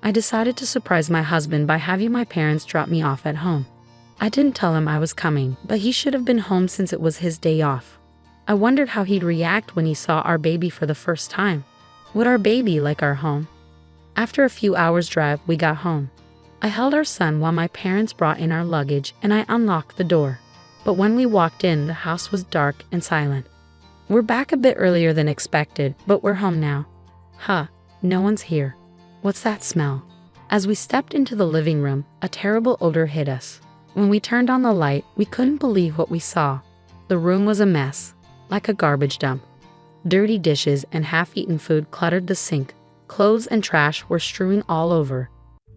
I decided to surprise my husband by having my parents drop me off at home. I didn't tell him I was coming, but he should have been home since it was his day off. I wondered how he'd react when he saw our baby for the first time. Would our baby like our home? After a few hours' drive, we got home. I held our son while my parents brought in our luggage, and I unlocked the door. But when we walked in, the house was dark and silent. "We're back a bit earlier than expected, but we're home now." "Huh, no one's here. What's that smell?" As we stepped into the living room, a terrible odor hit us. When we turned on the light, we couldn't believe what we saw. The room was a mess, like a garbage dump. Dirty dishes and half-eaten food cluttered the sink. Clothes and trash were strewn all over.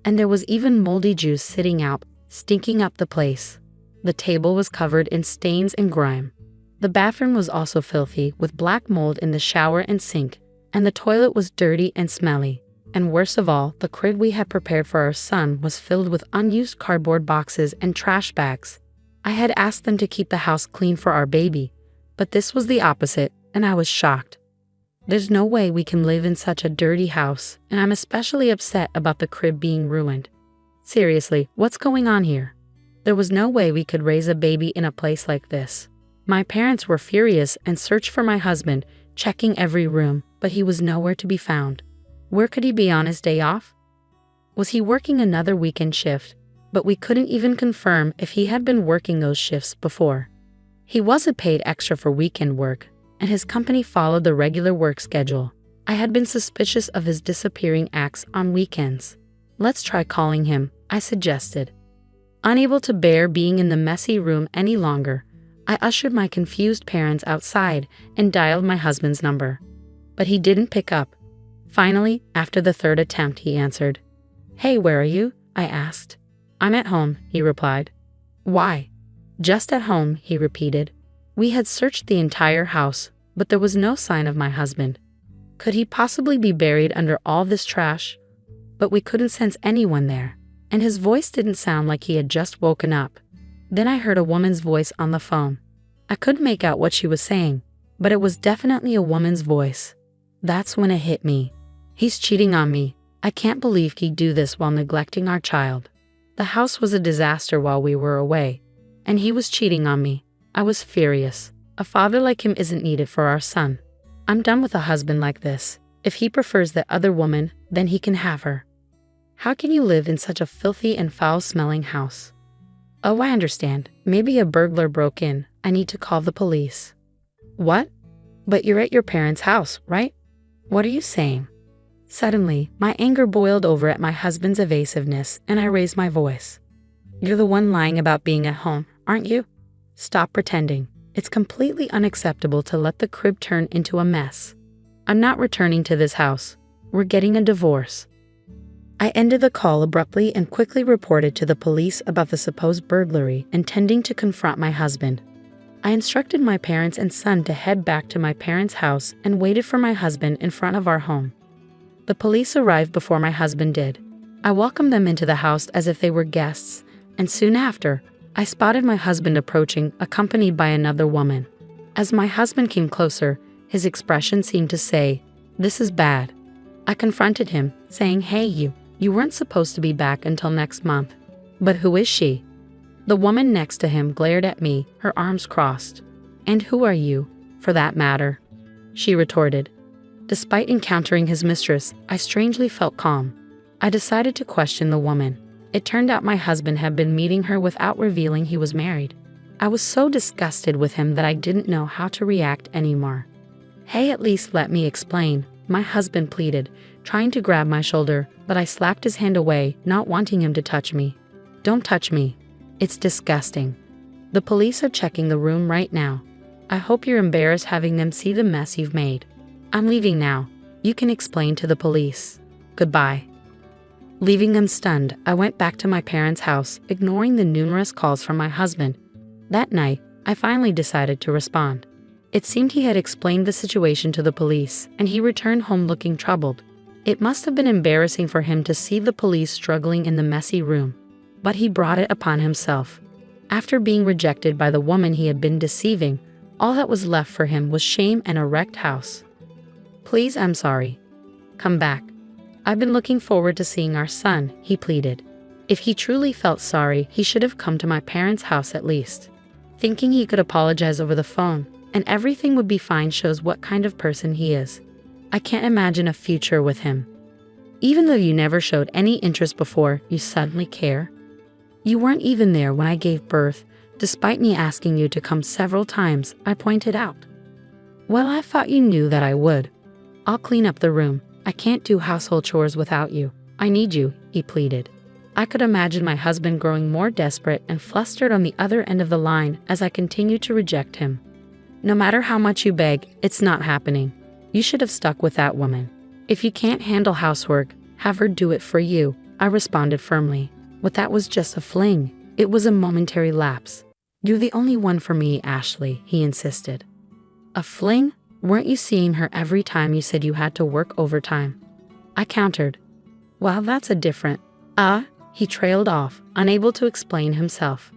And there was even moldy juice sitting out, stinking up the place. The table was covered in stains and grime. The bathroom was also filthy, with black mold in the shower and sink, and the toilet was dirty and smelly. And worst of all, the crib we had prepared for our son was filled with unused cardboard boxes and trash bags. I had asked them to keep the house clean for our baby, but this was the opposite, and I was shocked. There's no way we can live in such a dirty house, and I'm especially upset about the crib being ruined. Seriously, what's going on here? There was no way we could raise a baby in a place like this. My parents were furious and searched for my husband, checking every room, but he was nowhere to be found. Where could he be on his day off? Was he working another weekend shift? But we couldn't even confirm if he had been working those shifts before. He wasn't paid extra for weekend work, and his company followed the regular work schedule. I had been suspicious of his disappearing acts on weekends. "Let's try calling him," I suggested. Unable to bear being in the messy room any longer, I ushered my confused parents outside and dialed my husband's number. But he didn't pick up. Finally, after the third attempt, he answered. "Hey, where are you?" I asked. "I'm at home," he replied. "Why?" "Just at home," he repeated. We had searched the entire house, but there was no sign of my husband. Could he possibly be buried under all this trash? But we couldn't sense anyone there, and his voice didn't sound like he had just woken up. Then I heard a woman's voice on the phone. I couldn't make out what she was saying, but it was definitely a woman's voice. That's when it hit me. He's cheating on me. I can't believe he'd do this while neglecting our child. The house was a disaster while we were away, and he was cheating on me. I was furious. A father like him isn't needed for our son. I'm done with a husband like this. If he prefers that other woman, then he can have her. How can you live in such a filthy and foul-smelling house? Oh, I understand. Maybe a burglar broke in. I need to call the police. What? But you're at your parents' house, right? What are you saying? Suddenly, my anger boiled over at my husband's evasiveness, and I raised my voice. You're the one lying about being at home, aren't you? Stop pretending. It's completely unacceptable to let the crib turn into a mess. I'm not returning to this house. We're getting a divorce. I ended the call abruptly and quickly reported to the police about the supposed burglary, intending to confront my husband. I instructed my parents and son to head back to my parents' house and waited for my husband in front of our home. The police arrived before my husband did. I welcomed them into the house as if they were guests, and soon after, I spotted my husband approaching, accompanied by another woman. As my husband came closer, his expression seemed to say, "This is bad." I confronted him, saying, "Hey, you weren't supposed to be back until next month." "But who is she?" The woman next to him glared at me, her arms crossed. "And who are you, for that matter?" she retorted. Despite encountering his mistress, I strangely felt calm. I decided to question the woman. It turned out my husband had been meeting her without revealing he was married. I was so disgusted with him that I didn't know how to react anymore. "Hey, at least let me explain," my husband pleaded, trying to grab my shoulder, but I slapped his hand away, not wanting him to touch me. "Don't touch me. It's disgusting. The police are checking the room right now. I hope you're embarrassed having them see the mess you've made. I'm leaving now. You can explain to the police. Goodbye." Leaving them stunned, I went back to my parents' house, ignoring the numerous calls from my husband. That night, I finally decided to respond. It seemed he had explained the situation to the police, and he returned home looking troubled. It must have been embarrassing for him to see the police struggling in the messy room. But he brought it upon himself. After being rejected by the woman he had been deceiving, all that was left for him was shame and a wrecked house. "Please, I'm sorry. Come back. I've been looking forward to seeing our son," he pleaded. If he truly felt sorry, he should have come to my parents' house at least. Thinking he could apologize over the phone, and everything would be fine shows what kind of person he is. I can't imagine a future with him. Even though you never showed any interest before, you suddenly care? You weren't even there when I gave birth, despite me asking you to come several times, I pointed out. "Well, I thought you knew that I would. I'll clean up the room. I can't do household chores without you. I need you," he pleaded. I could imagine my husband growing more desperate and flustered on the other end of the line as I continued to reject him. "No matter how much you beg, it's not happening. You should have stuck with that woman. If you can't handle housework, have her do it for you," I responded firmly. But that was just a fling. It was a momentary lapse. "You're the only one for me, Ashley," he insisted. "A fling? Weren't you seeing her every time you said you had to work overtime?" I countered. "Well, that's a different..." He trailed off, unable to explain himself.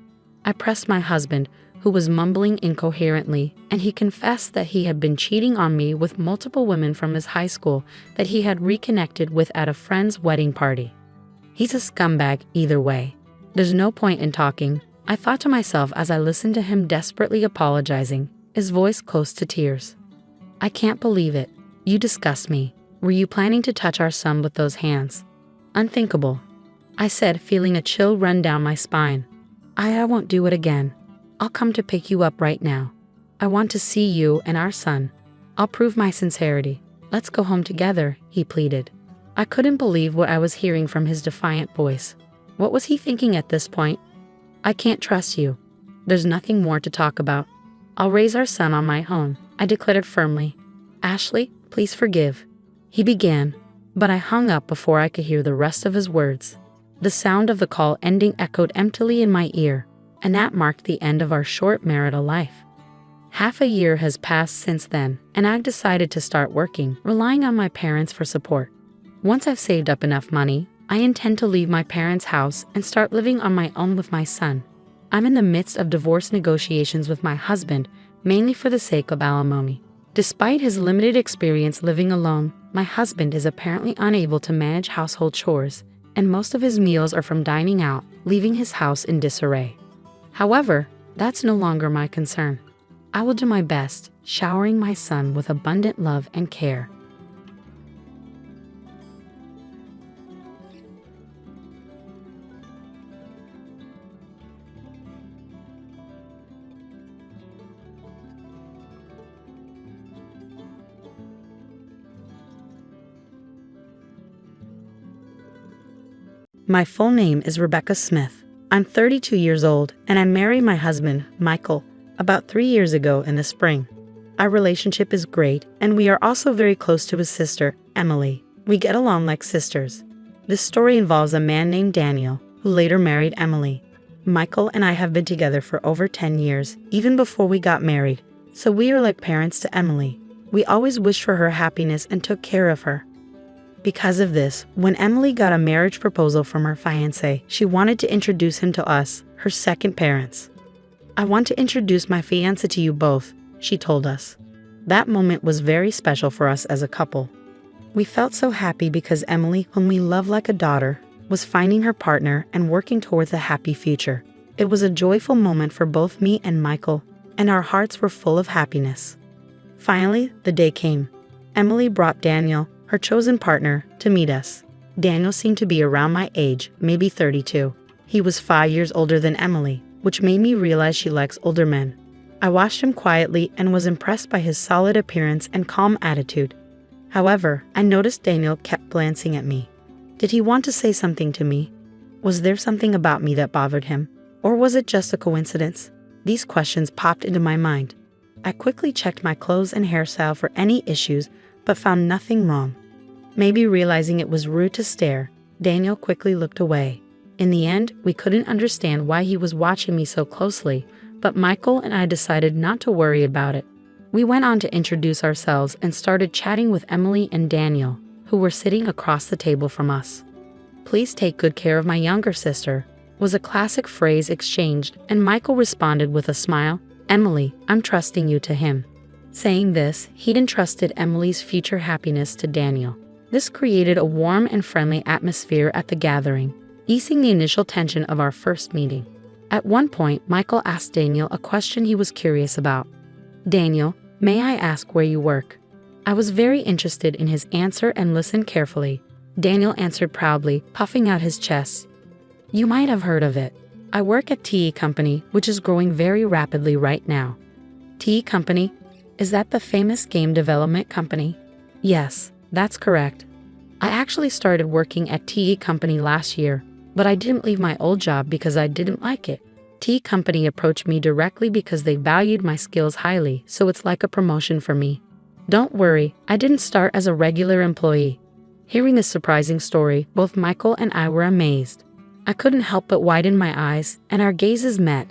I pressed my husband, who was mumbling incoherently, and he confessed that he had been cheating on me with multiple women from his high school that he had reconnected with at a friend's wedding party. He's a scumbag either way. There's no point in talking, I thought to myself as I listened to him desperately apologizing, his voice close to tears. "I can't believe it. You disgust me. Were you planning to touch our son with those hands?" "Unthinkable," I said, feeling a chill run down my spine. I won't do it again. I'll come to pick you up right now. I want to see you and our son. I'll prove my sincerity. Let's go home together," he pleaded. I couldn't believe what I was hearing from his defiant voice. What was he thinking at this point? "I can't trust you. There's nothing more to talk about. I'll raise our son on my own," I declared firmly. "Ashley, please forgive," he began, but I hung up before I could hear the rest of his words. The sound of the call ending echoed emptily in my ear, and that marked the end of our short marital life. Half a year has passed since then, and I've decided to start working, relying on my parents for support. Once I've saved up enough money, I intend to leave my parents' house and start living on my own with my son. I'm in the midst of divorce negotiations with my husband, mainly for the sake of alimony. Despite his limited experience living alone, my husband is apparently unable to manage household chores, and most of his meals are from dining out, leaving his house in disarray. However, that's no longer my concern. I will do my best, showering my son with abundant love and care. My full name is Rebecca Smith. I'm 32 years old, and I married my husband, Michael, about 3 years ago in the spring. Our relationship is great, and we are also very close to his sister, Emily. We get along like sisters. This story involves a man named Daniel, who later married Emily. Michael and I have been together for over 10 years, even before we got married, so we are like parents to Emily. We always wished for her happiness and took care of her. Because of this, when Emily got a marriage proposal from her fiancé, she wanted to introduce him to us, her second parents. "I want to introduce my fiancé to you both," she told us. That moment was very special for us as a couple. We felt so happy because Emily, whom we love like a daughter, was finding her partner and working towards a happy future. It was a joyful moment for both me and Michael, and our hearts were full of happiness. Finally, the day came. Emily brought Daniel, her chosen partner, to meet us. Daniel seemed to be around my age, maybe 32. He was 5 years older than Emily, which made me realize she likes older men. I watched him quietly and was impressed by his solid appearance and calm attitude. However, I noticed Daniel kept glancing at me. Did he want to say something to me? Was there something about me that bothered him? Or was it just a coincidence? These questions popped into my mind. I quickly checked my clothes and hairstyle for any issues, but found nothing wrong. Maybe realizing it was rude to stare, Daniel quickly looked away. In the end, we couldn't understand why he was watching me so closely, but Michael and I decided not to worry about it. We went on to introduce ourselves and started chatting with Emily and Daniel, who were sitting across the table from us. "Please take good care of my younger sister," was a classic phrase exchanged, and Michael responded with a smile, "Emily, I'm trusting you to him." Saying this, he'd entrusted Emily's future happiness to Daniel. This created a warm and friendly atmosphere at the gathering, easing the initial tension of our first meeting. At one point, Michael asked Daniel a question he was curious about. "Daniel, may I ask where you work?" I was very interested in his answer and listened carefully. Daniel answered proudly, puffing out his chest. "You might have heard of it. I work at TE Company, which is growing very rapidly right now." "TE Company? Is that the famous game development company?" "Yes, that's correct. I actually started working at TE Company last year, but I didn't leave my old job because I didn't like it. TE Company approached me directly because they valued my skills highly, so it's like a promotion for me. Don't worry, I didn't start as a regular employee." Hearing this surprising story, both Michael and I were amazed. I couldn't help but widen my eyes, and our gazes met.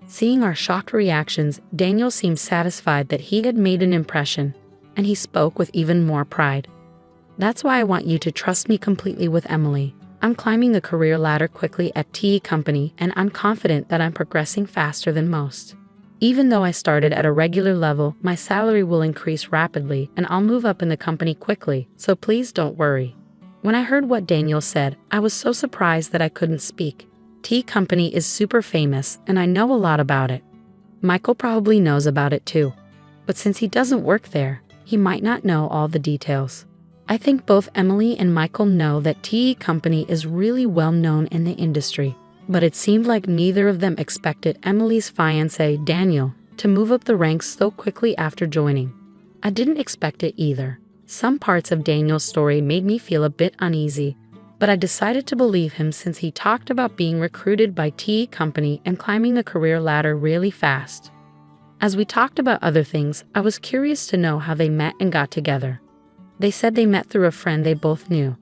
Seeing our shocked reactions, Daniel seemed satisfied that he had made an impression, and he spoke with even more pride. "That's why I want you to trust me completely with Emily. I'm climbing the career ladder quickly at TE Company, and I'm confident that I'm progressing faster than most. Even though I started at a regular level, my salary will increase rapidly, and I'll move up in the company quickly, so please don't worry." When I heard what Daniel said, I was so surprised that I couldn't speak. TE Company is super famous, and I know a lot about it. Michael probably knows about it too. But since he doesn't work there, he might not know all the details. I think both Emily and Michael know that TE Company is really well known in the industry, but it seemed like neither of them expected Emily's fiancé, Daniel, to move up the ranks so quickly after joining. I didn't expect it either. Some parts of Daniel's story made me feel a bit uneasy, but I decided to believe him since he talked about being recruited by TE Company and climbing the career ladder really fast. As we talked about other things, I was curious to know how they met and got together. They said they met through a friend they both knew.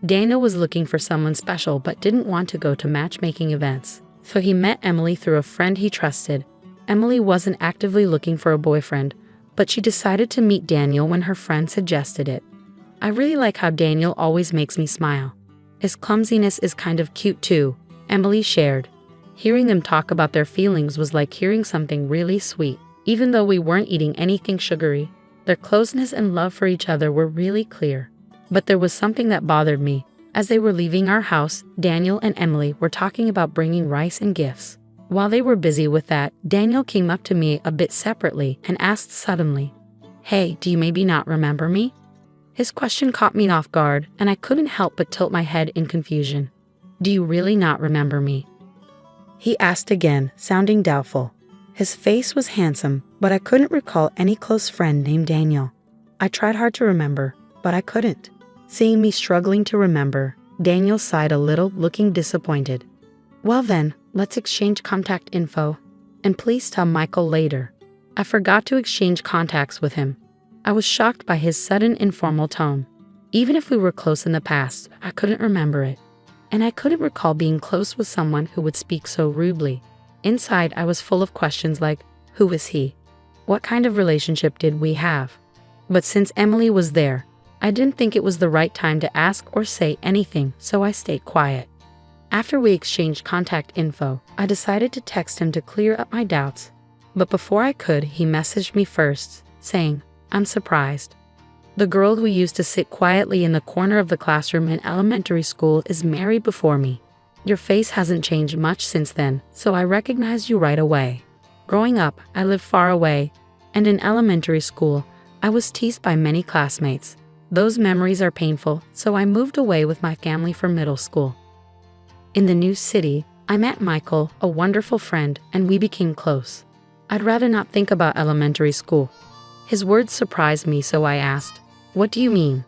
Daniel was looking for someone special but didn't want to go to matchmaking events, so he met Emily through a friend he trusted. Emily wasn't actively looking for a boyfriend, but she decided to meet Daniel when her friend suggested it. "I really like how Daniel always makes me smile. His clumsiness is kind of cute too," Emily shared. Hearing them talk about their feelings was like hearing something really sweet. Even though we weren't eating anything sugary, their closeness and love for each other were really clear. But there was something that bothered me. As they were leaving our house, Daniel and Emily were talking about bringing rice and gifts. While they were busy with that, Daniel came up to me a bit separately and asked suddenly, "Hey, do you maybe not remember me?" His question caught me off guard, and I couldn't help but tilt my head in confusion. "Do you really not remember me?" he asked again, sounding doubtful. His face was handsome, but I couldn't recall any close friend named Daniel. I tried hard to remember, but I couldn't. Seeing me struggling to remember, Daniel sighed a little, looking disappointed. "Well then, let's exchange contact info. And please tell Michael later." I forgot to exchange contacts with him. I was shocked by his sudden informal tone. Even if we were close in the past, I couldn't remember it. And I couldn't recall being close with someone who would speak so rudely. Inside, I was full of questions like, who is he? What kind of relationship did we have? But since Emily was there, I didn't think it was the right time to ask or say anything, so I stayed quiet. After we exchanged contact info, I decided to text him to clear up my doubts. But before I could, he messaged me first, saying, "I'm surprised. The girl who used to sit quietly in the corner of the classroom in elementary school is married before me. Your face hasn't changed much since then, so I recognized you right away. Growing up, I lived far away, and in elementary school, I was teased by many classmates. Those memories are painful, so I moved away with my family for middle school. In the new city, I met Michael, a wonderful friend, and we became close. I'd rather not think about elementary school." His words surprised me, so I asked, "What do you mean?"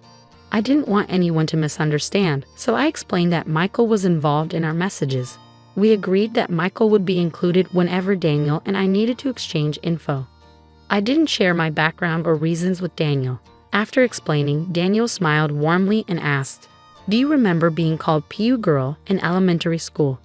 I didn't want anyone to misunderstand, so I explained that Michael was involved in our messages. We agreed that Michael would be included whenever Daniel and I needed to exchange info. I didn't share my background or reasons with Daniel. After explaining, Daniel smiled warmly and asked, "Do you remember being called PU girl in elementary school?"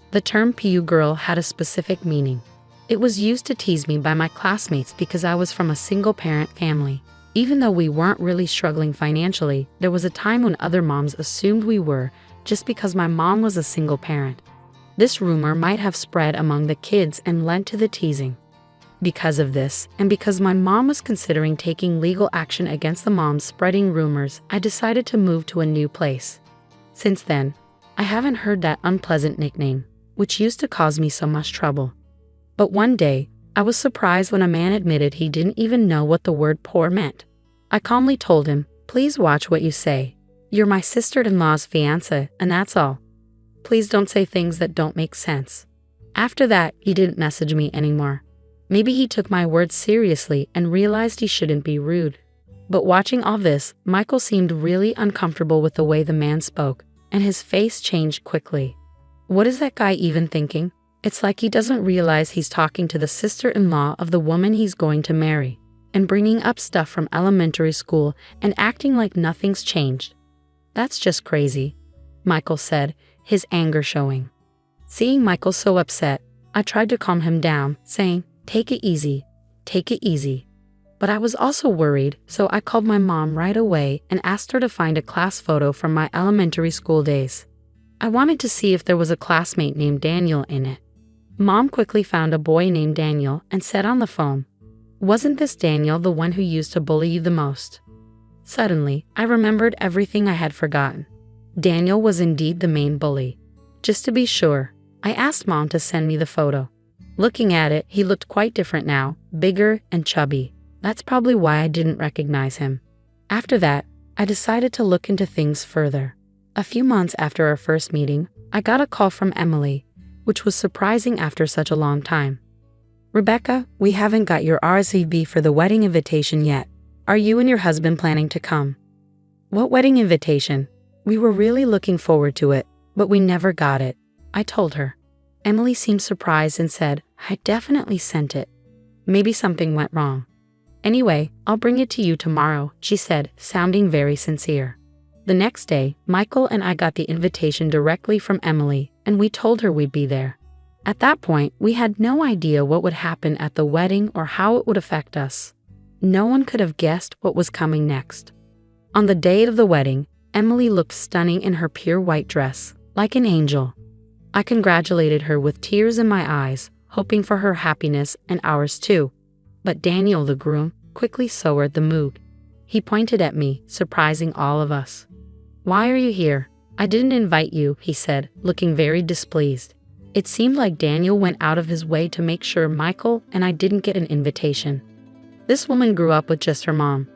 The term PU girl had a specific meaning. It was used to tease me by my classmates because I was from a single-parent family. Even though we weren't really struggling financially, there was a time when other moms assumed we were, just because my mom was a single parent. This rumor might have spread among the kids and led to the teasing. Because of this, and because my mom was considering taking legal action against the moms spreading rumors, I decided to move to a new place. Since then, I haven't heard that unpleasant nickname, which used to cause me so much trouble. But one day, I was surprised when a man admitted he didn't even know what the word poor meant. I calmly told him, "Please watch what you say. You're my sister-in-law's fiancé, and that's all. Please don't say things that don't make sense." After that, he didn't message me anymore. Maybe he took my words seriously and realized he shouldn't be rude. But watching all this, Michael seemed really uncomfortable with the way the man spoke, and his face changed quickly. What is that guy even thinking? It's like he doesn't realize he's talking to the sister-in-law of the woman he's going to marry, and bringing up stuff from elementary school and acting like nothing's changed. "That's just crazy," Michael said, his anger showing. Seeing Michael so upset, I tried to calm him down, saying, "Take it easy, take it easy." But I was also worried, so I called my mom right away and asked her to find a class photo from my elementary school days. I wanted to see if there was a classmate named Daniel in it. Mom quickly found a boy named Daniel and said on the phone, "Wasn't this Daniel the one who used to bully you the most?" Suddenly, I remembered everything I had forgotten. Daniel was indeed the main bully. Just to be sure, I asked Mom to send me the photo. Looking at it, he looked quite different now, bigger and chubby. That's probably why I didn't recognize him. After that, I decided to look into things further. A few months after our first meeting, I got a call from Emily, which was surprising after such a long time. "Rebecca, we haven't got your RSVP for the wedding invitation yet. Are you and your husband planning to come?" "What wedding invitation? We were really looking forward to it, but we never got it," I told her. Emily seemed surprised and said, "I definitely sent it. Maybe something went wrong. Anyway, I'll bring it to you tomorrow," she said, sounding very sincere. The next day, Michael and I got the invitation directly from Emily, and we told her we'd be there. At that point, we had no idea what would happen at the wedding or how it would affect us. No one could have guessed what was coming next. On the day of the wedding, Emily looked stunning in her pure white dress, like an angel. I congratulated her with tears in my eyes, hoping for her happiness and ours too. But Daniel, the groom, quickly soured the mood. He pointed at me, surprising all of us. "Why are you here?" I didn't invite you, he said, looking very displeased. It seemed like Daniel went out of his way to make sure Michael and I didn't get an invitation. This woman grew up with just her mom.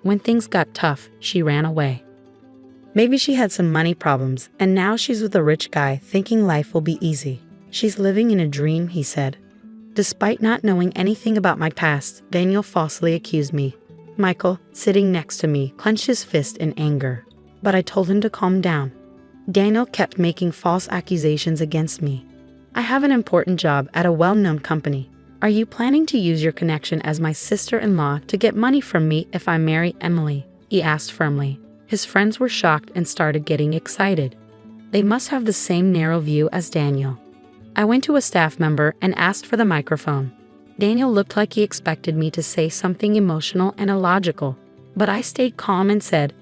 When things got tough, she ran away. Maybe she had some money problems, and now she's with a rich guy thinking life will be easy. She's living in a dream, he said. Despite not knowing anything about my past, Daniel falsely accused me. Michael, sitting next to me, clenched his fist in anger. But I told him to calm down. Daniel kept making false accusations against me. I have an important job at a well-known company. Are you planning to use your connection as my sister-in-law to get money from me if I marry Emily? He asked firmly. His friends were shocked and started getting excited. They must have the same narrow view as Daniel. I went to a staff member and asked for the microphone. Daniel looked like he expected me to say something emotional and illogical, but I stayed calm and said,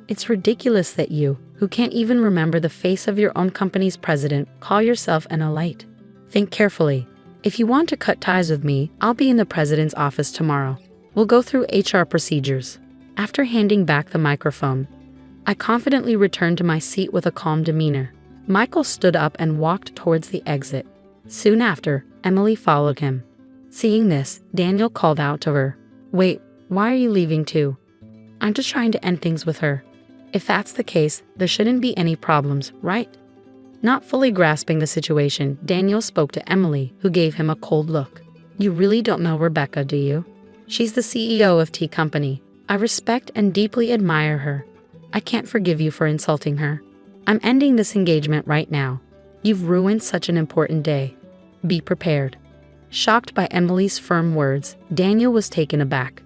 "It's ridiculous that you, who can't even remember the face of your own company's president, call yourself an elite. Think carefully. If you want to cut ties with me, I'll be in the president's office tomorrow. We'll go through HR procedures." After handing back the microphone, I confidently returned to my seat with a calm demeanor. Michael stood up and walked towards the exit. Soon after, Emily followed him. Seeing this, Daniel called out to her, "Wait, why are you leaving too? I'm just trying to end things with her. If that's the case, there shouldn't be any problems, right?" Not fully grasping the situation, Daniel spoke to Emily, who gave him a cold look. "You really don't know Rebecca, do you? She's the CEO of Tea Company. I respect and deeply admire her. I can't forgive you for insulting her. I'm ending this engagement right now. You've ruined such an important day. Be prepared." Shocked by Emily's firm words, Daniel was taken aback.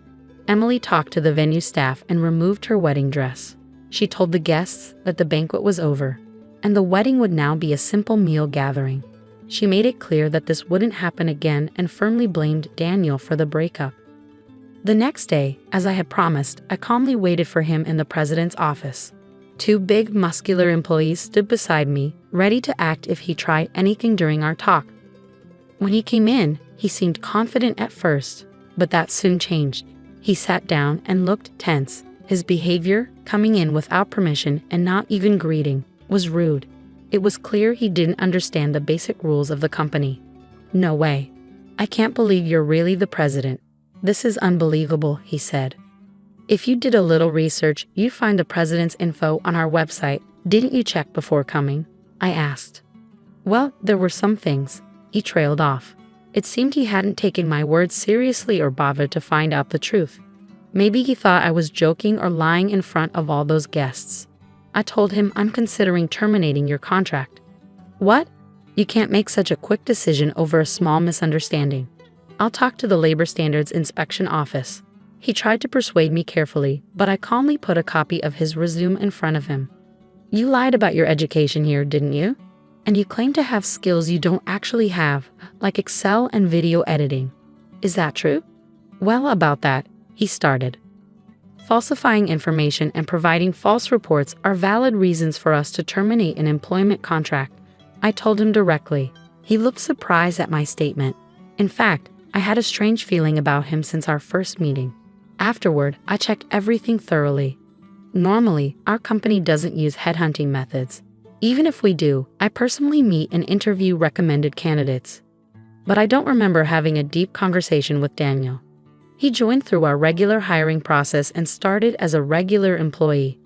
Emily talked to the venue staff and removed her wedding dress. She told the guests that the banquet was over, and the wedding would now be a simple meal gathering. She made it clear that this wouldn't happen again and firmly blamed Daniel for the breakup. The next day, as I had promised, I calmly waited for him in the president's office. Two big, muscular employees stood beside me, ready to act if he tried anything during our talk. When he came in, he seemed confident at first, but that soon changed. He sat down and looked tense. His behavior, coming in without permission and not even greeting, was rude. It was clear he didn't understand the basic rules of the company. "No way. I can't believe you're really the president. This is unbelievable," he said. "If you did a little research, you'd find the president's info on our website. Didn't you check before coming?" I asked. "Well, there were some things." He trailed off. It seemed he hadn't taken my words seriously or bothered to find out the truth. Maybe he thought I was joking or lying in front of all those guests. I told him I'm considering terminating your contract. "What? You can't make such a quick decision over a small misunderstanding. I'll talk to the Labor Standards Inspection Office." He tried to persuade me carefully, but I calmly put a copy of his resume in front of him. "You lied about your education here, didn't you? And you claim to have skills you don't actually have, like Excel and video editing. Is that true?" "Well, about that," he started. "Falsifying information and providing false reports are valid reasons for us to terminate an employment contract," I told him directly. He looked surprised at my statement. In fact, I had a strange feeling about him since our first meeting. Afterward, I checked everything thoroughly. Normally, our company doesn't use headhunting methods. Even if we do, I personally meet and interview recommended candidates. But I don't remember having a deep conversation with Daniel. He joined through our regular hiring process and started as a regular employee.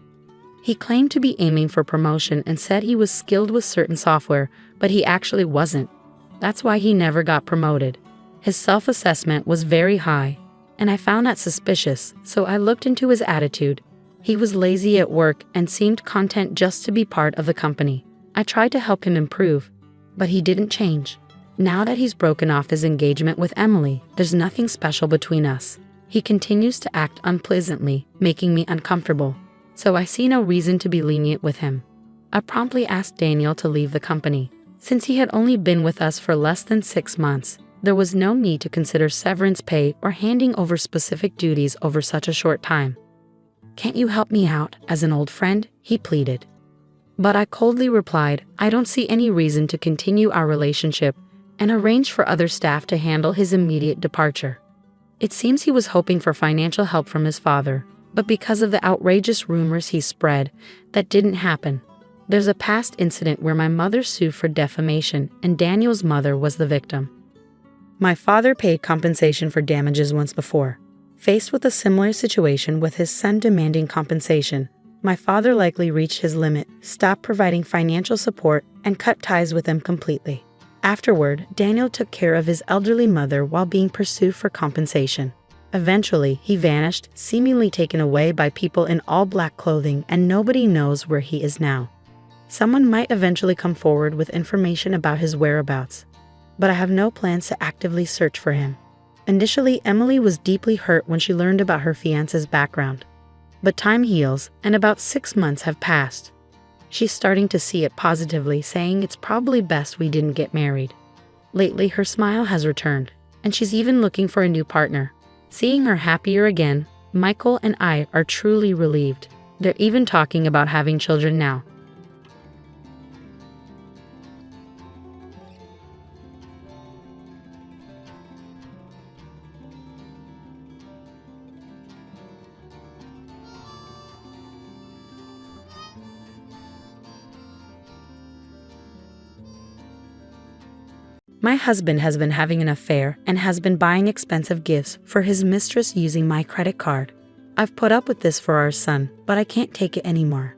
He claimed to be aiming for promotion and said he was skilled with certain software, but he actually wasn't. That's why he never got promoted. His self-assessment was very high, and I found that suspicious, so I looked into his attitude. He was lazy at work and seemed content just to be part of the company. I tried to help him improve, but he didn't change. Now that he's broken off his engagement with Emily, there's nothing special between us. He continues to act unpleasantly, making me uncomfortable, so I see no reason to be lenient with him. I promptly asked Daniel to leave the company. Since he had only been with us for less than 6 months, there was no need to consider severance pay or handing over specific duties over such a short time. "Can't you help me out as an old friend?" he pleaded. But I coldly replied, I don't see any reason to continue our relationship, and arranged for other staff to handle his immediate departure. It seems he was hoping for financial help from his father, but because of the outrageous rumors he spread, that didn't happen. There's a past incident where my mother sued for defamation and Daniel's mother was the victim. My father paid compensation for damages once before. Faced with a similar situation with his son demanding compensation, my father likely reached his limit, stopped providing financial support, and cut ties with him completely. Afterward, Daniel took care of his elderly mother while being pursued for compensation. Eventually, he vanished, seemingly taken away by people in all black clothing, and nobody knows where he is now. Someone might eventually come forward with information about his whereabouts, but I have no plans to actively search for him. Initially, Emily was deeply hurt when she learned about her fiance's background. But time heals, and about 6 months have passed. She's starting to see it positively, saying it's probably best we didn't get married. Lately, her smile has returned, and she's even looking for a new partner. Seeing her happier again, Michael and I are truly relieved. They're even talking about having children now. My husband has been having an affair and has been buying expensive gifts for his mistress using my credit card. I've put up with this for our son, but I can't take it anymore.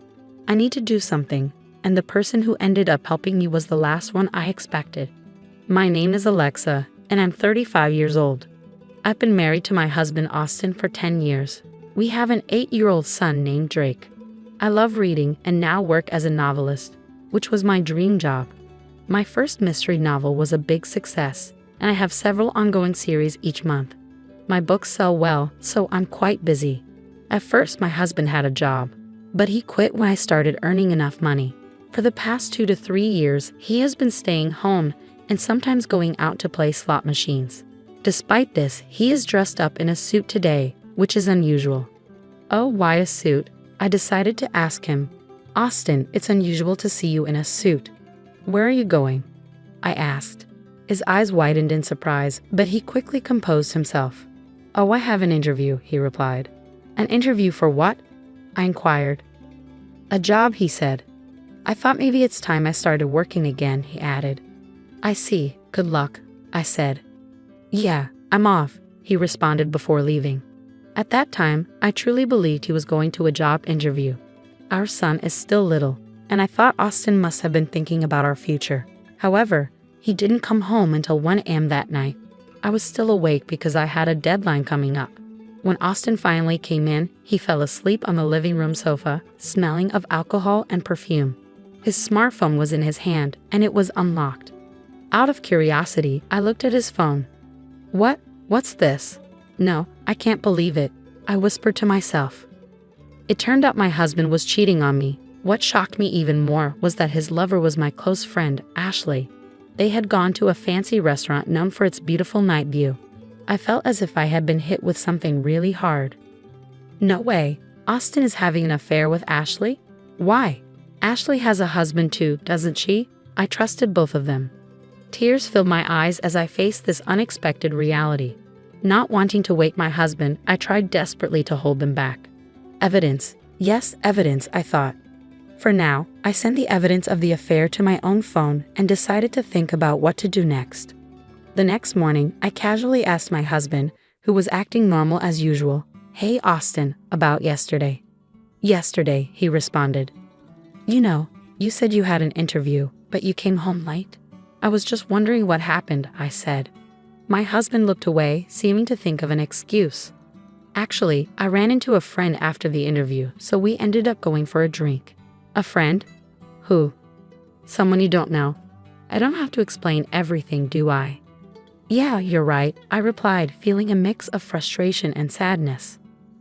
I need to do something, and the person who ended up helping me was the last one I expected. My name is Alexa, and I'm 35 years old. I've been married to my husband Austin for 10 years. We have an 8-year-old son named Drake. I love reading and now work as a novelist, which was my dream job. My first mystery novel was a big success, and I have several ongoing series each month. My books sell well, so I'm quite busy. At first, my husband had a job, but he quit when I started earning enough money. For the past 2 to 3 years, he has been staying home and sometimes going out to play slot machines. Despite this, he is dressed up in a suit today, which is unusual. Oh, why a suit? I decided to ask him. Austin, it's unusual to see you in a suit. Where are you going? I asked. His eyes widened in surprise, but he quickly composed himself. Oh, I have an interview, he replied. An interview for what? I inquired. A job, he said. I thought maybe it's time I started working again, he added. I see, good luck, I said. Yeah, I'm off, he responded before leaving. At that time, I truly believed he was going to a job interview. Our son is still little, and I thought Austin must have been thinking about our future. However, he didn't come home until 1 a.m. that night. I was still awake because I had a deadline coming up. When Austin finally came in, he fell asleep on the living room sofa, smelling of alcohol and perfume. His smartphone was in his hand, and it was unlocked. Out of curiosity, I looked at his phone. What's this? No, I can't believe it, I whispered to myself. It turned out my husband was cheating on me. What shocked me even more was that his lover was my close friend, Ashley. They had gone to a fancy restaurant known for its beautiful night view. I felt as if I had been hit with something really hard. No way, Austin is having an affair with Ashley? Why? Ashley has a husband too, doesn't she? I trusted both of them. Tears filled my eyes as I faced this unexpected reality. Not wanting to wake my husband, I tried desperately to hold them back. Evidence. Yes, evidence, I thought. For now, I sent the evidence of the affair to my own phone and decided to think about what to do next. The next morning, I casually asked my husband, who was acting normal as usual, "Hey Austin, about yesterday." "Yesterday," he responded. You said you had an interview, but you came home late. I was just wondering what happened," I said. My husband looked away, seeming to think of an excuse. Actually, I ran into a friend after the interview, so we ended up going for a drink. A friend? Who? Someone you don't know. I don't have to explain everything, do I? Yeah, you're right, I replied, feeling a mix of frustration and sadness.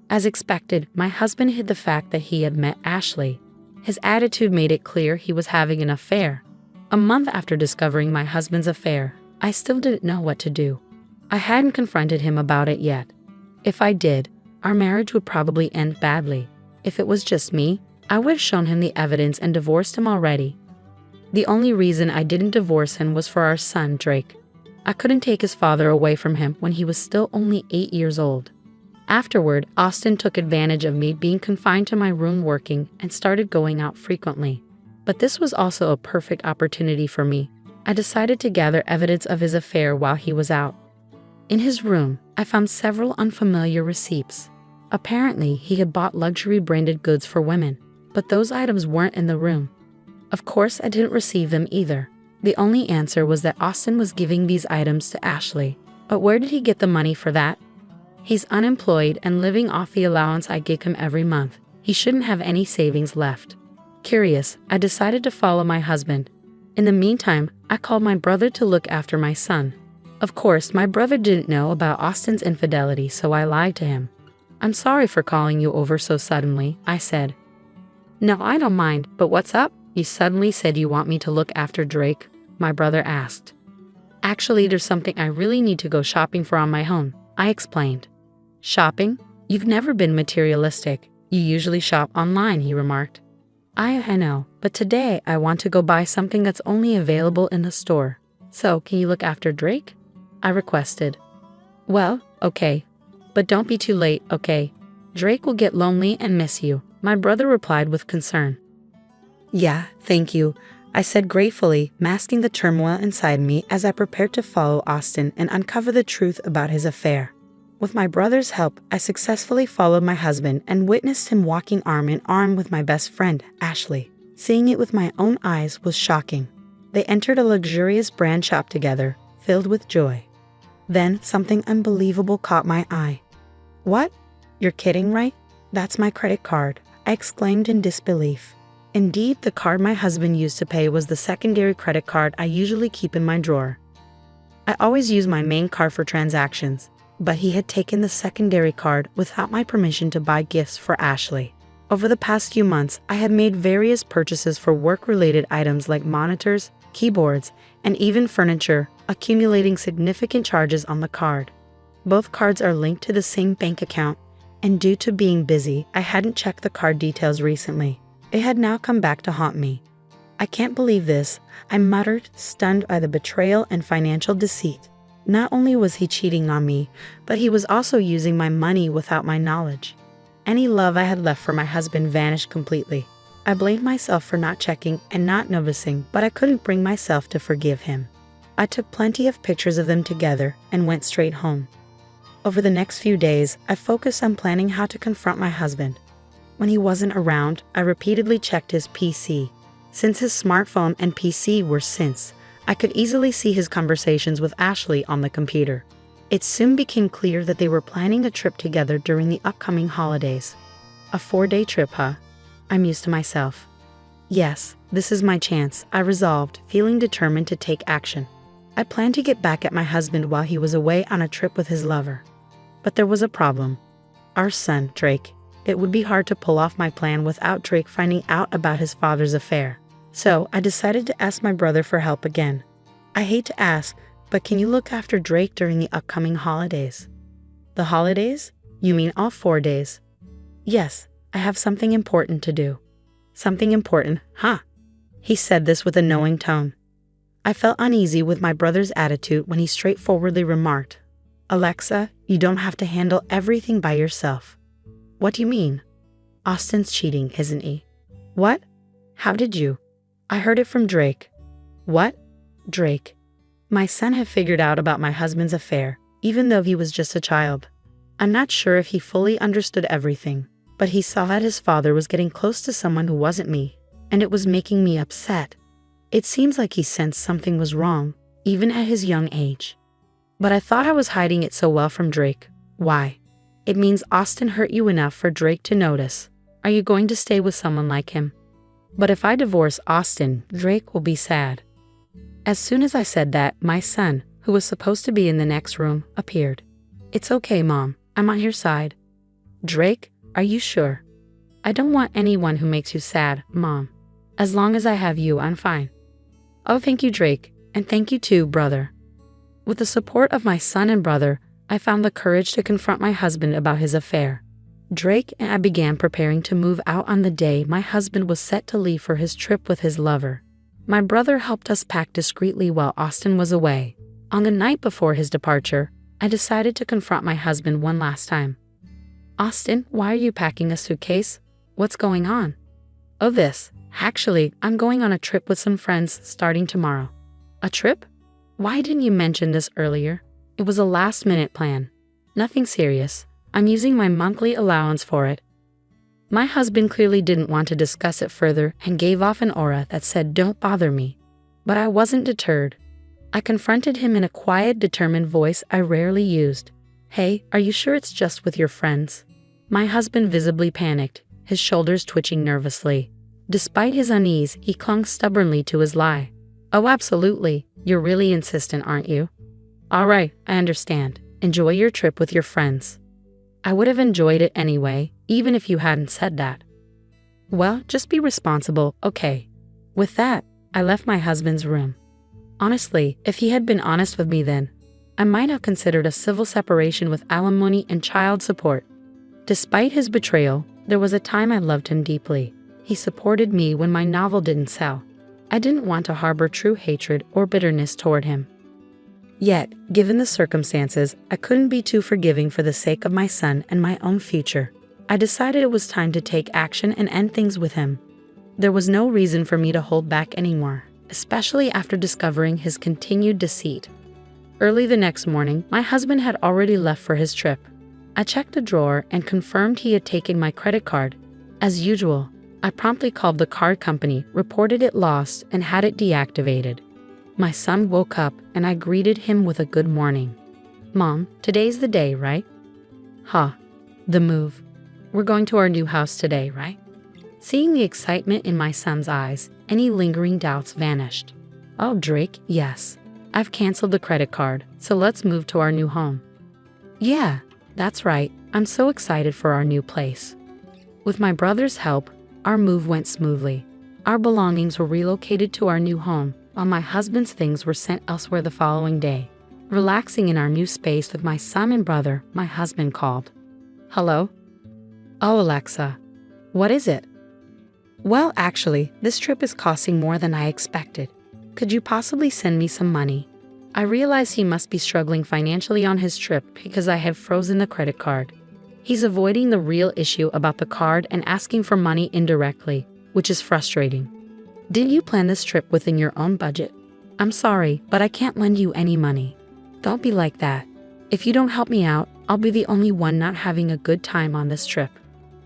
As expected, my husband hid the fact that he had met Ashley. His attitude made it clear he was having an affair. A month after discovering my husband's affair, I still didn't know what to do. I hadn't confronted him about it yet. If I did, our marriage would probably end badly. If it was just me, I would have shown him the evidence and divorced him already. The only reason I didn't divorce him was for our son, Drake. I couldn't take his father away from him when he was still only 8 years old. Afterward, Austin took advantage of me being confined to my room working and started going out frequently. But this was also a perfect opportunity for me. I decided to gather evidence of his affair while he was out. In his room, I found several unfamiliar receipts. Apparently, he had bought luxury branded goods for women, but those items weren't in the room. Of course, I didn't receive them either. The only answer was that Austin was giving these items to Ashley. But where did he get the money for that? He's unemployed and living off the allowance I give him every month. He shouldn't have any savings left. Curious, I decided to follow my husband. In the meantime, I called my brother to look after my son. Of course, my brother didn't know about Austin's infidelity, so I lied to him. "I'm sorry for calling you over so suddenly," I said. "No, I don't mind, but what's up? You suddenly said you want me to look after Drake," my brother asked. "Actually, there's something I really need to go shopping for on my own," I explained. "Shopping? You've never been materialistic. You usually shop online," he remarked. I know, but today I want to go buy something that's only available in the store. "So, can you look after Drake?" I requested. "Well, okay. But don't be too late, okay? Drake will get lonely and miss you," my brother replied with concern. "Yeah, thank you," I said gratefully, masking the turmoil inside me as I prepared to follow Austin and uncover the truth about his affair. With my brother's help, I successfully followed my husband and witnessed him walking arm in arm with my best friend, Ashley. Seeing it with my own eyes was shocking. They entered a luxurious brand shop together, filled with joy. Then something unbelievable caught my eye. "What? You're kidding, right? That's my credit card," I exclaimed in disbelief. Indeed, the card my husband used to pay was the secondary credit card I usually keep in my drawer. I always use my main card for transactions, but he had taken the secondary card without my permission to buy gifts for Ashley. Over the past few months, I had made various purchases for work-related items like monitors, keyboards, and even furniture, accumulating significant charges on the card. Both cards are linked to the same bank account, and due to being busy, I hadn't checked the card details recently. It had now come back to haunt me. "I can't believe this," I muttered, stunned by the betrayal and financial deceit. Not only was he cheating on me, but he was also using my money without my knowledge. Any love I had left for my husband vanished completely. I blamed myself for not checking and not noticing, but I couldn't bring myself to forgive him. I took plenty of pictures of them together and went straight home. Over the next few days, I focused on planning how to confront my husband. When he wasn't around, I repeatedly checked his PC. Since his smartphone and PC were synced, I could easily see his conversations with Ashley on the computer. It soon became clear that they were planning a trip together during the upcoming holidays. A 4-day trip, huh? I mused to myself. Yes, this is my chance, I resolved, feeling determined to take action. I planned to get back at my husband while he was away on a trip with his lover. But there was a problem. Our son, Drake. It would be hard to pull off my plan without Drake finding out about his father's affair. So I decided to ask my brother for help again. "I hate to ask, but can you look after Drake during the upcoming holidays?" "The holidays? You mean all 4 days?" "Yes, I have something important to do." "Something important, huh?" He said this with a knowing tone. I felt uneasy with my brother's attitude when he straightforwardly remarked, "Alexa, you don't have to handle everything by yourself." "What do you mean?" "Austin's cheating, isn't he?" "What? How did you?" "I heard it from Drake." "What? Drake?" My son had figured out about my husband's affair, even though he was just a child. I'm not sure if he fully understood everything, but he saw that his father was getting close to someone who wasn't me, and it was making me upset. It seems like he sensed something was wrong, even at his young age. But I thought I was hiding it so well from Drake. Why? It means Austin hurt you enough for Drake to notice. Are you going to stay with someone like him? But if I divorce Austin, Drake will be sad. As soon as I said that, my son, who was supposed to be in the next room, appeared. "It's okay, Mom. I'm on your side." "Drake, are you sure?" "I don't want anyone who makes you sad, Mom. As long as I have you, I'm fine." "Oh, thank you, Drake. And thank you too, brother." With the support of my son and brother, I found the courage to confront my husband about his affair. Drake and I began preparing to move out on the day my husband was set to leave for his trip with his lover. My brother helped us pack discreetly while Austin was away. On the night before his departure, I decided to confront my husband one last time. "Austin, why are you packing a suitcase? What's going on?" "Oh, this. Actually, I'm going on a trip with some friends starting tomorrow. A trip? Why didn't you mention this earlier? It was a last-minute plan. Nothing serious. I'm using my monthly allowance for it. My husband clearly didn't want to discuss it further and gave off an aura that said, "Don't bother me." But I wasn't deterred. I confronted him in a quiet, determined voice I rarely used. "Hey, are you sure it's just with your friends?" My husband visibly panicked, his shoulders twitching nervously. Despite his unease, he clung stubbornly to his lie. "Oh, absolutely. You're really insistent, aren't you?" "All right, I understand. Enjoy your trip with your friends." I would have enjoyed it anyway, even if you hadn't said that. "Well, just be responsible, okay?" With that, I left my husband's room. Honestly, if he had been honest with me then, I might have considered a civil separation with alimony and child support. Despite his betrayal, there was a time I loved him deeply. He supported me when my novel didn't sell. I didn't want to harbor true hatred or bitterness toward him. Yet, given the circumstances, I couldn't be too forgiving for the sake of my son and my own future. I decided it was time to take action and end things with him. There was no reason for me to hold back anymore, especially after discovering his continued deceit. Early the next morning, my husband had already left for his trip. I checked a drawer and confirmed he had taken my credit card. As usual, I promptly called the card company, reported it lost, and had it deactivated. My son woke up and I greeted him with a good morning. "Mom, today's the day, right?" "Huh. The move. We're going to our new house today, right?" Seeing the excitement in my son's eyes, any lingering doubts vanished. "Oh, Drake, yes. I've canceled the credit card, so let's move to our new home." "Yeah, that's right. I'm so excited for our new place." With my brother's help, our move went smoothly. Our belongings were relocated to our new home, while my husband's things were sent elsewhere the following day. Relaxing in our new space with my son and brother, my husband called. "Hello?" "Oh, Alexa. What is it?" "Well, actually, this trip is costing more than I expected. Could you possibly send me some money?" I realized he must be struggling financially on his trip because I had frozen the credit card. He's avoiding the real issue about the card and asking for money indirectly, which is frustrating. "Didn't you plan this trip within your own budget?" "I'm sorry, but I can't lend you any money." "Don't be like that. If you don't help me out, I'll be the only one not having a good time on this trip."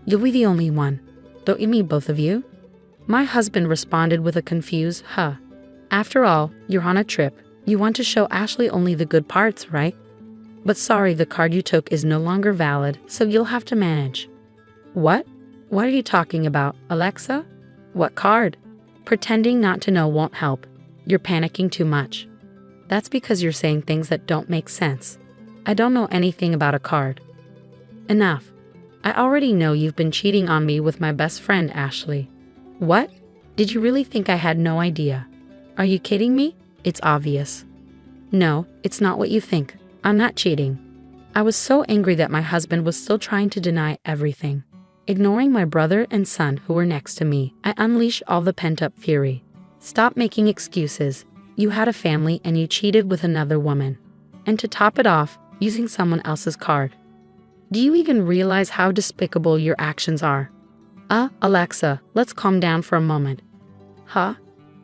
"You'll be the only one. Don't you mean both of you?" My husband responded with a confused, "Huh. After all, you're on a trip. You want to show Ashley only the good parts, right? But sorry, the card you took is no longer valid, so you'll have to manage." "What? What are you talking about, Alexa? What card?" Pretending not to know won't help. You're panicking too much. That's because you're saying things that don't make sense. I don't know anything about a card. Enough. I already know you've been cheating on me with my best friend, Ashley. What? Did you really think I had no idea? Are you kidding me? It's obvious. No, it's not what you think. I'm not cheating. I was so angry that my husband was still trying to deny everything. Ignoring my brother and son who were next to me, I unleashed all the pent-up fury. "Stop making excuses. You had a family and you cheated with another woman. And to top it off, using someone else's card. Do you even realize how despicable your actions are?" Alexa, let's calm down for a moment." "Huh?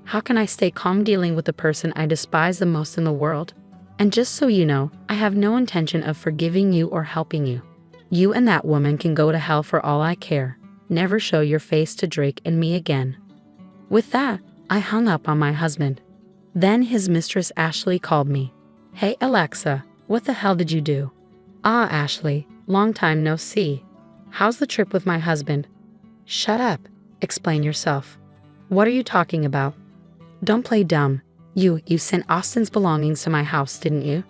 How can I stay calm dealing with the person I despise the most in the world? And just so you know, I have no intention of forgiving you or helping you. You and that woman can go to hell for all I care. Never show your face to Drake and me again." With that, I hung up on my husband. Then his mistress Ashley called me. "Hey Alexa, what the hell did you do?" "Ah, Ashley, long time no see. How's the trip with my husband?" "Shut up. Explain yourself." "What are you talking about?" "Don't play dumb. You sent Austin's belongings to my house, didn't you?"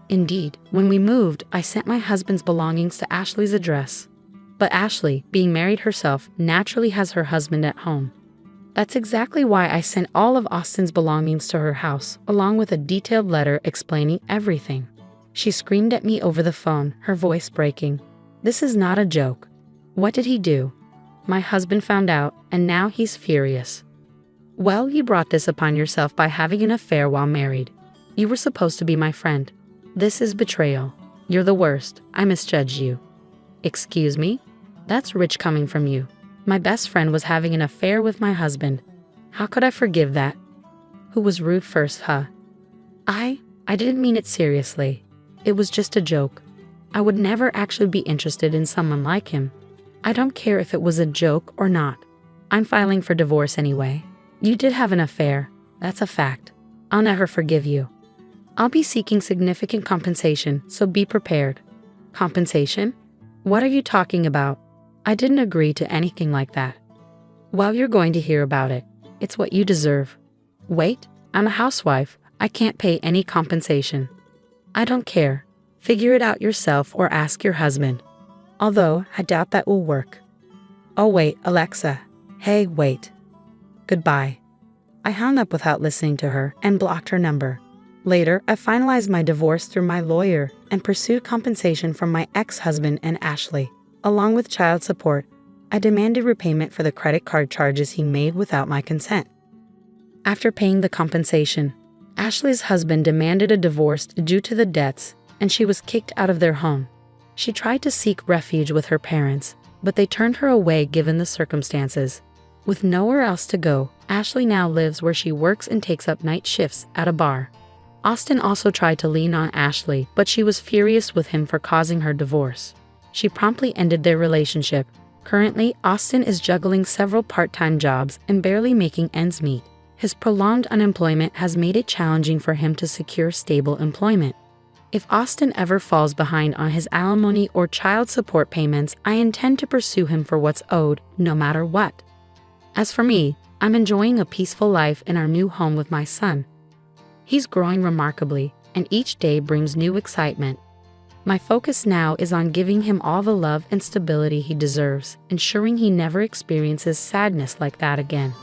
"Indeed, when we moved, I sent my husband's belongings to Ashley's address. But Ashley, being married herself, naturally has her husband at home. That's exactly why I sent all of Austin's belongings to her house, along with a detailed letter explaining everything." She screamed at me over the phone, her voice breaking. "This is not a joke. What did he do?" "My husband found out, and now he's furious." "Well, you brought this upon yourself by having an affair while married. You were supposed to be my friend. This is betrayal. You're the worst. I misjudged you." "Excuse me? That's rich coming from you." My best friend was having an affair with my husband. How could I forgive that? Who was rude first, huh? I didn't mean it seriously. It was just a joke. I would never actually be interested in someone like him. I don't care if it was a joke or not. I'm filing for divorce anyway. You did have an affair. That's a fact. I'll never forgive you. I'll be seeking significant compensation, so be prepared. Compensation? What are you talking about? I didn't agree to anything like that. Well, you're going to hear about it. It's what you deserve. Wait, I'm a housewife. I can't pay any compensation. I don't care. Figure it out yourself or ask your husband. Although, I doubt that will work. Oh wait, Alexa. Hey, wait. Goodbye. I hung up without listening to her and blocked her number. Later, I finalized my divorce through my lawyer and pursued compensation from my ex-husband and Ashley. Along with child support, I demanded repayment for the credit card charges he made without my consent. After paying the compensation, Ashley's husband demanded a divorce due to the debts, and she was kicked out of their home. She tried to seek refuge with her parents, but they turned her away given the circumstances. With nowhere else to go, Ashley now lives where she works and takes up night shifts at a bar. Austin also tried to lean on Ashley, but she was furious with him for causing her divorce. She promptly ended their relationship. Currently, Austin is juggling several part-time jobs and barely making ends meet. His prolonged unemployment has made it challenging for him to secure stable employment. If Austin ever falls behind on his alimony or child support payments, I intend to pursue him for what's owed, no matter what. As for me, I'm enjoying a peaceful life in our new home with my son. He's growing remarkably, and each day brings new excitement. My focus now is on giving him all the love and stability he deserves, ensuring he never experiences sadness like that again.